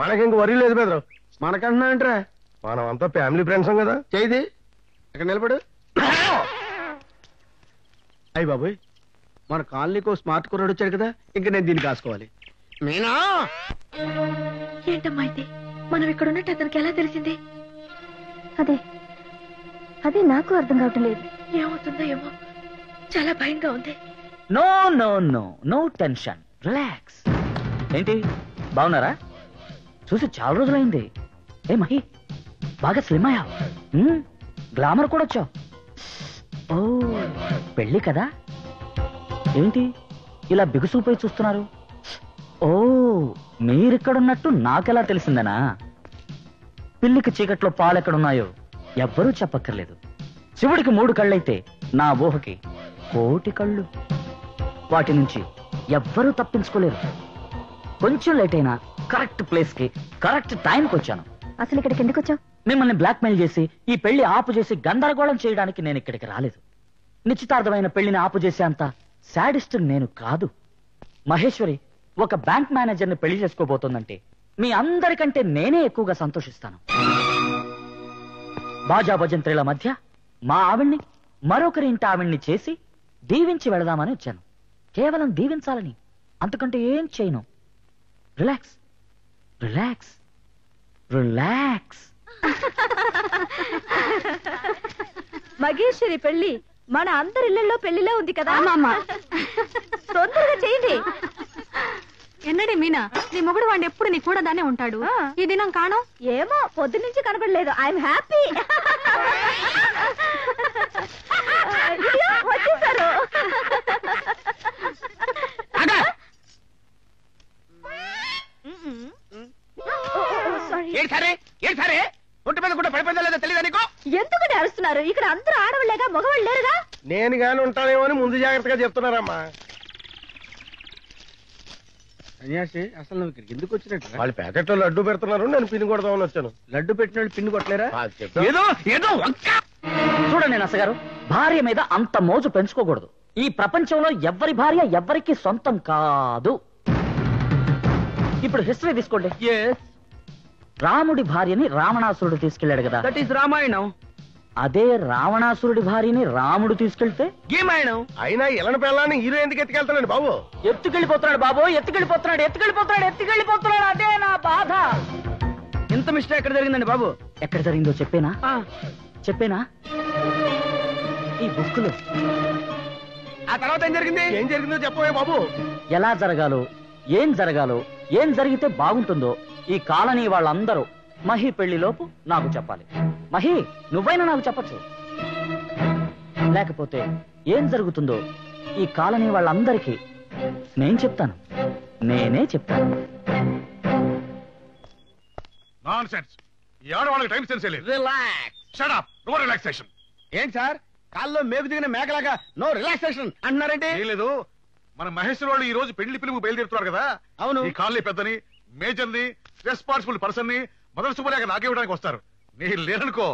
మనకింక వరి లేదు బెదరు. మనకంటున్నా ఏంట్రా? మనం అంతా ఫ్యామిలీ ఫ్రెండ్స్ కదా. చేయి ఇక్కడ నిలబడు. అయ్యి బాబోయ్, మన కాలనీకో స్మార్ట్ కుర్రాడు వచ్చాడు కదా, ఇంకా నేను దీన్ని కాసుకోవాలి. మీనా ఏంటమ్మా ఇది? మనం ఇక్కడ ఉన్నట్టు అతనికి ఎలా తెలిసింది? అదే నాకు అర్థం కావటం లేదు. ఏమవుతుందో ఏమో, చాలా భయంగా ఉంది. No no no no tension, relax. ఏంటి బాగున్నారా? చూసి చాలా రోజులైంది. ఏ మహి, బాగా స్లిమ్ అయ్యావు. గ్లామర్ కూడా వచ్చావు. ఓ పెళ్ళి కదా? ఏంటి ఇలా బిగుసుకుపోయి చూస్తున్నారు? ఓ మీరిక్కడున్నట్టు నాకెలా తెలిసిందనా? పిల్లికి చీకట్లో పాలెక్కడున్నాయో ఎవ్వరూ చెప్పక్కర్లేదు. శివుడికి 3 కళ్ళైతే నా ఊహకి 1,000,000 కళ్ళు. వాటి నుంచి ఎవ్వరూ తప్పించుకోలేరు. కొంచెం లేట్ అయినా కరెక్ట్ ప్లేస్ కి కరెక్ట్ టైంకి వచ్చాను. అసలు ఇక్కడికి ఎందుకు వచ్చావు? మిమ్మల్ని బ్లాక్మెయిల్ చేసి ఈ పెళ్లి ఆపు చేసి గందరగోళం చేయడానికి నేను ఇక్కడికి రాలేదు. నిశ్చితార్థమైన పెళ్లిని ఆపు చేసే అంత శాడిస్ట్ నేను కాదు. మహేశ్వరి ఒక బ్యాంక్ మేనేజర్ని పెళ్లి చేసుకోబోతోందంటే మీ అందరికంటే నేనే ఎక్కువగా సంతోషిస్తాను. బాజా భజంత్రీల మధ్య మా ఆవిడ్ని మరొకరి ఇంటి ఆవిడ్ని చేసి దీవించి వెళదామని వచ్చాను. కేవలం దీవించాలని, అంతకంటే ఏం చేయను. Relax relax relax. మగేశ్వరి పెళ్లి మన అందరి ఇళ్లలో పెళ్లిలో ఉంది కదా. ఆమా తొందరగా చేయండి. ఎన్నడే మీనా, నీ మొగుడు వాడిని ఎప్పుడు నీ కూడా దానే ఉంటాడు. ఈ దినం కాణం ఏమో పొద్దు నుంచి కనపడలేదు. I'm happy. వచ్చేసారు. సరే ఒంటి మీద కూడా పడిపోయిందో లేదో తెలియదా నీకు? ఎందుకని అరుస్తున్నారు? ఇక్కడ అందరూ ఆడవాళ్ళేగా, మగవాళ్ళు లేరుగా. నేను గాని ఉంటానేమో అని ముందు జాగ్రత్తగా చెప్తున్నారమ్మా. సన్యాసి, అసలు నువ్వు ఇక్కడికి ఎందుకు వచ్చినట్టు? వాళ్ళు ప్యాకెట్లో లడ్డు పెడుతున్నారు, నేను పిన్ కొడదామని వచ్చాను. లడ్డు పెట్టిన వాళ్ళు పిన్ను కొట్టలేరా? ఏదో చూడండి నసగారు, భార్య మీద అంత మోజు పెంచుకోకూడదు. ఈ ప్రపంచంలో ఎవ్వరి భార్య ఎవ్వరికి సొంతం కాదు. ఇప్పుడు హిస్టరీ తీసుకోండి. రాముడి భార్యని రావణాసురుడు తీసుకెళ్లాడు కదా, దట్ ఈస్ రామాయణం. అదే రావణాసురుడి భార్యని రాముడు తీసుకెళ్తే గీమాయణం. అయినా ఇళ్ళని పిల్లని హీరో ఎందుకు ఎత్తుకెళ్తానండి బాబు? ఎత్తుకెళ్ళిపోతున్నాడు బాబు, ఎత్తుకెళ్ళిపోతున్నాడు. అదే నా బాధ. ఇంత మిస్టేక్ ఎక్కడ జరిగిందండి బాబు? ఎక్కడ జరిగిందో చెప్పేనా? ఈ బుక్ లో. ఆ తర్వాత ఏం జరిగిందో చెప్పవే బాబు. ఎలా జరగాలో, ఏం జరిగితే బాగుంటుందో ఈ కాలనీ వాళ్ళందరూ మహి పెళ్లిలోపు నాకు చెప్పాలి. మహి, నువ్వైనా నాకు చెప్పచ్చు. లేకపోతే ఏం జరుగుతుందో ఈ కాలనీ వాళ్ళందరికీ నేనే చెప్తాను. నాన్సెన్స్. ఈ ఆడవాళ్ళకి టైం సెన్స్ లేదు. Relax. Shut up. No relaxation. ఏంటి సార్, కాల్లో మేకు దిగిన మేకలాగా నో రిలాక్సేషన్ అంటున్నారంటే? ఏం లేదు, మన మహేశ్వర వాళ్ళు ఈ రోజు పెళ్లి పిలుపు బయలుదేరుతున్నారు కదా. అవును. ఈ కాలనీ పెద్దని, మేజర్ ని, రెస్పాన్సిబుల్ పర్సన్ ని మొదటి శుభలేఖ నాకివ్వడానికి వస్తారు. మీరు లేరనుకో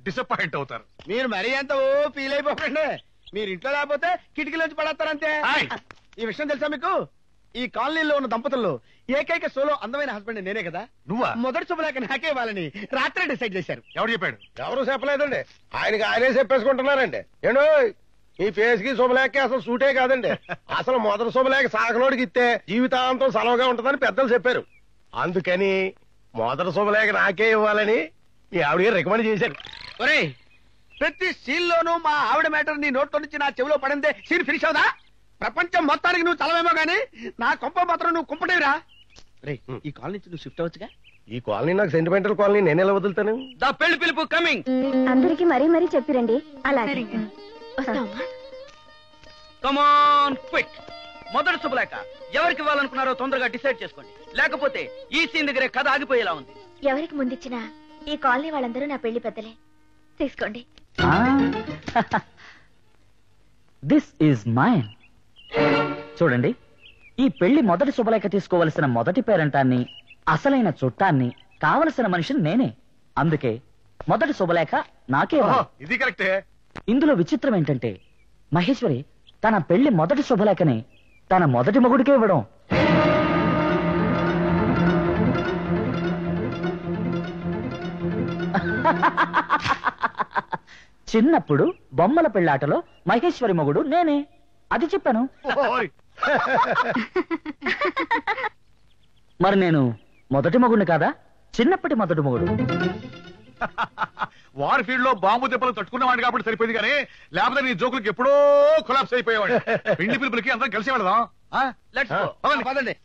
డిసప్పాయింట్ అవుతారు. మీరు మరీ ఎంత ఫీల్ అయిపోకండి. మీరు ఇంట్లో లేకపోతే కిటికీలోంచి పడేస్తారంతే. ఈ విషయం తెలుసా మీకు? ఈ కాలనీలో ఉన్న దంపతుల్లో ఏకైక సోలో అందమైన హస్బెండ్ నేనే కదా. నువ్వా? మొదటి శుభలేఖ నాకే ఇవ్వాలని రాత్రే డిసైడ్ చేశారు. ఎవరు చెప్పాడు? ఎవరు చెప్పలేదండి, ఆయనే చెప్పేసుకుంటున్నారండి. ఏంటో ఈ ఫేస్ కి శుభలేఖ అసలు సూటే కాదండి. అసలు మొదటి శుభలేఖ సాగలోడికి ఇస్తే జీవితాంతం సెలవుగా ఉంటుందని పెద్దలు చెప్పారు. అందుకని మొదటి శుభలేఖ నాకే ఇవ్వాలని ఈ ఆవిడ రికమెండ్ చేశారు. ఒరేయ్, ప్రతి సీన్ లోనూ మా ఆవిడ మ్యాటర్ నీ నోట్లో నుంచి నా చెవిలో పడిందే సీన్ ఫినిష్ అవుదా? ప్రపంచం మొత్తానికి నువ్వు చలవేమో గానీ నా కొంప మాత్రం నువ్వు కుంపటేవిరా. రే, ఈ కాలనీ నుంచి నువ్వు షిఫ్ట్ అవచ్చుగా. ఈ కాలనీ నాకు సెంటిమెంటల్ కాలనీ, నేను ఎలా వదులుతాను? ద పెళ్లి పిలుపు కమింగ్. అందరికి మరీ చెప్పిరండి. అలాగే కమ్ ఆన్ క్విక్. మొదటి శుభలేఖ ఎవరికి ఇవ్వాలనుకున్నారో తొందరగా డిసైడ్ చేసుకోండి, లేకపోతే ఈ సీన్ దగ్గరే కథ ఆగిపోయేలా ఉంది. ఎవరికి ముందిచ్చినా ఈ కాలనీ వాళ్ళందరూ నా పెళ్లి పెద్దలే. తీసుకోండి. This is mine. చూడండి, ఈ పెళ్లి మొదటి శుభలేఖ తీసుకోవలసిన మొదటి పేరంటాన్ని, అసలైన చుట్టాన్ని, కావలసిన మనిషిని నేనే. అందుకే మొదటి శుభలేఖ నాకే. ఇది కరెక్టే. ఇందులో విచిత్రం ఏంటంటే మహేశ్వరి తన పెళ్లి మొదటి శుభలేఖని తన మొదటి మొగుడికే ఇవ్వడం. చిన్నప్పుడు బొమ్మల పెళ్లాటలో మహేశ్వరి మొగుడు నేనే, అది చెప్పాను. మరి నేను మొదటి మొగుడిని కాదా? చిన్నప్పటి మొదటి మొగుడు. వార్ ఫీల్డ్ లో బాంబు దెబ్బలు తట్టుకున్నవాడు కాబట్టి సరిపోయింది, కానీ లేకపోతే నీ జోకులకి ఎప్పుడో కొలాప్స్ అయిపోయేవాడు. పెళ్లి పిలుపులకి అందరం కలిసి వెళదాం. పదండి.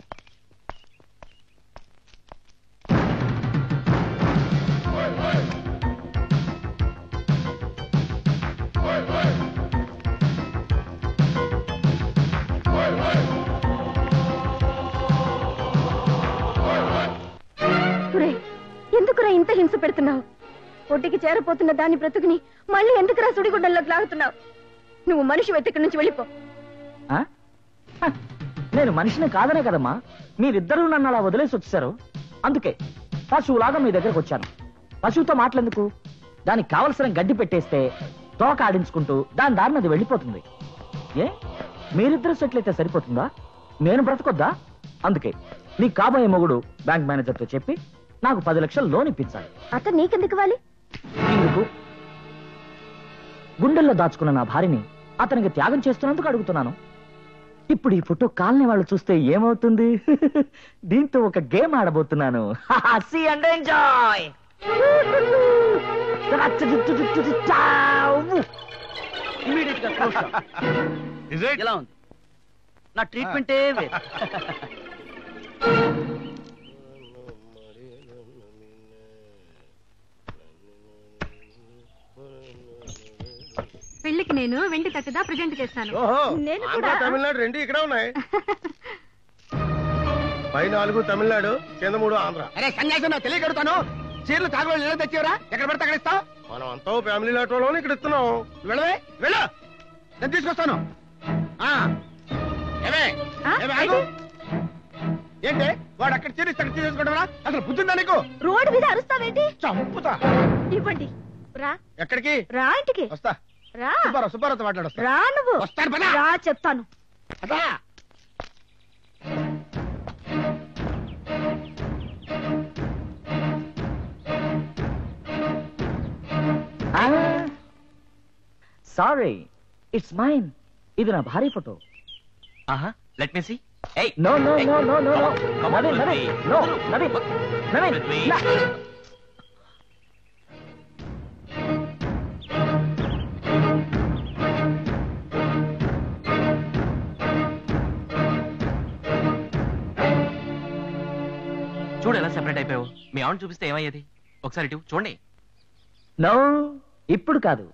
ఎందుకురా ఇంత హింస పెడుతున్నావు? ఒడ్డుకి చేరపోతున్న దాని బ్రతుకుని మళ్ళీ ఎందుకురా సుడిగుడ్డల్లోకి లాగుతున్నావు? నువ్వు మనిషి వెతికి నుంచి వెళ్ళిపో. నేను మనిషిని కాదనే కదమ్మా మీరిద్దరూ నన్ను అలా వదిలేసి వచ్చేసారు. అందుకే పశువులాగా మీ దగ్గరకు వచ్చాను. పశువుతో మాటలెందుకు? దానికి కావలసిన గడ్డి పెట్టేస్తే తోక ఆడించుకుంటూ దాని దారిని అది వెళ్ళిపోతుంది. మీరిద్దరు సెటిల్ అయితే సరిపోతుందా? నేను బ్రతకొద్దా? అందుకే నీ కాబోయే మొగుడు బ్యాంక్ మేనేజర్తో చెప్పి నాకు 10 లక్షలు లోన్ ఇప్పించాలి. అతను నీకెందుకు ఇవ్వాలి? ఎందుకు? గుండెల్లో దాచుకున్న నా భార్యని అతనికి త్యాగం చేస్తున్నందుకు అడుగుతున్నాను. ఇప్పుడు ఈ ఫోటో కాలనీ వాళ్ళు చూస్తే ఏమవుతుంది? దీంతో ఒక గేమ్ ఆడబోతున్నాను. See and enjoy. ఇమీడియట్ గా close shop. Is it? ఎలా ఉంది నా ట్రీట్మెంటే వేరు. పెళ్లికి నేను వెండి తట్టుదా ప్రజెంట్ చేస్తాను. ఓహో నేను ఆంధ్ర కూడా. తమిళనాడు రెండు ఇక్కడ ఉన్నాయి. పై 4 తమిళనాడు, కింద 3 ఆంధ్ర. అరే సన్యాసం నాకు తెలియగడుతాను. చీరలు తాగులో నీళ్ళు తెచ్చేవరా? ఎక్కడ పడితే అక్కడ ఇస్తావు. మనం అంతా ఫ్యామిలీ లాటోలో ఇక్కడ ఇస్తున్నాం. వెళ్ళవే వెళ్ళు, నేను తీసుకొస్తాను. ఏమే ఏమే ఆగు. ఏంటి వాడు అక్కడ చీర ఇక్కడ తీసుకోవడమా? అసలు బుద్ధిందా నీకు? రోడ్డు మీద అరుస్తావేంటి? చంపుతా. ఇవ్వండి. రా ఎక్కడికి? రా ఇంటికి. వస్తా. రా సుబ్బారావుతో మాట్లాడొస్తా. రా నువ్వు. వస్తాను పద. రా చెప్తాను. అదా సారీ, ఇట్స్ మైన్. ఇది నా భారీ ఫోటో. ఆహా, లెట్ మీ సీ. ఏయ్, no no no no no no. Come on, Naveen Naveen, Prithvi. No Naveen Naveen. Prithvi. నా- చూడు ఎలా సెపరేట్ అయిపోయావు. మీ ఆవిడ చూపిస్తే ఏమయ్యేది? ఒకసారి ఇటు చూడండి. నో, ఇప్పుడు కాదు.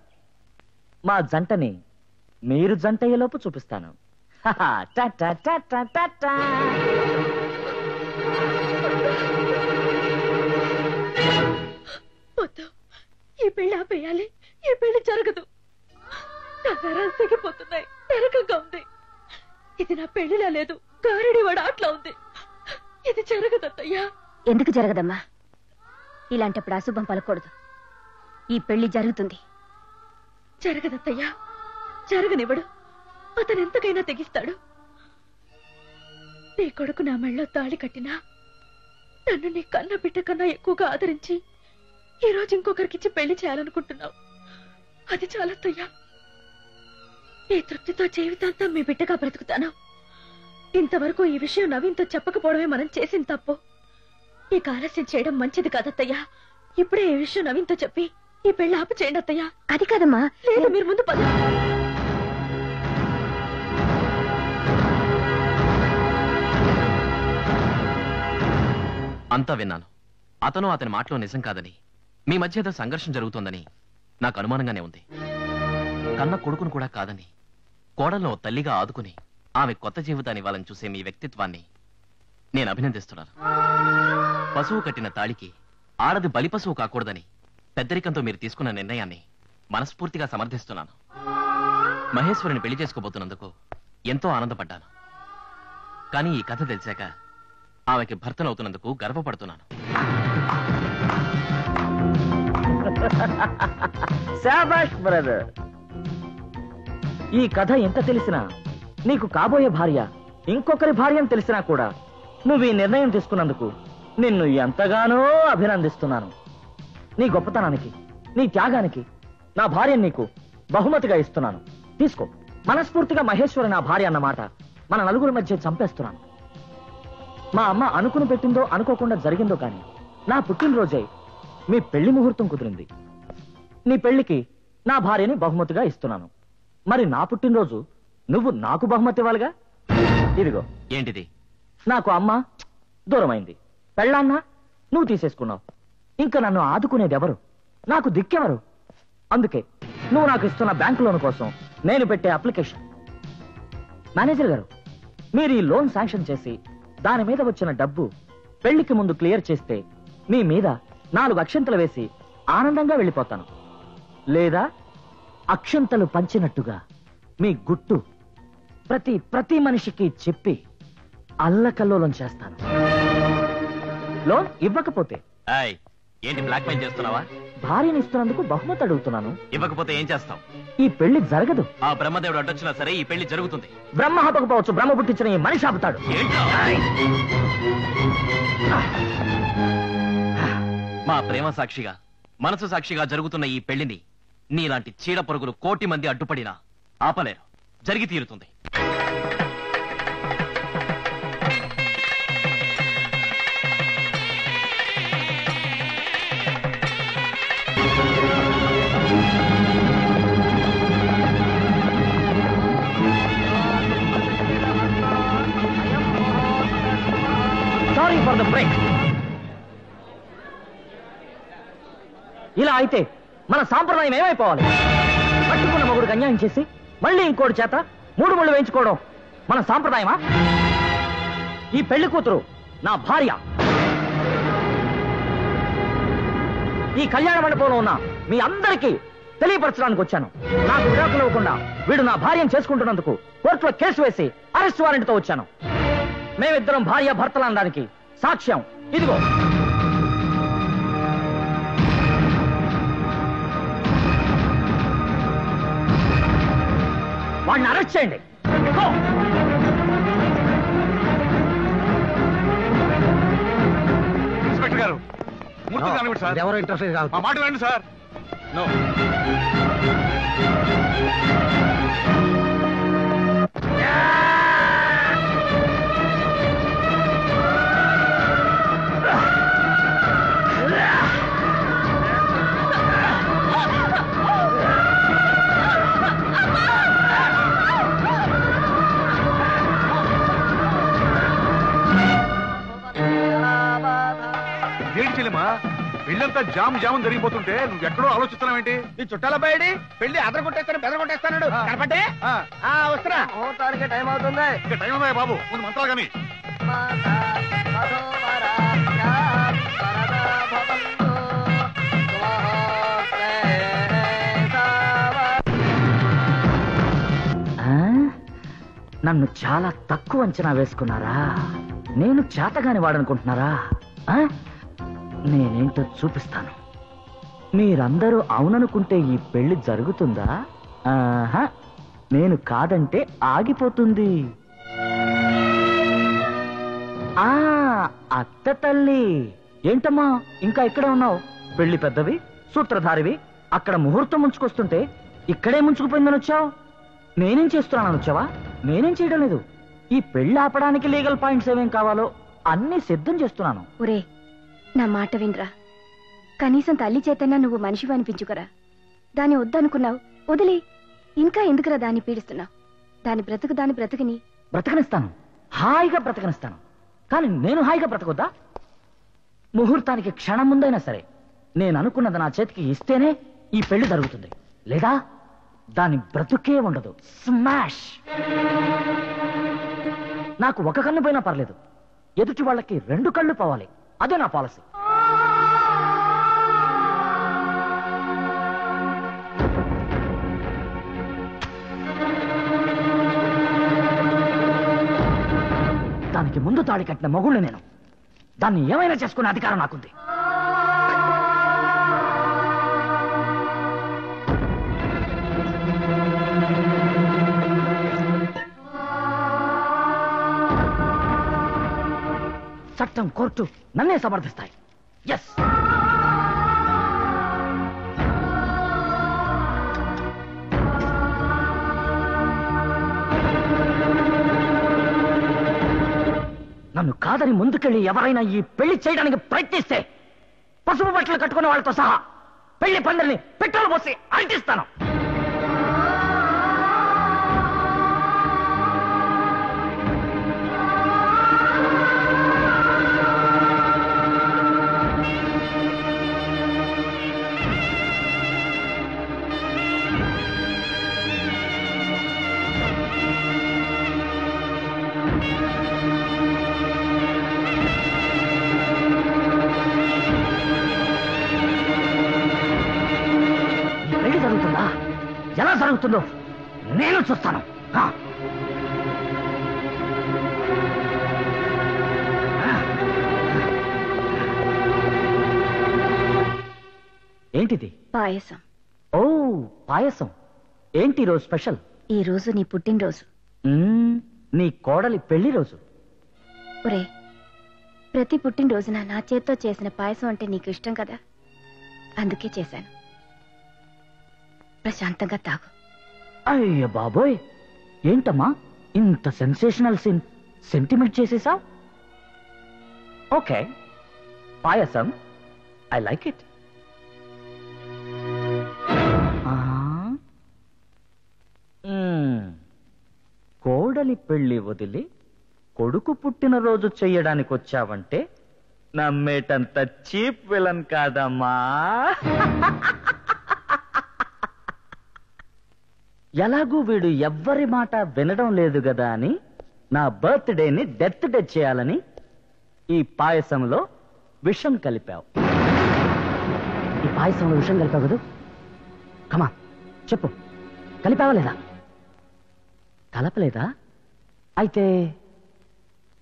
మా జంటని మీరు జంట అయ్యేలోపు చూపిస్తాను. హహా, టా టా టా టా టా టా. వద్దు, ఈ పెళ్లి ఆపేయాలి. ఈ పెళ్లి జరగదు. నా నరాలు తెగిపోతున్నాయి. నరకంగా ఉంది. ఇది నా పెళ్లిలా లేదు, గారడి వాడు ఆటలా ఉంది. ఇది జరగదత్తయ్యా. ఎందుకు జరగదమ్మా? ఇలాంటప్పుడు అశుభం పలకూడదు. ఈ పెళ్లి జరుగుతుంది. జరగదత్తయ్యా, జరగనివ్వడు. అతను ఎంతకైనా తెగిస్తాడు. నీ కొడుకు నా మెళ్ళో తాళి కట్టినా నన్ను నీ కన్న బిడ్డ కన్నా ఎక్కువగా ఆదరించి ఈ రోజు ఇంకొకరికిచ్చి పెళ్లి చేయాలనుకుంటున్నావు. అది చాలత్తయ్యా. ఈ తృప్తితో జీవితాంతం మీ బిడ్డగా బ్రతుకుతాను. ఇంతవరకు ఈ విషయం నవీన్తో చెప్పకపోవడమే మనం చేసిన తప్పు. ఈ ఆలస్యం చేయడం మంచిది కాదత్తయ్యా. ఇప్పుడే ఈ విషయం నవీన్తో చెప్పి ఈ పెళ్లి ఆపు చేయండి అత్తయ్యా. అది కాదమ్మా. లేదు, మీరు ముందు పద. అంతా విన్నాను. అతను అతని మాటలో నిజం కాదని, మీ మధ్య ఏదో సంఘర్షణ జరుగుతోందని నాకు అనుమానంగానే ఉంది. కన్న కొడుకును కూడా కాదని, కోడలను ఓ తల్లిగా ఆదుకుని ఆమె కొత్త జీవితాన్ని ఇవ్వాలని చూసే మీ వ్యక్తిత్వాన్ని నేను అభినందిస్తున్నాను. పశువు కట్టిన తాళికి ఆడది బలి పశువు కాకూడదని పెద్దరికంతో మీరు తీసుకున్న నిర్ణయాన్ని మనస్ఫూర్తిగా సమర్థిస్తున్నాను. మహేశ్వరిని పెళ్లి చేసుకోబోతున్నందుకు ఎంతో ఆనందపడ్డాను. కానీ ఈ కథ తెలిసాక ఆమెకి భర్తనవుతున్నందుకు గర్వపడుతున్నాను. శాబాష్ బ్రదర్. ఈ కథ ఎంత తెలిసినా, నీకు కాబోయే భార్య ఇంకొకరి భార్య అని తెలిసినా కూడా నువ్వు ఈ నిర్ణయం తీసుకున్నందుకు నిన్ను ఎంతగానో అభినందిస్తున్నాను. నీ గొప్పతనానికి, నీ త్యాగానికి నా భార్యను నీకు బహుమతిగా ఇస్తున్నాను. తీసుకో. మనస్ఫూర్తిగా మహేశ్వరి నా భార్య అన్నమాట మన నలుగురి మధ్య చంపేస్తున్నాను. మా అమ్మ అనుకుని పెట్టిందో అనుకోకుండా జరిగిందో కానీ నా పుట్టినరోజే మీ పెళ్లి ముహూర్తం కుదిరింది. నీ పెళ్లికి నా భార్యని బహుమతిగా ఇస్తున్నాను. మరి నా పుట్టినరోజు నువ్వు నాకు బహుమతి ఇవ్వాలిగా. ఇదిగో. ఏంటిది? నాకు అమ్మ దూరమైంది, పెళ్ళాన్న నువ్వు తీసేసుకున్నావు. ఇంకా నన్ను ఆదుకునేది ఎవరు? నాకు దిక్కెవరు? అందుకే నువ్వు నాకు ఇస్తున్న బ్యాంకు లోన్ కోసం నేను పెట్టే అప్లికేషన్. మేనేజర్ గారు, మీరు ఈ లోన్ శాంక్షన్ చేసి దాని మీద వచ్చిన డబ్బు పెళ్లికి ముందు క్లియర్ చేస్తే మీ మీద 4 అక్షంతలు వేసి ఆనందంగా వెళ్ళిపోతాను. లేదా అక్షంతలు పంచినట్టుగా మీ గుట్టు ప్రతి మనిషికి చెప్పి అల్లకల్లోలం చేస్తాను. లోన్ ఇవ్వకపోతే ఏంటి బ్లాక్ మెయిల్ చేస్తున్నావా? భార్యని ఇస్తున్నందుకు బహుమతి అడుగుతున్నాను. ఇవ్వకపోతే ఏం చేస్తావు? ఈ పెళ్లి జరగదు. ఆ బ్రహ్మదేవుడు అడ్డొచ్చినా సరే ఈ పెళ్లి జరుగుతుంది. బ్రహ్మ ఆపకపోవచ్చు, బ్రహ్మ పుట్టించిన ఈ మనిషి ఆపుతాడు. మా ప్రేమ సాక్షిగా, మనసు సాక్షిగా జరుగుతున్న ఈ పెళ్లిని నీలాంటి చీడ పొరుగులు 1 కోటి మంది అడ్డుపడినా ఆపలేరు. జరిగి తీరుతుంది. Sorry for the break. ఇలా అయితే మన సాంప్రదాయం ఏమైపోవాలి? పట్టుకున్న మొగుడికి అన్యాయం చేసి మళ్ళీ ఇంకోటి చేత 3 ముళ్ళు వేయించుకోవడం మన సాంప్రదాయమా? ఈ పెళ్లి కూతురు నా భార్య. ఈ కళ్యాణ మండపంలో ఉన్న మీ అందరికీ తెలియపరచడానికి వచ్చాను. నాకు విడాకులు ఇవ్వకుండా వీడు నా భార్యను చేసుకుంటున్నందుకు కోర్టులో కేసు వేసి అరెస్ట్ వారెంట్తో వచ్చాను. మేమిద్దరం భార్య భర్తలు అనడానికి సాక్ష్యం ఇదిగో. వాడిని అరెస్ట్ చేయండి. ఇన్స్పెక్టర్ గారు, మూర్తి కానివ్వండి సార్. ఎవరో ఇంటర్ఫేర్ కాదు. మా మాట వినండి సార్. నో. ఏంటి చెల్లెమ్మా, పెళ్ళంతా జామ్ జరిగిపోతుంటే నువ్వు ఎక్కడో ఆలోచిస్తున్నావేంటి? ఈ చుట్టాల బయటి పెళ్లి అదర కొట్టేస్తాను బెదర కొట్టేస్తాడు కనపట్టే వస్తున్నా. ముహూర్తానికి టైం అవుతుంది. ఇంకా టైం ఉందా బాబు? ముందు మంత్రాలు కానీ. నన్ను చాలా తక్కువ అంచనా వేసుకున్నారా? నేను చేతగాని వాడనుకుంటున్నారా? నేనేంటో చూపిస్తాను. మీరందరూ అవుననుకుంటే ఈ పెళ్లి జరుగుతుందా? నేను కాదంటే ఆగిపోతుంది. అత్త తల్లి, ఏంటమ్మా ఇంకా ఇక్కడే ఉన్నావు? పెళ్లి పెద్దవి, సూత్రధారివి, అక్కడ ముహూర్తం ముంచుకొస్తుంటే ఇక్కడే ముంచుకుపోయిందని వచ్చావు. నేనేం చేస్తున్నానని వచ్చావా? నేనేం చేయడం లేదు. ఈ పెళ్లి ఆపడానికి లీగల్ పాయింట్స్ ఏమేం కావాలో అన్ని సిద్ధం చేస్తున్నాను. ఒరే, నా మాట వినరా. కనీసం తల్లి చేతన్నా నువ్వు మనిషివి అనిపించుకరా. దాన్ని వద్దనుకున్నావు, వదిలే. ఇంకా ఎందుకురా దాన్ని పీడిస్తున్నావు? దాని బ్రతుకుని బ్రతకనిస్తాను, హాయిగా బ్రతకనిస్తాను. కానీ నేను హాయిగా బ్రతకొద్దా? ముహూర్తానికి క్షణం ముందైనా సరే నేను అనుకున్నది నా చేతికి ఇస్తేనే ఈ పెళ్లి జరుగుతుంది. లేదా దాని బ్రతుకే ఉండదు. స్మాష్. నాకు ఒక కన్ను పోయినా పర్లేదు, ఎదుటి వాళ్ళకి 2 కళ్ళు పోవాలి. అదే నా పాలసీ. దానికి ముందు తాళి కట్టిన మగుళ్ళు నేను. దాన్ని ఏమైనా చేసుకునే అధికారం నాకుంది. చట్టం, కోర్టు నన్నే సమర్థిస్తాయి. ఎస్. నన్ను కాదని ముందుకెళ్ళి ఎవరైనా ఈ పెళ్లి చేయడానికి ప్రయత్నిస్తే పసుపు బట్టలు కట్టుకునే వాళ్ళతో సహా పెళ్లి పందిరిని పెట్రోల్ పోసి అంటిస్తాను. ఎలా జరుగుతుందో నేను చూస్తాను. ఏంటిది? పాయసం. ఓ, పాయసం. ఏంటి రోజు స్పెషల్? ఈ రోజు నీ పుట్టినరోజు. నీ కోడలి పెళ్లి రోజు. ఒరే, ప్రతి పుట్టినరోజున నా చేత్తో చేసిన పాయసం అంటే నీకు ఇష్టం కదా, అందుకే చేశాను. ప్రశాంతంగా తాగు. అయ్య బాబోయ్, ఏంటమ్మా ఇంత సెన్సేషనల్ సీన్ సెంటిమెంట్ చేసేసావు? Okay, payasam, I like it. కోడలి పెళ్లి వదిలి కొడుకు పుట్టినరోజు చెయ్యడానికి వచ్చావంటే నమ్మేటంత చీప్ విలన్ కాదమ్మా. ఎలాగూ వీడు ఎవ్వరి మాట వినడం లేదు కదా అని నా బర్త్డేని డెత్ డే చేయాలని ఈ పాయసంలో విషం కలిపావు. ఈ పాయసంలో విషయం కలిపావు కదా? కమా చెప్పు, కలిపావా లేదా? కలపలేదా? అయితే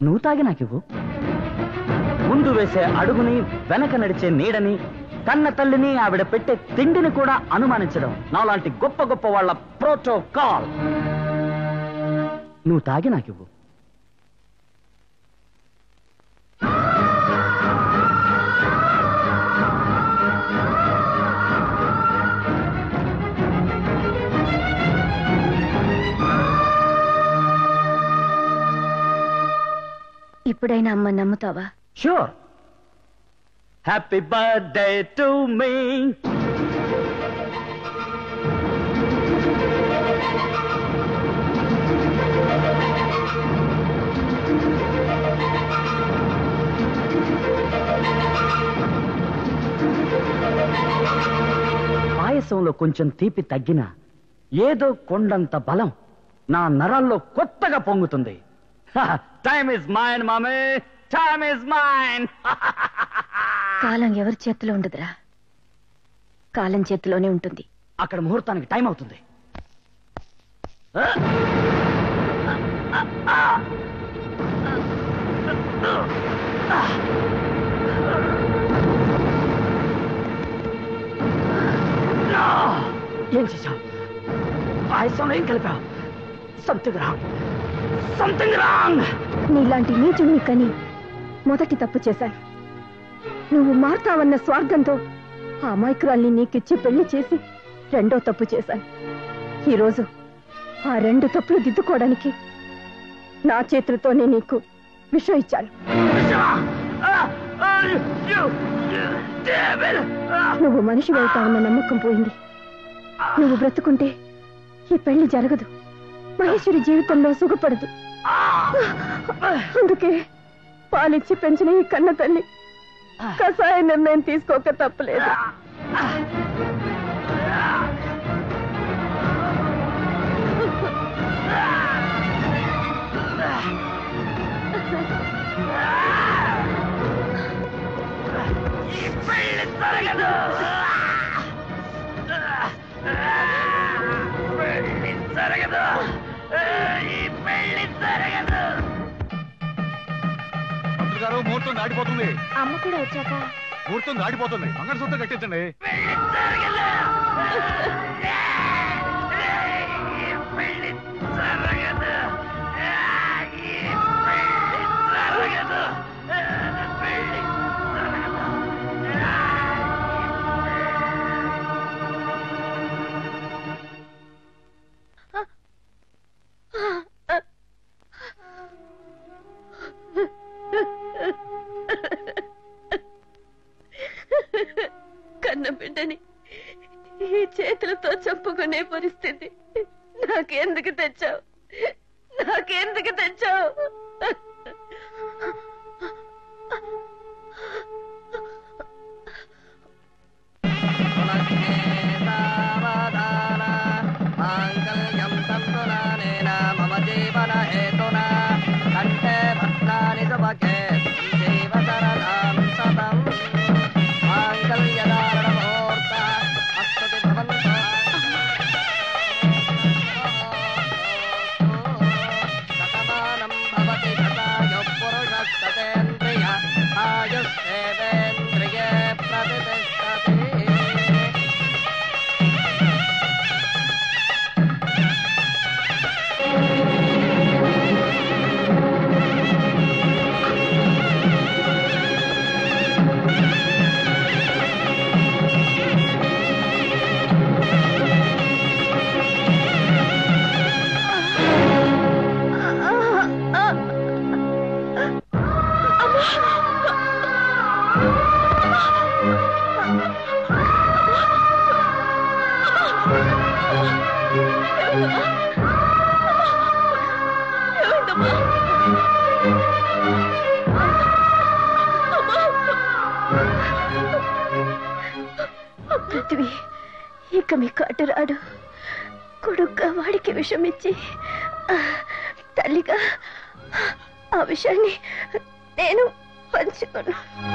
నువ్వు తాగి నాకివ్వు. ముందు వేసే అడుగుని, వెనక నడిచే నీడని, కన్న తల్లిని, ఆవిడ పెట్టే తిండిని కూడా అనుమానించడం నాలాంటి గొప్ప గొప్ప వాళ్ళ ప్రోటోకాల్. నువ్వు తాగి నాకివ్వు. ఇప్పుడైనా అమ్మ నమ్ముతావా? Sure. Happy birthday to me. పాయసంలో కొంచెం తీపి తగ్గినా ఏదో కొండంత బలం నా నరాల్లో కొత్తగా పొంగుతుంది. టైమ్ ఇస్ మైన్ మామే, టైమ్ ఇస్ మైన్. కాలం ఎవరి చేతిలో ఉండదురా, కాలం చేతిలోనే ఉంటుంది. అక్కడ ముహూర్తానికి టైం అవుతుంది. ఏం చేశావు? పాయసంలో ఏం కలిపావు? Something wrong, something wrong. నీలాంటి నీచుణ్ణి కని మొదటి తప్పు చేశాను. నువ్వు మారుతావన్న స్వార్థంతో ఆ అమాయకురాల్ని నీకిచ్చి పెళ్లి చేసి రెండో తప్పు చేశాను. ఈరోజు ఆ రెండు తప్పులు దిద్దుకోవడానికి నా చేతులతోనే నీకు విషం ఇచ్చాను. నువ్వు మనిషి వెళ్తావన్న నమ్మకం పోయింది. నువ్వు బ్రతుకుంటే ఈ పెళ్లి జరగదు, మహేశ్వరి జీవితంలో సుఖపడదు. అందుకే పాలిచ్చి పెంచిన ఈ కన్న తల్లి కసాయ నిర్ణయం తీసుకోక తప్పలేదు. గారు ముహూర్తం దాటిపోతుంది. అమ్మ కూడా వచ్చాక ముహూర్తం దాటిపోతుంది. మంగళసూత్రం కట్టించండి. కన్న బిడ్డని ఈ చేతులతో చంపుకునే పరిస్థితి నాకెందుకు తెచ్చావు? నాకెందుకు తెచ్చావు? పృథ్వీ ఇక మీకు అడ్డురాడు. కొడుగ్గా వాడికి విషం ఇచ్చి తల్లిగా ఆ విషయాన్ని నేను పంచుకున్నాను.